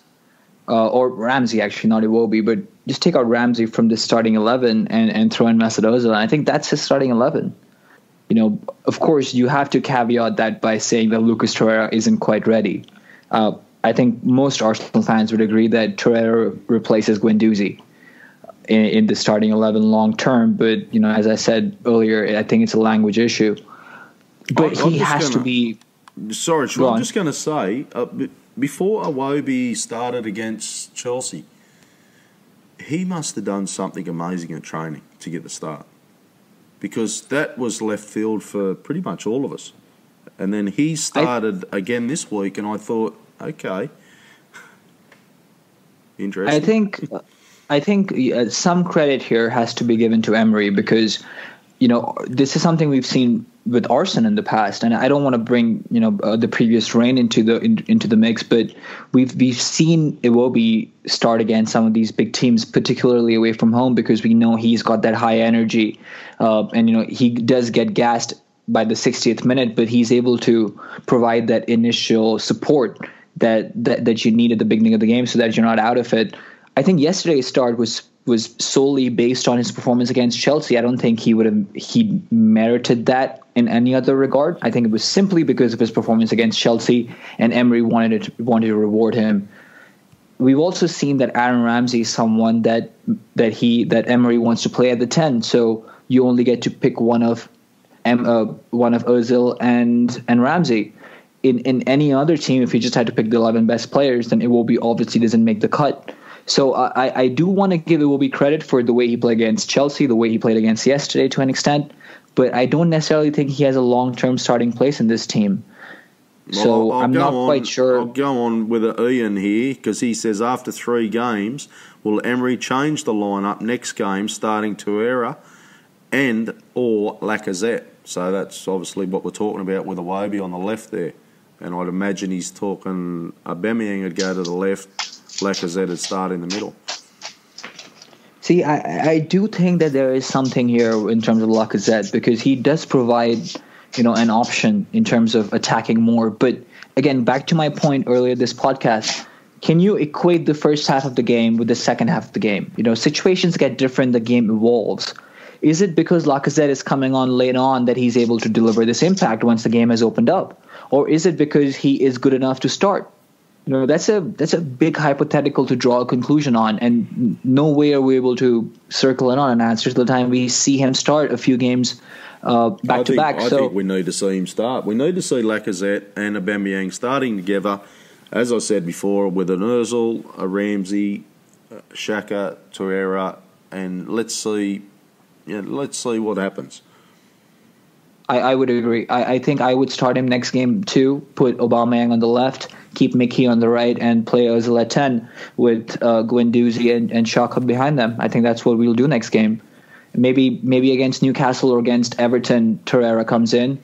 [SPEAKER 3] or Ramsey, actually, not Iwobi, but just take out Ramsey from the starting 11 and throw in Mesut Özil. And I think that's his starting 11. You know, of course, you have to caveat that by saying that Lucas Torreira isn't quite ready. I think most Arsenal fans would agree that Torreira replaces Guendouzi in the starting 11 long term. But, you know, as I said earlier, I think it's a language issue. But he has to be...
[SPEAKER 1] Sorry, Sean, I'm just going to say, before Iwobi started against Chelsea, he must have done something amazing at training to get the start. Because that was left field for pretty much all of us. And then he started again this week, and I thought, okay, interesting.
[SPEAKER 3] I think some credit here has to be given to Emery, because, you know, this is something we've seen with Arsenal in the past, and I don't want to bring, you know, the previous reign into the mix, but we've seen Iwobi start against some of these big teams, particularly away from home, because we know he's got that high energy, and, you know, he does get gassed by the 60th minute, but he's able to provide that initial support that you need at the beginning of the game so that you're not out of it. I think yesterday's start was solely based on his performance against Chelsea. I don't think he merited that in any other regard. I think it was simply because of his performance against Chelsea, and Emery wanted to reward him. We've also seen that Aaron Ramsey is someone that Emery wants to play at the 10. So you only get to pick one of Özil and Ramsey. In any other team, if you just had to pick the 11 best players, then Iwobi obviously doesn't make the cut. So I do want to give Iwobi credit for the way he played against Chelsea, the way he played against yesterday to an extent, but I don't necessarily think he has a long-term starting place in this team. So I'm not quite sure.
[SPEAKER 1] I'll go on with Ian here, because he says after 3 games, will Emery change the lineup next game, starting Torreira and or Lacazette? So that's obviously what we're talking about with Iwobi on the left there. And I'd imagine he's talking Aubameyang would go to the left, Lacazette would start in the middle.
[SPEAKER 3] See, I do think that there is something here in terms of Lacazette, because he does provide, you know, an option in terms of attacking more. But again, back to my point earlier this podcast, can you equate the first half of the game with the second half of the game? You know, situations get different, the game evolves. Is it because Lacazette is coming on late on that he's able to deliver this impact once the game has opened up? Or is it because he is good enough to start? That's a big hypothetical to draw a conclusion on, and no way are we able to circle it on an answer to the time we see him start a few games back to back.
[SPEAKER 1] I think we need to see him start. We need to see Lacazette and Aubameyang starting together, as I said before, with an Özil, a Ramsey, Xhaka, Torreira, and let's see what happens.
[SPEAKER 3] I would agree. I think I would start him next game too. Put Aubameyang on the left, keep Mickey on the right, and play Özil at 10 with Guendouzi and Xhaka behind them. I think that's what we'll do next game. Maybe against Newcastle or against Everton, Torreira comes in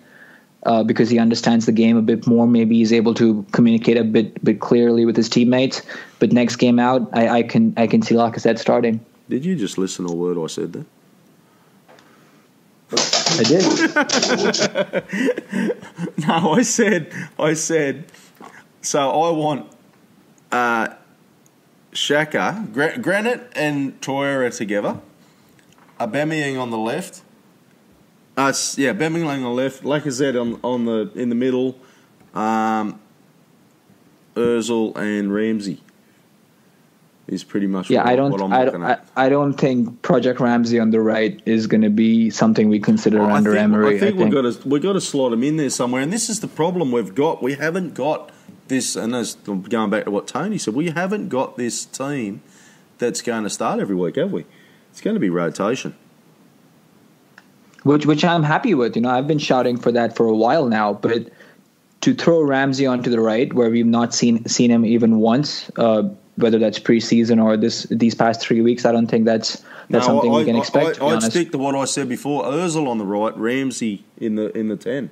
[SPEAKER 3] because he understands the game a bit more. Maybe he's able to communicate a bit clearly with his teammates. But next game out, I can see Lacazette starting.
[SPEAKER 1] Did you just listen to a word I said there?
[SPEAKER 3] I did.
[SPEAKER 1] No, I said. So I want Xhaka, Granite and Torreira together. Aubameyang on the left. Aubameyang on the left. Lacazette in the middle. Özil and Ramsey is pretty much what I'm looking at. I
[SPEAKER 3] don't think Project Ramsey on the right is going to be something we consider under Emery.
[SPEAKER 1] I think we've got to slot him in there somewhere, and this is the problem we've got. We haven't got this, and as going back to what Tony said, we haven't got this team that's going to start every week, have we? It's going to be rotation.
[SPEAKER 3] Which I'm happy with. I've been shouting for that for a while now, but to throw Ramsey onto the right, where we've not seen him even once, whether that's preseason or these past 3 weeks, I don't think that's something we can expect.
[SPEAKER 1] I'd stick to what I said before: Özil on the right, Ramsey in the 10.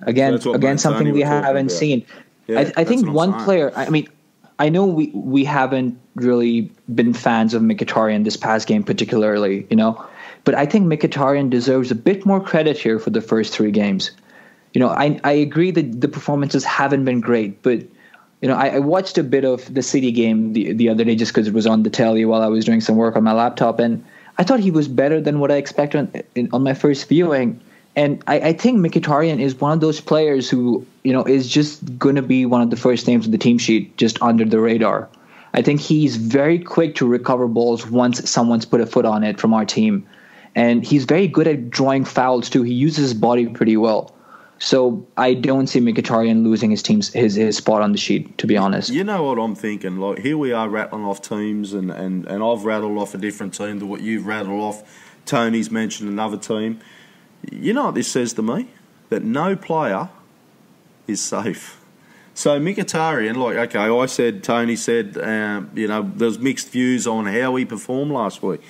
[SPEAKER 3] Again, something we haven't seen. Yeah, I think one player. I mean, I know we haven't really been fans of Mkhitaryan this past game particularly, but I think Mkhitaryan deserves a bit more credit here for the first 3 games. I agree that the performances haven't been great, but I watched a bit of the City game the other day just because it was on the telly while I was doing some work on my laptop, and I thought he was better than what I expected on my first viewing. And I think Mkhitaryan is one of those players who, is just going to be one of the first names on the team sheet, just under the radar. I think he's very quick to recover balls once someone's put a foot on it from our team. And he's very good at drawing fouls, too. He uses his body pretty well. So I don't see Mkhitaryan losing his spot on the sheet, to be honest.
[SPEAKER 1] You know what I'm thinking? Like, here we are rattling off teams, and I've rattled off a different team to what you've rattled off. Tony's mentioned another team. You know what this says to me? That no player is safe. So Mkhitaryan, Tony said, there's mixed views on how he performed last week.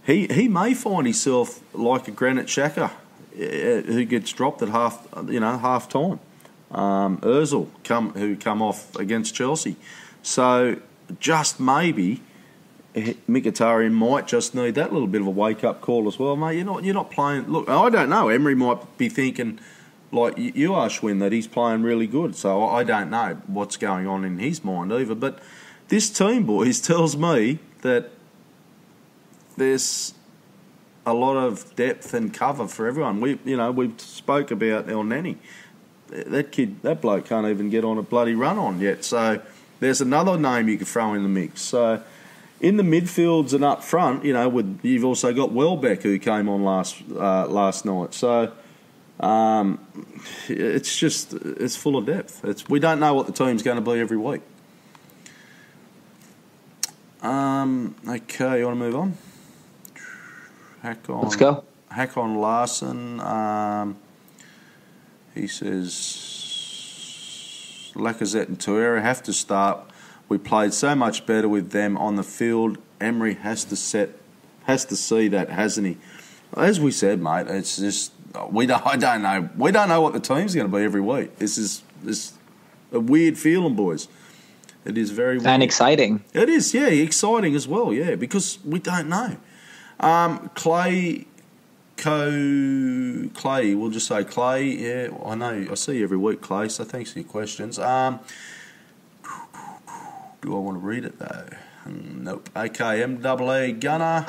[SPEAKER 1] He may find himself like a Granit Xhaka, who gets dropped at half time. Özil who come off against Chelsea. So just maybe Mkhitaryan might just need that little bit of a wake-up call as well, mate. You're not playing. Look, I don't know. Emery might be thinking, like you are, Schwinn, that he's playing really good. So I don't know what's going on in his mind either. But this team, boys, tells me that there's a lot of depth and cover for everyone. We spoke about El Neni. That bloke can't even get on a bloody run on yet. So there's another name you could throw in the mix. So in the midfields and up front, you've also got Welbeck, who came on last night. So it's full of depth. We don't know what the team's going to be every week. Okay, you want to move on?
[SPEAKER 3] Let's go.
[SPEAKER 1] Hakon Larson. He says Lacazette and Torreira have to start. We played so much better with them on the field. Emery has to see that, hasn't he? As we said, mate, it's just I don't know. We don't know what the team's going to be every week. This is a weird feeling, boys. It is very weird.
[SPEAKER 3] And exciting.
[SPEAKER 1] It is, yeah, exciting as well, yeah, because we don't know. Clay, we'll just say Clay. Yeah, I know. I see you every week, Clay. So thanks for your questions. Do I want to read it though? Nope. Okay, MAA Gunner.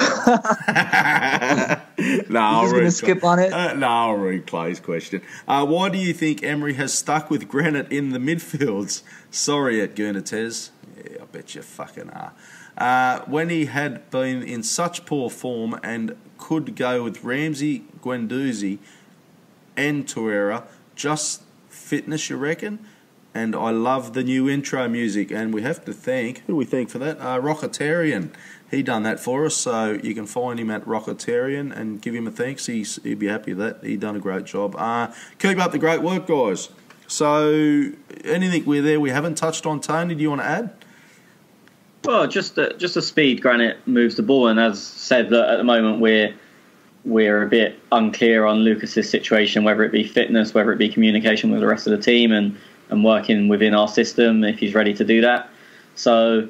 [SPEAKER 3] just going to skip on it.
[SPEAKER 1] No, I'll read Clay's question. Why do you think Emery has stuck with Granit in the midfields? Sorry, at Gurnatez. Yeah, I bet you fucking are. When he had been in such poor form and could go with Ramsey, Guendouzi and Torreira, just fitness, you reckon? And I love the new intro music, and we have to thank, who do we thank for that? Rocketarian. He done that for us, so you can find him at Rocketarian and give him a thanks. He'd be happy with that. He done a great job. Keep up the great work, guys. So, anything we haven't touched on, Tony, do you want to add?
[SPEAKER 2] Well, just the speed Granit moves the ball, and as said, that at the moment we're a bit unclear on Lucas's situation, whether it be fitness, whether it be communication with the rest of the team, and working within our system if he's ready to do that. So,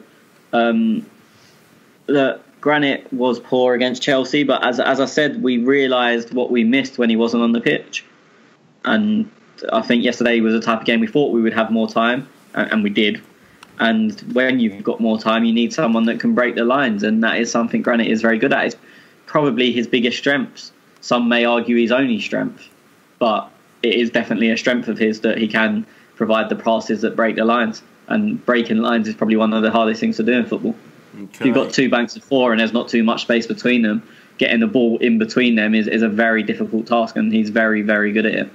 [SPEAKER 2] Granit was poor against Chelsea, but as I said, we realised what we missed when he wasn't on the pitch. And I think yesterday was the type of game we thought we would have more time, and we did. And when you've got more time, you need someone that can break the lines, and that is something Granit is very good at. It's probably his biggest strength. Some may argue his only strength, but it is definitely a strength of his that he can provide the passes that break the lines. And breaking lines is probably one of the hardest things to do in football. Okay. If you've got two banks of four and there's not too much space between them, getting the ball in between them is a very difficult task, and he's very, very good at it.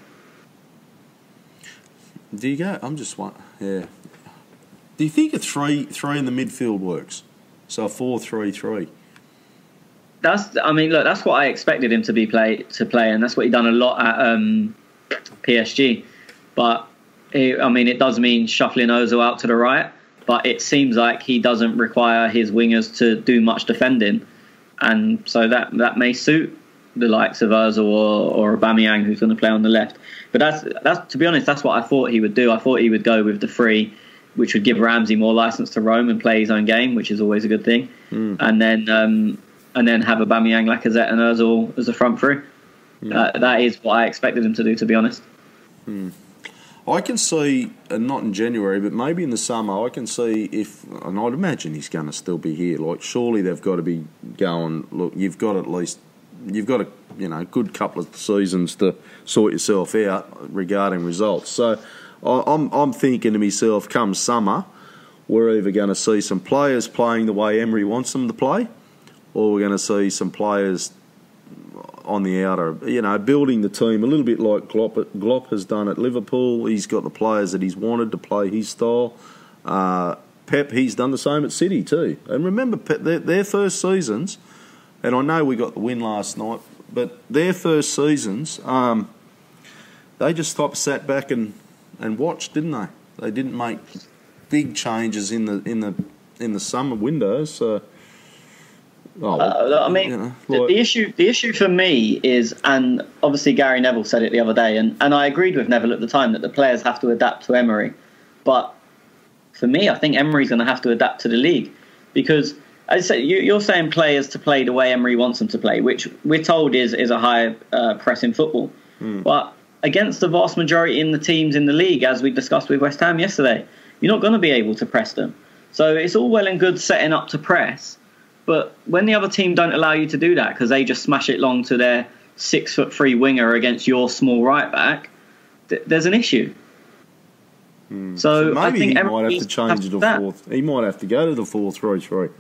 [SPEAKER 1] Do you go? I'm just one. Yeah. Do you think a three in the midfield works? So a 4-3-3.
[SPEAKER 2] That's what I expected him to play, and that's what he done a lot at PSG. But it does mean shuffling Ozil out to the right, but it seems like he doesn't require his wingers to do much defending, and so that may suit the likes of Özil or Aubameyang, who's going to play on the left. But that's to be honest, that's what I thought he would do. I thought he would go with the three, which would give Ramsey more license to roam and play his own game, which is always a good thing. And then have Aubameyang, Lacazette, and Özil as a front three. That is what I expected him to do, to be honest.
[SPEAKER 1] I can see, not in January, but maybe in the summer, I can see and I'd imagine he's going to still be here. Like, surely they've got to be going, look, you've got a good couple of seasons to sort yourself out regarding results. So I'm thinking to myself, come summer, we're either going to see some players playing the way Emery wants them to play, or we're going to see some players on the outer, building the team a little bit like Klopp has done at Liverpool. He's got the players that he's wanted to play his style. Pep, he's done the same at City too. And remember, their first seasons, and I know we got the win last night, but their first seasons, they just sat back and watched, didn't they? They didn't make big changes in the summer windows. So.
[SPEAKER 2] The issue for me is, and obviously Gary Neville said it the other day, and I agreed with Neville at the time, that the players have to adapt to Emery. But for me, I think Emery's going to have to adapt to the league, because, as I said, you're saying players to play the way Emery wants them to play, which we're told is a high press in football. But against the vast majority in the teams in the league, as we discussed with West Ham yesterday, you're not going to be able to press them. So it's all well and good setting up to press, but when the other team don't allow you to do that because they just smash it long to their 6'3" winger against your small right back, there's an issue. So
[SPEAKER 1] maybe
[SPEAKER 2] I think
[SPEAKER 1] he might have to change it to fourth. He might have to go to the 4-3-3.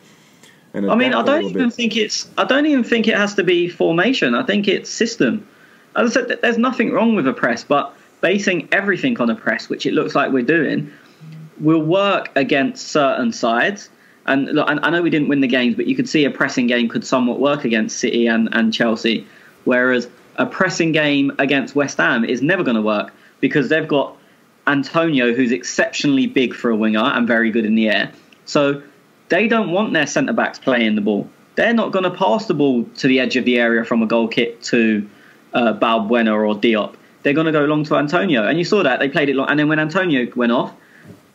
[SPEAKER 1] I
[SPEAKER 2] don't even think it has to be formation. I think it's system. As I said, there's nothing wrong with a press, but basing everything on a press, which it looks like we're doing, will work against certain sides. And look, I know we didn't win the games, but you could see a pressing game could somewhat work against City and Chelsea, whereas a pressing game against West Ham is never going to work because they've got Antonio, who's exceptionally big for a winger and very good in the air. So they don't want their centre-backs playing the ball. They're not going to pass the ball to the edge of the area from a goal kick to Balbuena or Diop. They're going to go long to Antonio. And you saw that. They played it long. And then when Antonio went off,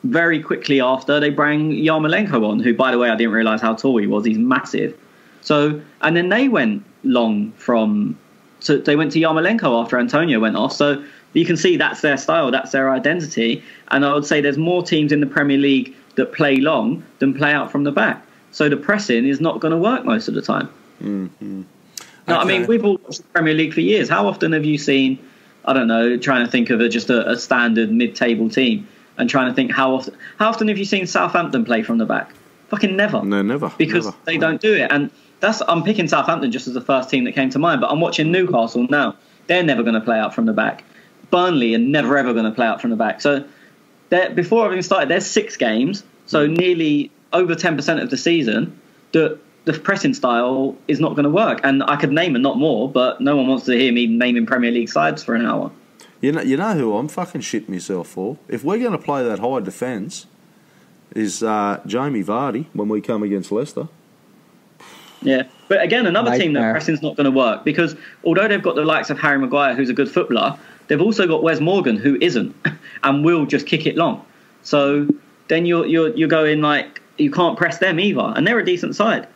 [SPEAKER 2] very quickly after, they bring Yarmolenko on, who, by the way, I didn't realise how tall he was. He's massive. So, and then they went long they went to Yarmolenko after Antonio went off. So you can see that's their style, that's their identity. And I would say there's more teams in the Premier League that play long than play out from the back. So the pressing is not going to work most of the time.
[SPEAKER 1] Mm-hmm.
[SPEAKER 2] No, I mean, we've all watched the Premier League for years. How often have you seen, I don't know, trying to think of just a standard mid-table team and trying to think how often have you seen Southampton play from the back? Fucking never.
[SPEAKER 1] No, never.
[SPEAKER 2] Because
[SPEAKER 1] never.
[SPEAKER 2] they don't do it. And I'm picking Southampton just as the first team that came to mind, but I'm watching Newcastle now. They're never going to play out from the back. Burnley are never ever going to play out from the back. So before I've even started, there's 6 games, so nearly over 10% of the season that the pressing style is not going to work. And I could name it, not more, but no one wants to hear me naming Premier League sides for an hour.
[SPEAKER 1] You know who I'm fucking shitting myself for? If we're going to play that high defence, is Jamie Vardy when we come against Leicester.
[SPEAKER 2] Yeah, but again, another team that pressing's not going to work, because although they've got the likes of Harry Maguire, who's a good footballer, they've also got Wes Morgan, who isn't, and will just kick it long. So then you're going like, you can't press them either, and they're a decent side.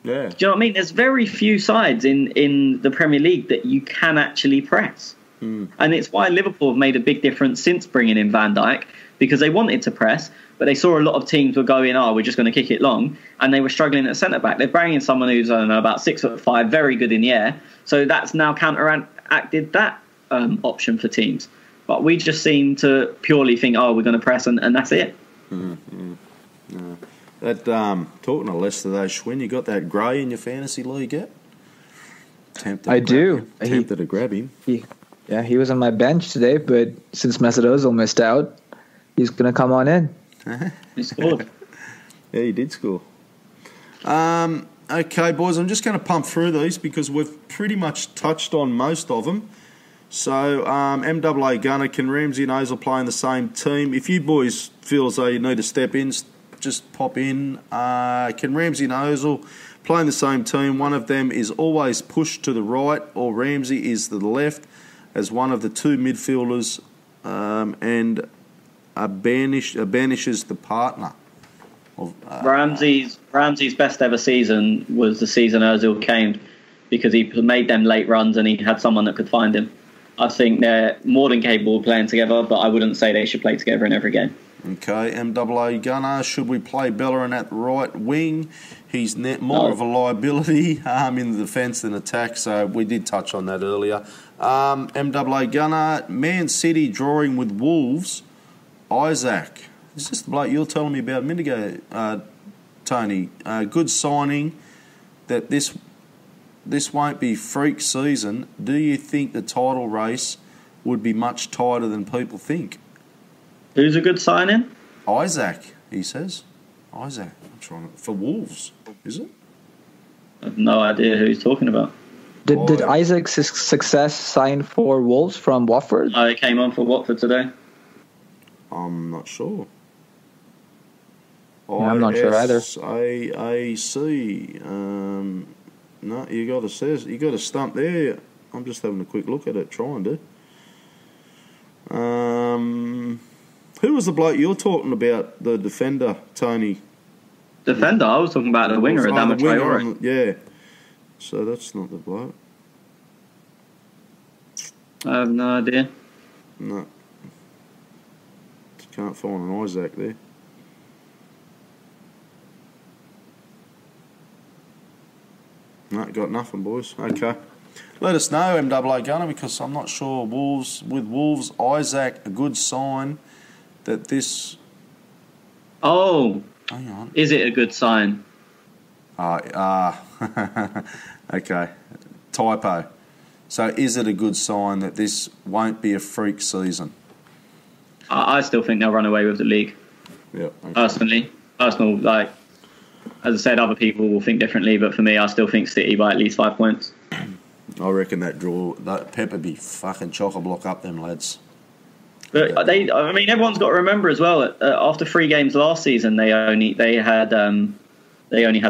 [SPEAKER 1] Yeah.
[SPEAKER 2] Do you know what I mean? There's very few sides in the Premier League that you can actually press. And it's why Liverpool have made a big difference since bringing in Van Dijk, because they wanted to press, but they saw a lot of teams were going, we're just going to kick it long, and they were struggling at centre-back. They're bringing in someone who's, I don't know, about 6'5", very good in the air, so that's now counteracted that option for teams. But we just seem to purely think, we're going to press, and that's it.
[SPEAKER 1] Yeah. That talking to Leicester though, Schwinn, you got that Gray in your fantasy league yet?
[SPEAKER 3] I do.
[SPEAKER 1] Tempted to grab him.
[SPEAKER 3] He was on my bench today, but since Mesut Özil missed out, he's going to come on in.
[SPEAKER 2] He scored.
[SPEAKER 1] Yeah, he did score. Okay, boys, I'm just going to pump through these because we've pretty much touched on most of them. So, MAA Gunner, can Ramsey and Özil play in the same team? If you boys feel as though you need to step in, just pop in. Can Ramsey and Özil play in the same team? One of them is always pushed to the right, or Ramsey is to the left as one of the 2 midfielders, and banishes the partner.
[SPEAKER 2] Ramsey's best ever season was the season Özil came, because he made them late runs and he had someone that could find him. I think they're more than capable of playing together, but I wouldn't say they should play together in every game.
[SPEAKER 1] Okay, MAA Gunner, should we play Bellerin at right wing? He's more of a liability in the defence than attack, so we did touch on that earlier. MAA Gunner, Man City drawing with Wolves. Isaac, is this the bloke you were telling me about a minute ago, Tony? Good signing. That this won't be freak season. Do you think the title race would be much tighter than people think?
[SPEAKER 2] Who's a good signing?
[SPEAKER 1] Isaac, he says. Isaac, I'm trying to, for Wolves, is it?
[SPEAKER 2] I have no idea who he's talking about.
[SPEAKER 3] Did Isaac's success sign for Wolves from Watford?
[SPEAKER 2] He came on for Watford today.
[SPEAKER 1] I'm not sure.
[SPEAKER 3] I'm not sure either.
[SPEAKER 1] ISAAC. No, you got a stump there. I'm just having a quick look at it, trying to. Who was the bloke you're talking about? The defender, Tony.
[SPEAKER 2] Defender? I was talking about the winger, Adama Traore.
[SPEAKER 1] Yeah. So that's not the bloke.
[SPEAKER 2] I have no idea.
[SPEAKER 1] No. Can't find an Isaac there. No, got nothing, boys. Okay. Let us know, MAA Gunner, because I'm not sure. With Wolves, Isaac, a good sign that this...
[SPEAKER 2] Oh.
[SPEAKER 1] Hang on.
[SPEAKER 2] Is it a good sign?
[SPEAKER 1] Okay. Typo. So is it a good sign that this won't be a freak season?
[SPEAKER 2] I still think they'll run away with the league.
[SPEAKER 1] Yeah. Okay.
[SPEAKER 2] Personal, like, as I said, other people will think differently, but for me, I still think City by at least 5 points.
[SPEAKER 1] I reckon that Pep would be fucking chock-a-block up them lads.
[SPEAKER 2] But everyone's got to remember as well. After 3 games last season, they only had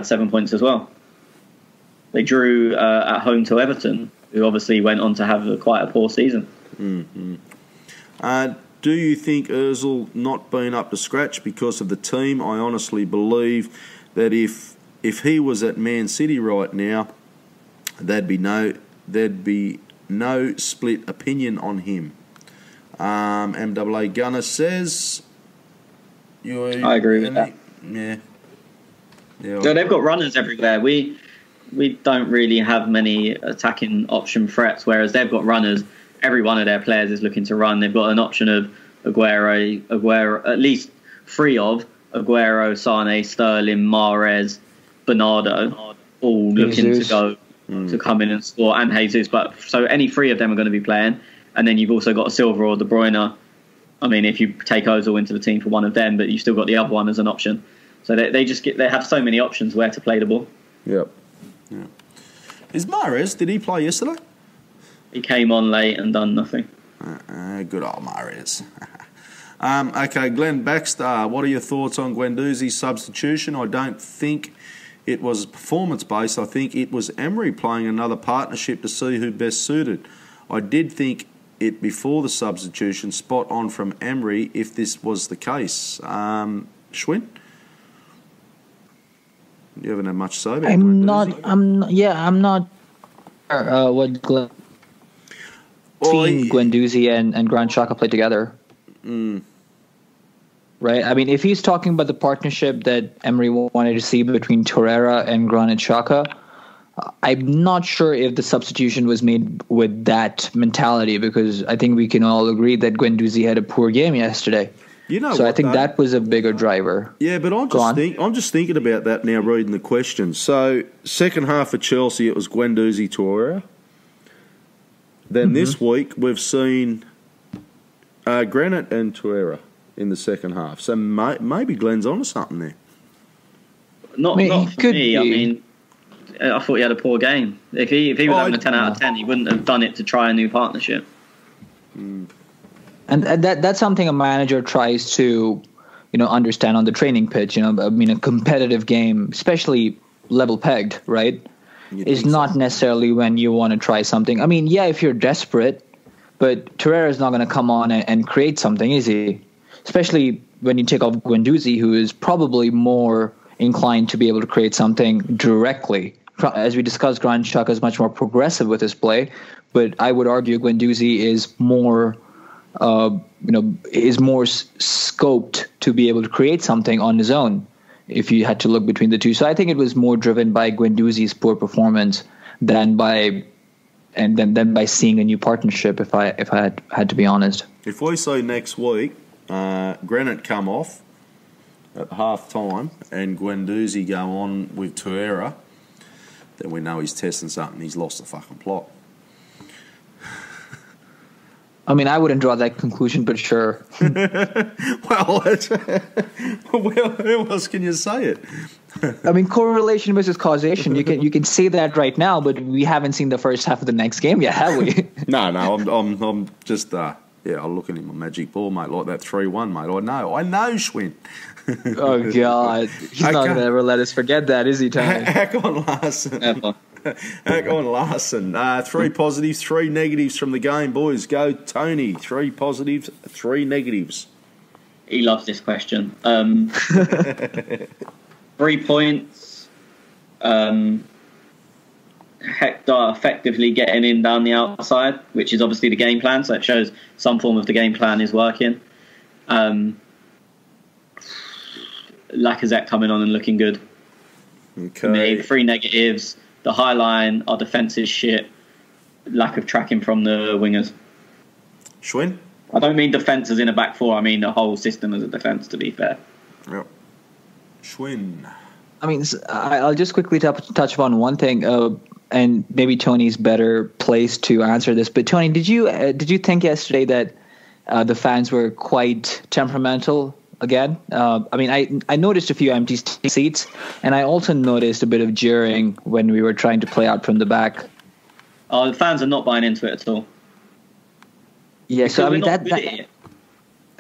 [SPEAKER 2] 7 points as well. They drew at home to Everton, who obviously went on to have quite a poor season.
[SPEAKER 1] Mm-hmm. Do you think Özil not been up to scratch because of the team? I honestly believe that if he was at Man City right now, there'd be no split opinion on him. MAA Gunner says,
[SPEAKER 2] I agree with that.
[SPEAKER 1] Yeah.
[SPEAKER 2] So they've got runners everywhere. we don't really have many attacking option threats, whereas they've got runners. Every one of their players is looking to run. They've got an option of Aguero, at least 3 of Aguero, Sane, Sterling, Mahrez, Bernardo, all looking to go to come in and score, and Jesus. But so any 3 of them are going to be playing, and then you've also got Silva or De Bruyne. I mean, if you take Ozil into the team for one of them, but you've still got the other one as an option. So they have so many options where to play the ball.
[SPEAKER 1] Yep. Yeah. Is Mahrez, did he play yesterday?
[SPEAKER 2] He came on late and done nothing.
[SPEAKER 1] Good old Mahrez. Okay, Glenn Baxter, what are your thoughts on Guendouzi's substitution? I don't think it was performance-based. I think it was Emery playing another partnership to see who best suited. I did think it before the substitution, spot on from Emery if this was the case. Schwinn? You haven't had much to say about Guendouzi?
[SPEAKER 3] I'm not what Guendouzi and Granit Xhaka played together. Right? I mean, if he's talking about the partnership that Emery wanted to see between Torreira and Granit Xhaka, I'm not sure if the substitution was made with that mentality, because I think we can all agree that Guendouzi had a poor game yesterday.
[SPEAKER 1] You know,
[SPEAKER 3] so I think that was a bigger driver.
[SPEAKER 1] Yeah, but I'm just thinking about that now, reading the question. So, second half for Chelsea, it was Guendouzi, Torreira. Then this week, we've seen Granit and Torreira in the second half. So maybe Glenn's onto something there.
[SPEAKER 2] Not for me. I mean, I thought he had a poor game. If he was having a 10 out of 10, he wouldn't have done it to try a new partnership.
[SPEAKER 3] And that's something a manager tries to, understand on the training pitch. I mean, a competitive game, especially level pegged, right, is not necessarily when you want to try something. I mean, yeah, if you're desperate, but Torreira is not going to come on and create something, is he? Especially when you take off Guendouzi, who is probably more inclined to be able to create something directly. As we discussed, Granit Xhaka is much more progressive with his play, but I would argue Guendouzi is more scoped to be able to create something on his own if you had to look between the two. So I think it was more driven by Guendouzi's poor performance than by seeing a new partnership, if I had to be honest.
[SPEAKER 1] If we see next week Granit come off at half time and Guendouzi go on with Torreira, then we know he's testing something. He's lost the fucking plot.
[SPEAKER 3] I mean, I wouldn't draw that conclusion, but sure.
[SPEAKER 1] Well, who else can you say it?
[SPEAKER 3] I mean, correlation versus causation. You can say that right now, but we haven't seen the first half of the next game yet, have we?
[SPEAKER 1] No. I'm just I'm looking at my magic ball, mate, like that 3-1, mate. I know, Schwinn.
[SPEAKER 3] Oh God, he's not gonna ever let us forget that, is he, Tony?
[SPEAKER 1] Hack on Larson. Hack on Larson. 3 positives, 3 negatives from the game, boys. Go, Tony. 3 positives, 3 negatives.
[SPEAKER 2] He loves this question. 3 points. Hector effectively getting in down the outside, which is obviously the game plan, so it shows some form of the game plan is working. Lacazette coming on and looking good.
[SPEAKER 1] Okay.
[SPEAKER 2] For me, 3 negatives. The high line, our defence is shit. Lack of tracking from the wingers.
[SPEAKER 1] Schwinn?
[SPEAKER 2] I don't mean defence as in a back four. I mean the whole system as a defence, to be fair.
[SPEAKER 1] Yep. Schwinn.
[SPEAKER 3] I mean, I'll just quickly touch upon one thing, and maybe Tony's better placed to answer this. But Tony, did you think yesterday that the fans were quite temperamental again? I mean, I noticed a few empty seats, and I also noticed a bit of jeering when we were trying to play out from the back.
[SPEAKER 2] Oh, the fans are not buying into it at all.
[SPEAKER 3] Yeah,
[SPEAKER 2] because
[SPEAKER 3] so I mean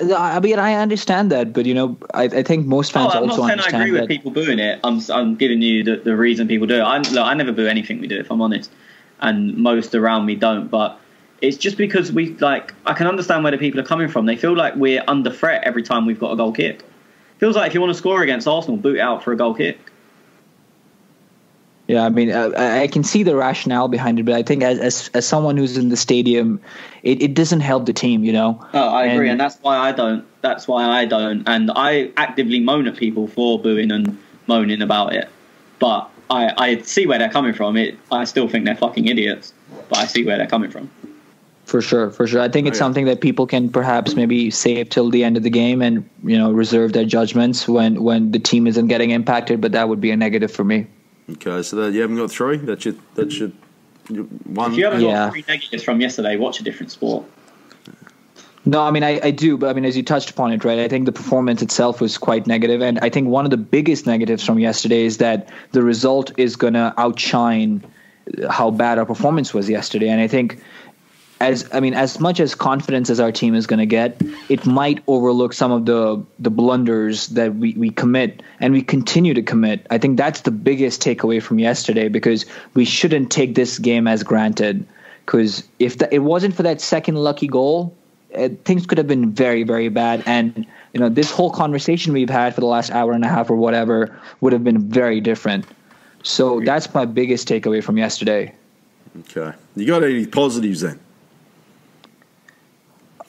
[SPEAKER 3] I mean, I understand that, but I think most fans also understand that. I'm not saying I agree with
[SPEAKER 2] people booing it. I'm giving you the reason people do it. I never boo anything we do, if I'm honest, and most around me don't. But it's just because I can understand where the people are coming from. They feel like we're under threat every time we've got a goal kick. Feels like if you want to score against Arsenal, boot it out for a goal kick.
[SPEAKER 3] Yeah, I mean, I can see the rationale behind it, but I think as someone who's in the stadium, it doesn't help the team, Oh,
[SPEAKER 2] I agree, and that's why I don't. And I actively moan at people for booing and moaning about it. But I see where they're coming from. I still think they're fucking idiots, but I see where they're coming from.
[SPEAKER 3] For sure. I think it's something that people can perhaps maybe save till the end of the game and, reserve their judgments when the team isn't getting impacted, but that would be a negative for me.
[SPEAKER 1] Okay, so you haven't got three? That's your one?
[SPEAKER 2] If you haven't got three negatives from yesterday, watch a different sport.
[SPEAKER 3] No, I mean, I do, but I mean, as you touched upon it, right, I think the performance itself was quite negative, and I think one of the biggest negatives from yesterday is that the result is going to outshine how bad our performance was yesterday, and I think as much as confidence as our team is going to get, it might overlook some of the blunders that we commit and we continue to commit. I think that's the biggest takeaway from yesterday, because we shouldn't take this game as granted, because if it wasn't for that second lucky goal, things could have been very, very bad. And, this whole conversation we've had for the last hour and a half or whatever would have been very different. So that's my biggest takeaway from yesterday.
[SPEAKER 1] Okay. You got any positives then?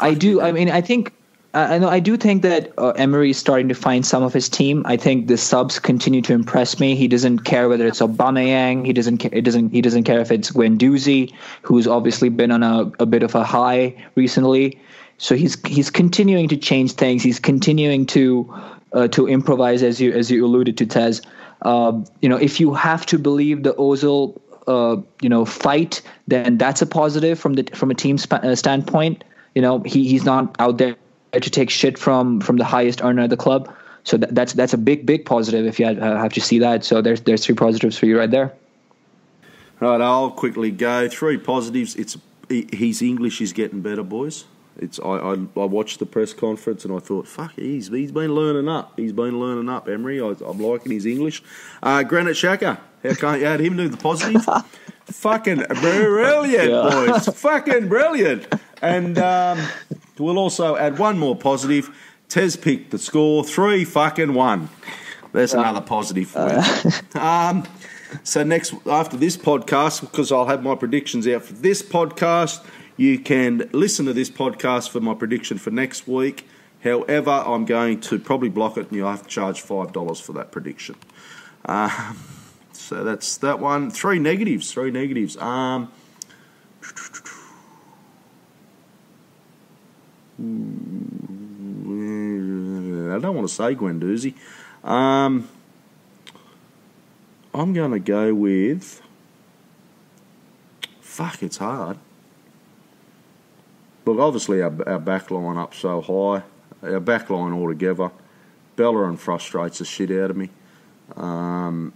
[SPEAKER 3] I do. I mean, I think I do think that Emery is starting to find some of his team. I think the subs continue to impress me. He doesn't care whether it's Aubameyang. He doesn't care if it's Guendouzi, who's obviously been on a bit of a high recently. So he's continuing to change things. He's continuing to improvise, as you alluded to, Tez. If you have to believe the Ozil fight, then that's a positive from a team standpoint. He's not out there to take shit from the highest earner of the club. So that's a big positive if you have to see that. So there's three positives for you right there.
[SPEAKER 1] All right, I'll quickly go. Three positives. His English is getting better, boys. I watched the press conference and I thought, fuck, he's been learning up. He's been learning up, Emery. I'm liking his English. Granit Xhaka. How can't you add him to the positive? Fucking brilliant, boys. Fucking brilliant. And we'll also add one more positive. Tez picked the score 3-1. There's another positive for you. So after this podcast, because I'll have my predictions out for this podcast, you can listen to this podcast for my prediction for next week. However, I'm going to probably block it and you'll have to charge $5 for that prediction. So that's that one. Three negatives. I don't want to say Guendouzi. I'm going to go with... Fuck, it's hard. Look, obviously our back line up so high. Our back line altogether. Bellerin frustrates the shit out of me. I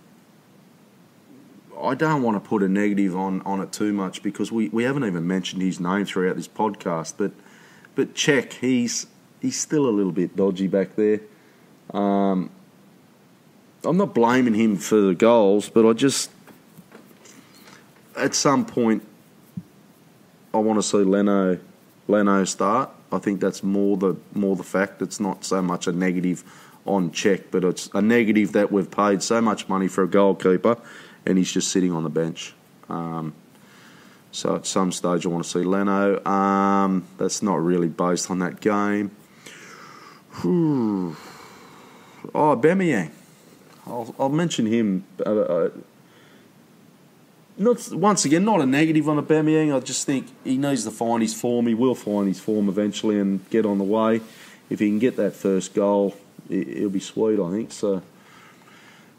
[SPEAKER 1] don't want to put a negative on it too much because we haven't even mentioned his name throughout this podcast. But Czech, he's still a little bit dodgy back there. I'm not blaming him for the goals, but I just at some point I want to see Leno start. I think that's more the fact. It's not so much a negative on Czech, but it's a negative that we've paid so much money for a goalkeeper and he's just sitting on the bench. So at some stage I want to see Leno. That's not really based on that game. Aubameyang. I'll mention him. Not once again, not a negative on Aubameyang. I just think he needs to find his form. He will find his form eventually and get on the way. If he can get that first goal, it'll be sweet, I think. So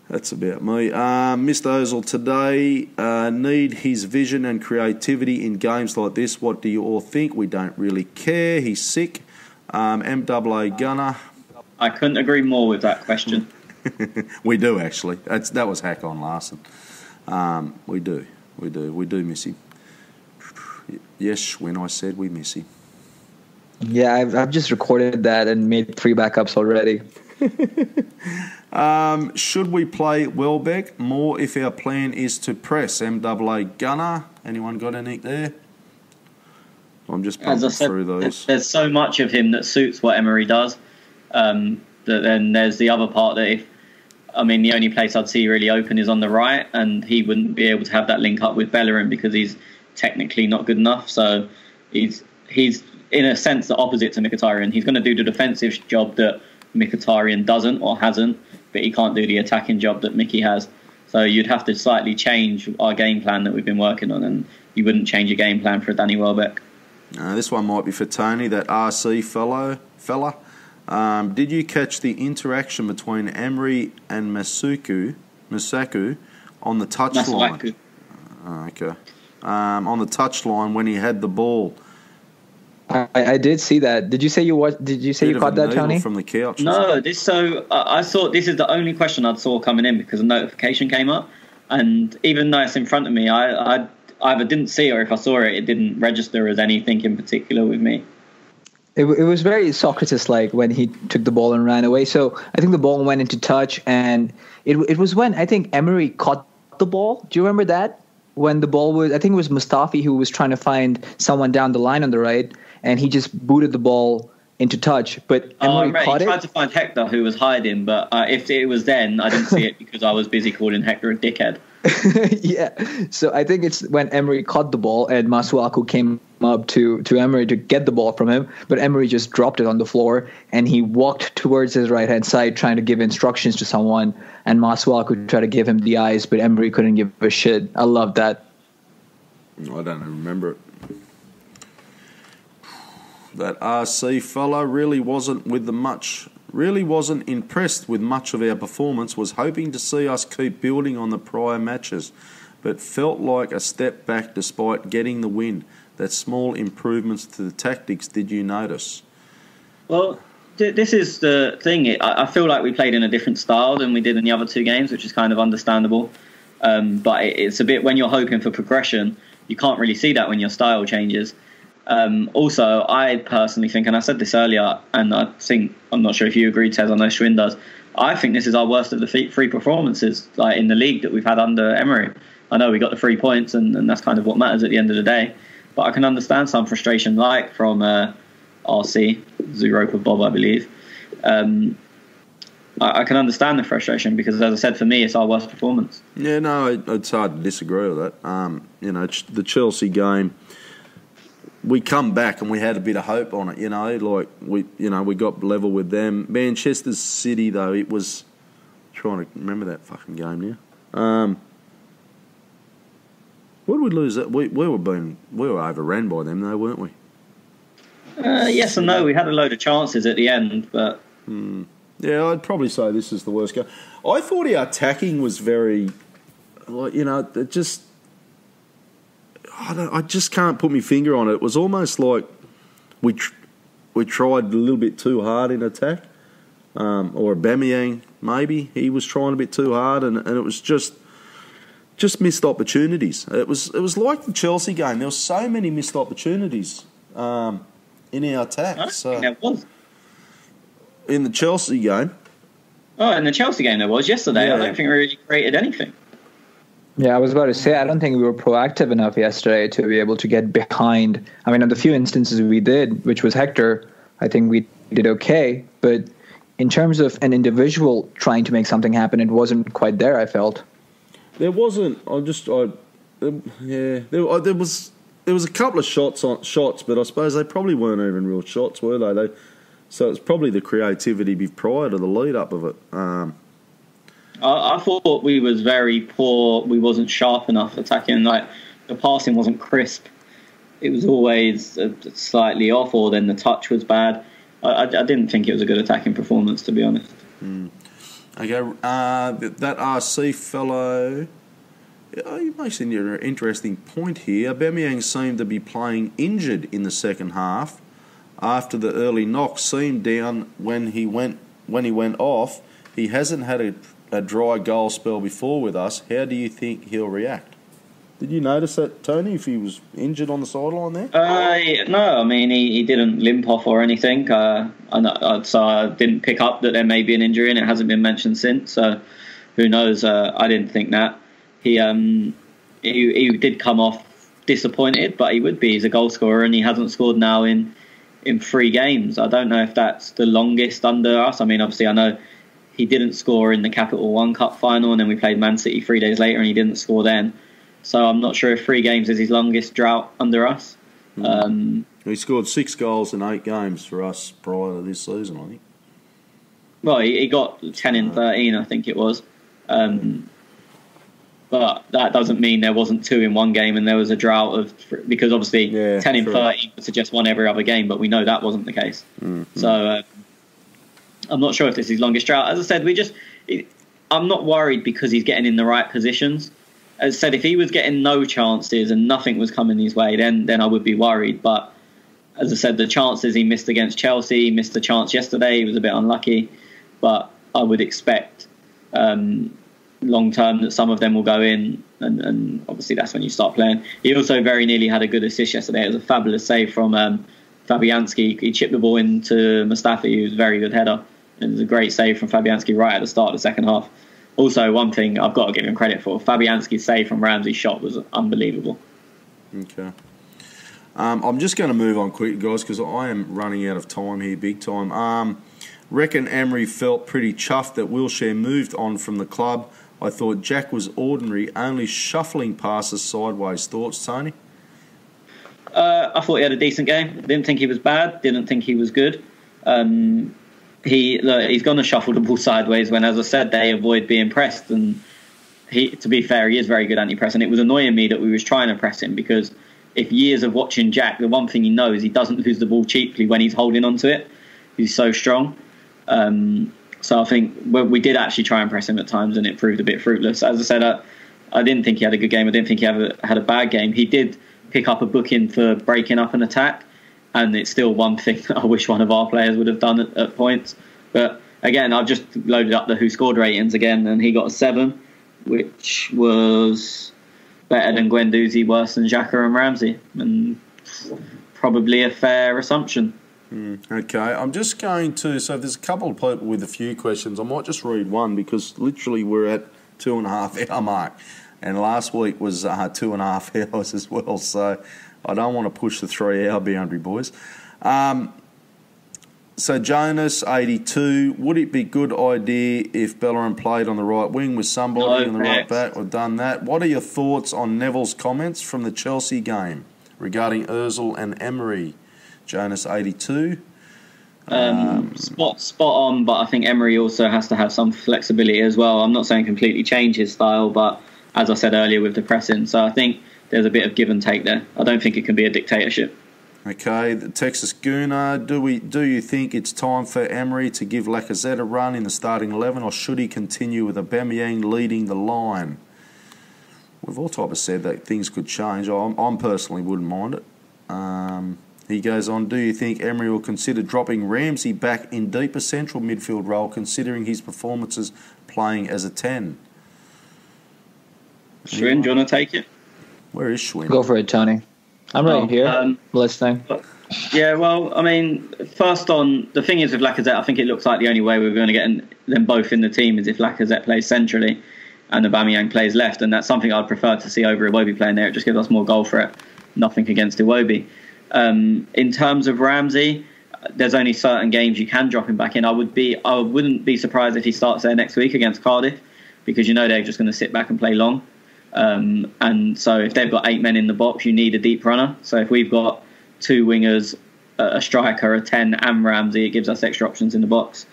[SPEAKER 1] that's about me. Mr. Özil today, need his vision and creativity in games like this. What do you all think? We don't really care. He's sick. MAA Gunner.
[SPEAKER 2] I couldn't agree more with that question.
[SPEAKER 1] We do, actually. That was hack on Larson. We do miss him. Yes, when I said we miss him.
[SPEAKER 3] Yeah, I've just recorded that and made 3 backups already.
[SPEAKER 1] Should we play Welbeck more if our plan is to press? MAA Gunner. Anyone got anything there? I'm just pumping through those.
[SPEAKER 2] There's so much of him that suits what Emery does. That then there's the other part that the only place I'd see really open is on the right, and he wouldn't be able to have that link up with Bellerin because he's technically not good enough. So he's in a sense the opposite to Mkhitaryan. He's going to do the defensive job that Mkhitaryan doesn't or hasn't, but he can't do the attacking job that Mickey has. So you'd have to slightly change our game plan that we've been working on, and you wouldn't change a game plan for Danny Welbeck.
[SPEAKER 1] This one might be for Tony, that RC fella. Did you catch the interaction between Emery and Masaku on the touchline? Okay. On the touchline when he had the ball.
[SPEAKER 3] I did see that. Did you say you watched? Did you say you caught that, Tony?
[SPEAKER 1] From the couch.
[SPEAKER 2] No, I thought this is the only question I saw coming in because a notification came up, and even though it's in front of me, I either didn't see it or if I saw it, it didn't register as anything in particular with me.
[SPEAKER 3] It was very Socrates-like when he took the ball and ran away. So I think the ball went into touch, and it was when I think Emery caught the ball. Do you remember that? When the ball was, I think it was Mustafi who was trying to find someone down the line on the right, and he just booted the ball into touch. But Emery caught it.
[SPEAKER 2] He tried to find Hector, who was hiding, but if it was then, I didn't see it because I was busy calling Hector a dickhead.
[SPEAKER 3] Yeah, so I think it's when Emery caught the ball and Masuaku came up to Emery to get the ball from him, but Emery just dropped it on the floor and he walked towards his right-hand side trying to give instructions to someone, and Masuaku tried to give him the eyes, but Emery couldn't give a shit. I love that.
[SPEAKER 1] I don't remember it. That RC fella really wasn't impressed with much of our performance, was hoping to see us keep building on the prior matches, but felt like a step back despite getting the win. That small improvements to the tactics, did you notice?
[SPEAKER 2] Well, this is the thing. I feel like we played in a different style than we did in the other two games, which is kind of understandable. But it's a bit, when you're hoping for progression, you can't really see that when your style changes. Also, I personally think, and I said this earlier, and I think, I'm not sure if you agree, Tez, I know Schwinn does, I think this is our worst of the three performances in the league that we've had under Emery. I know we got the 3 points, and that's kind of what matters at the end of the day. But I can understand some frustration, like from RC, Zuropa Bob, I believe. I can understand the frustration because, as I said, for me, it's our worst performance.
[SPEAKER 1] Yeah, no, it's hard to disagree with that. The Chelsea game, we come back and we had a bit of hope on it. We got level with them. Manchester City, though, it was trying to remember that fucking game now. What did we lose? We were overrun by them, though, weren't we?
[SPEAKER 2] Yes and no. We had a load of chances at the end, but
[SPEAKER 1] yeah, I'd probably say this is the worst game. I thought our attacking was very, it just. I just can't put my finger on it. It was almost like we tried a little bit too hard in attack, or Aubameyang maybe he was trying a bit too hard, and it was just missed opportunities. It was like the Chelsea game. There were so many missed opportunities in our attack.
[SPEAKER 2] I think there was.
[SPEAKER 1] In the Chelsea game.
[SPEAKER 2] Oh, in the Chelsea game there was yesterday.
[SPEAKER 1] Yeah.
[SPEAKER 2] I don't think we really created anything.
[SPEAKER 3] Yeah, I was about to say, I don't think we were proactive enough yesterday to be able to get behind. I mean, on the few instances we did, which was Hector, I think we did okay. But in terms of an individual trying to make something happen, it wasn't quite there, I felt.
[SPEAKER 1] There wasn't. There was a couple of shots, but I suppose they probably weren't even real shots, were they? So it's probably the creativity prior to the lead up of it.
[SPEAKER 2] I thought we was very poor. We wasn't sharp enough attacking. Like, the passing wasn't crisp. It was always slightly off, or then the touch was bad. I didn't think it was a good attacking performance, to be honest.
[SPEAKER 1] Okay, that RC fellow, he makes an interesting point here. Aubameyang seemed to be playing injured in the second half after the early knock. Seemed down when he went off. He hasn't had a dry goal spell before with us. How do you think he'll react? Did you notice that, Tony, if he was injured on the sideline there?
[SPEAKER 2] No, I mean, he didn't limp off or anything. So I didn't pick up that there may be an injury, and it hasn't been mentioned since. So who knows? I didn't think that. He did come off disappointed, but he would be. He's a goal scorer, and he hasn't scored now in 3 games. I don't know if that's the longest under us. I mean, obviously, I know he didn't score in the Capital One Cup final, and then we played Man City 3 days later, and he didn't score then. So I'm not sure if 3 games is his longest drought under us.
[SPEAKER 1] He scored 6 goals in 8 games for us prior to this season, I think.
[SPEAKER 2] Well, he got 10 in 13, I think it was. But that doesn't mean there wasn't 2 in one game and there was a drought of, because obviously 10 in 30 would suggest one every other game, but we know that wasn't the case. Mm-hmm. So I'm not sure if this is his longest drought. As I said, I'm not worried because he's getting in the right positions. As I said, if he was getting no chances and nothing was coming his way, then I would be worried. But as I said, the chances he missed against Chelsea, he missed the chance yesterday, he was a bit unlucky. But I would expect long term that some of them will go in, and obviously that's when you start playing. He also very nearly had a good assist yesterday. It was a fabulous save from Fabianski. He chipped the ball into Mustafi, who's a very good header. It was a great save from Fabianski right at the start of the second half. Also, one thing I've got to give him credit for, Fabianski's save from Ramsey's shot was unbelievable.
[SPEAKER 1] Okay. I'm just going to move on quick, guys, because I am running out of time here, big time. Reckon Emery felt pretty chuffed that Wilshere moved on from the club. I thought Jack was ordinary, only shuffling passes sideways. Thoughts, Tony?
[SPEAKER 2] I thought he had a decent game. Didn't think he was bad. Didn't think he was good. He's going to shuffle the ball sideways when, as I said, they avoid being pressed. And to be fair, he is very good anti-press. And it was annoying me that we was trying to press him, because if years of watching Jack, the one thing he knows, he doesn't lose the ball cheaply when he's holding onto it. He's so strong. So I think we did actually try and press him at times, and it proved a bit fruitless. As I said, I didn't think he had a good game. I didn't think he had a bad game. He did pick up a booking for breaking up an attack, and it's still one thing that I wish one of our players would have done at points. But again, I've just loaded up the who scored ratings again, and he got a 7, which was better than Guendouzi, worse than Xhaka and Ramsey, and probably a fair assumption.
[SPEAKER 1] Okay, I'm just going to... So there's a couple of people with a few questions. I might just read one, because literally we're at 2.5 hour mark, and last week was 2.5 hours as well, so I don't want to push the 3 hour boundary, boys. So Jonas, 82, would it be a good idea if Bellerin played on the right wing with somebody on the right back? We've done that. What are your thoughts on Neville's comments from the Chelsea game regarding Özil and Emery? Jonas, 82.
[SPEAKER 2] Spot on, but I think Emery also has to have some flexibility as well. I'm not saying completely change his style, but as I said earlier with the pressing, so I think there's a bit of give and take there. I don't think it can be a dictatorship.
[SPEAKER 1] Okay, the Texas Gooner, do you think it's time for Emery to give Lacazette a run in the starting 11, or should he continue with Aubameyang leading the line? We've all type of said that things could change. I personally wouldn't mind it. He goes on, do you think Emery will consider dropping Ramsey back in deeper central midfield role, considering his performances playing as a 10?
[SPEAKER 2] Schwinn, do you want to take it?
[SPEAKER 1] Where is Schwinn?
[SPEAKER 3] Go for it, Tony. I'm right here, listening.
[SPEAKER 2] Yeah, well, I mean, first on, the thing is with Lacazette, I think it looks like the only way we're going to get them both in the team is if Lacazette plays centrally and Aubameyang plays left, and that's something I'd prefer to see over Iwobi playing there. It just gives us more goal threat. Nothing against Iwobi. In terms of Ramsey, there's only certain games you can drop him back in. I wouldn't be surprised if he starts there next week against Cardiff, because you know they're just going to sit back and play long. And so if they've got 8 men in the box, you need a deep runner. So if we've got 2 wingers, a striker, a 10 and Ramsey, it gives us extra options in the box.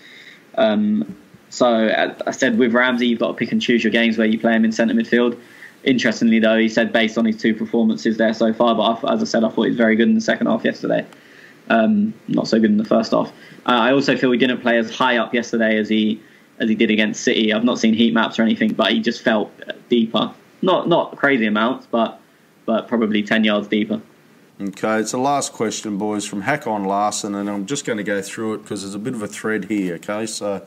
[SPEAKER 2] So as I said, with Ramsey, you've got to pick and choose your games where you play him in centre midfield. Interestingly, though, he said based on his 2 performances there so far, but as I said, I thought he was very good in the second half yesterday. Not so good in the first half. I also feel he didn't play as high up yesterday as he did against City. I've not seen heat maps or anything, but he just felt deeper. Not crazy amounts, but probably 10 yards deeper.
[SPEAKER 1] Okay, it's the last question, boys, from Hakon Larson, and I'm just going to go through it because there's a bit of a thread here, okay? So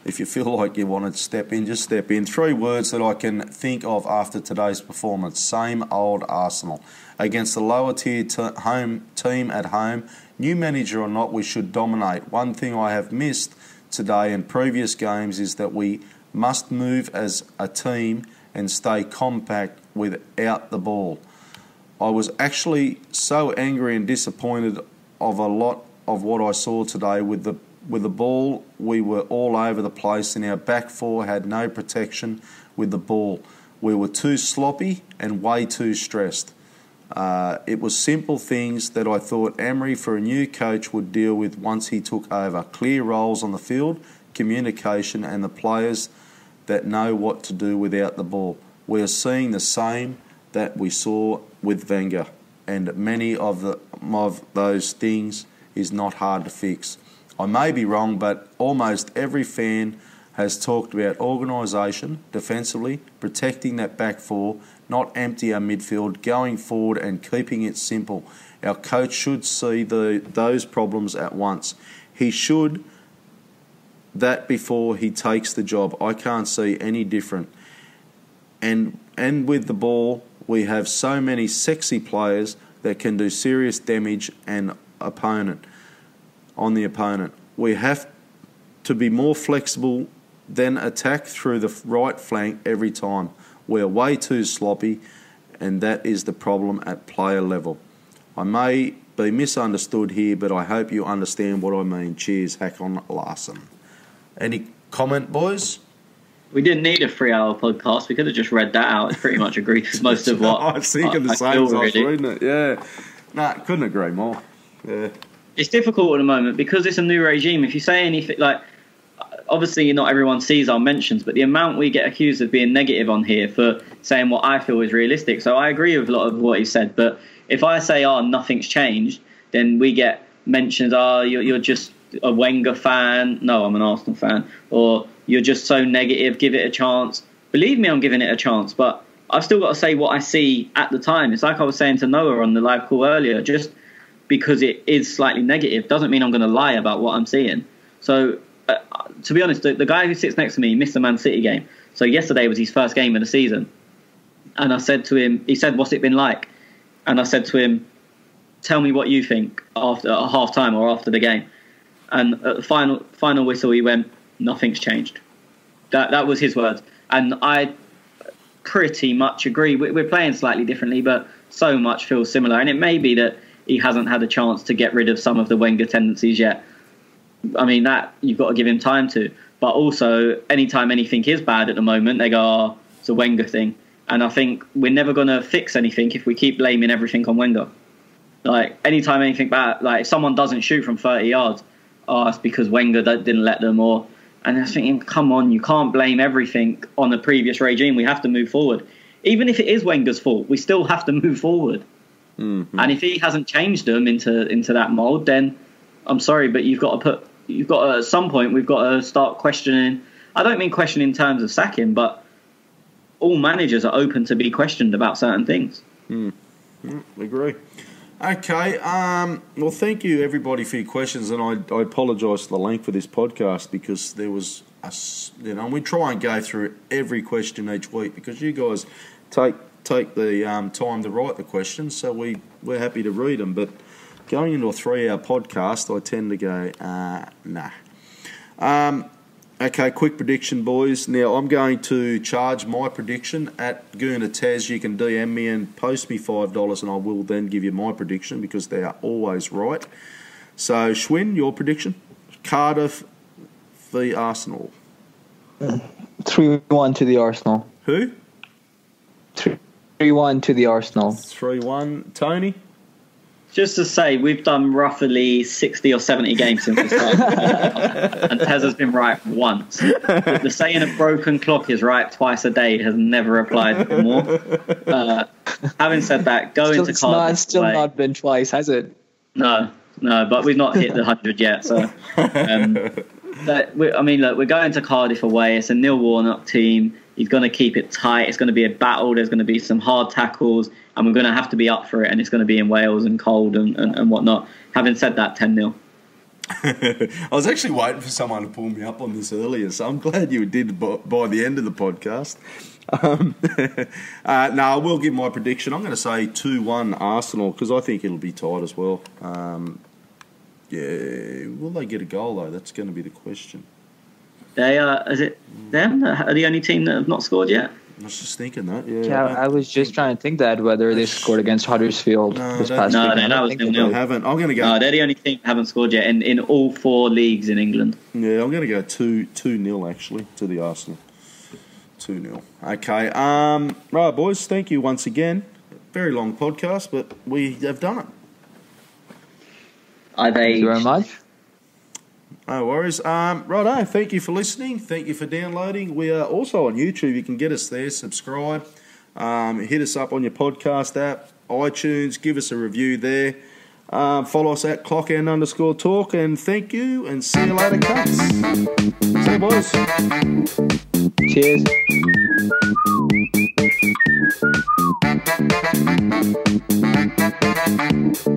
[SPEAKER 1] if you feel like you want to step in, just step in. 3 words that I can think of after today's performance. Same old Arsenal. Against the lower tier home team at home, new manager or not, we should dominate. One thing I have missed today in previous games is that we must move as a team and stay compact without the ball. I was actually so angry and disappointed of a lot of what I saw today. With the ball, we were all over the place, and our back 4 had no protection with the ball. We were too sloppy and way too stressed. It was simple things that I thought Emery, for a new coach, would deal with once he took over. Clear roles on the field, communication, and the players that know what to do without the ball. we are seeing the same that we saw with Wenger, and many of those things is not hard to fix. I may be wrong, but almost every fan has talked about organisation defensively, protecting that back four, not empty our midfield, going forward and keeping it simple. Our coach should see those problems at once. He should that before he takes the job. I can't see any different. And with the ball, we have so many sexy players that can do serious damage on the opponent. We have to be more flexible than attack through the right flank every time. We're way too sloppy, and that is the problem at player level. I may be misunderstood here, but I hope you understand what I mean. Cheers, Hakon Larsen. Any comment, boys?
[SPEAKER 2] We didn't need a 3-hour podcast. We could have just read that out. It pretty much agreed with most of what
[SPEAKER 1] I was thinking the same as I was
[SPEAKER 2] really.
[SPEAKER 1] reading it. Yeah. Nah, couldn't agree more. Yeah.
[SPEAKER 2] It's difficult at the moment because it's a new regime. If you say anything like, obviously not everyone sees our mentions, but the amount we get accused of being negative on here for saying what I feel is realistic. So I agree with a lot of what he said. But if I say, nothing's changed, then we get mentions, you're just a Wenger fan. No, I'm an Arsenal fan. Or you're just so negative, give it a chance. Believe me, I'm giving it a chance. But I've still got to say what I see at the time. It's like I was saying to Noah on the live call earlier, just because it is slightly negative doesn't mean I'm going to lie about what I'm seeing. So, to be honest, the guy who sits next to me missed the Man City game. So yesterday was his first game of the season. And I said to him, he said, what's it been like? And I said to him, tell me what you think after half time or after the game. And at the final whistle, he went, nothing's changed. That was his words. And I pretty much agree. We're playing slightly differently, but so much feels similar. And it may be that he hasn't had a chance to get rid of some of the Wenger tendencies yet. I mean, that you've got to give him time to. But also, anytime anything is bad at the moment, they go, it's a Wenger thing. And I think we're never going to fix anything if we keep blaming everything on Wenger. Like, anytime anything bad, like if someone doesn't shoot from 30 yards, it's because Wenger didn't let them. And I was thinking, come on, you can't blame everything on the previous regime. We have to move forward. Even if it is Wenger's fault, we still have to move forward. Mm-hmm. And if he hasn't changed them into that mould, then I'm sorry, but you've got to at some point, we've got to start questioning. I don't mean questioning in terms of sacking, but all managers are open to be questioned about certain things.
[SPEAKER 1] Agree. Okay. Well, thank you everybody for your questions, and I apologise for the length of this podcast because there was we try and go through every question each week because you guys take the time to write the questions, so we're happy to read them. But going into a 3-hour podcast, I tend to go, nah. Okay, quick prediction, boys. Now, I'm going to charge my prediction at Guna Tez. You can DM me and post me $5, and I will then give you my prediction because they are always right. So, Schwinn, your prediction? Cardiff v Arsenal.
[SPEAKER 3] 3-1 to the Arsenal.
[SPEAKER 1] Who?
[SPEAKER 3] 3-1 to the Arsenal.
[SPEAKER 1] 3-1. Tony?
[SPEAKER 2] Just to say, we've done roughly 60 or 70 games since we started. And Tez has been right once. The saying a broken clock is right twice a day has never applied more. Having said that, going to Cardiff.
[SPEAKER 3] It's still not been twice, has it?
[SPEAKER 2] No, but we've not hit the 100 yet. So, look, we're going to Cardiff away. It's a Neil Warnock team. He's going to keep it tight. It's going to be a battle. There's going to be some hard tackles. And we're going to have to be up for it, and it's going to be in Wales and cold and whatnot. Having said that, 10-0.
[SPEAKER 1] I was actually waiting for someone to pull me up on this earlier, so I'm glad you did by the end of the podcast. No, I will give my prediction. I'm going to say 2-1 Arsenal because I think it'll be tight as well. Will they get a goal, though? That's going to be the question.
[SPEAKER 2] They is it them? Are the only team that have not scored yet?
[SPEAKER 1] I was just thinking that,
[SPEAKER 3] Yeah, I was just trying to think that whether they scored against Huddersfield this past week.
[SPEAKER 2] That was nil-nil.
[SPEAKER 1] They haven't. I'm going to go.
[SPEAKER 2] No, they're the only team that haven't scored yet in all 4 leagues in England.
[SPEAKER 1] Yeah, I'm going to go 2-0 actually to the Arsenal. 2-0. Okay. Right, boys. Thank you once again. Very long podcast, but we have done it.
[SPEAKER 2] Thank
[SPEAKER 3] you very much.
[SPEAKER 1] No worries. Righto, thank you for listening. Thank you for downloading. We are also on YouTube. You can get us there, subscribe. Hit us up on your podcast app, iTunes. Give us a review there. Follow us at clockend_talk. And thank you, and see you later, cunts. See you, boys.
[SPEAKER 3] Cheers.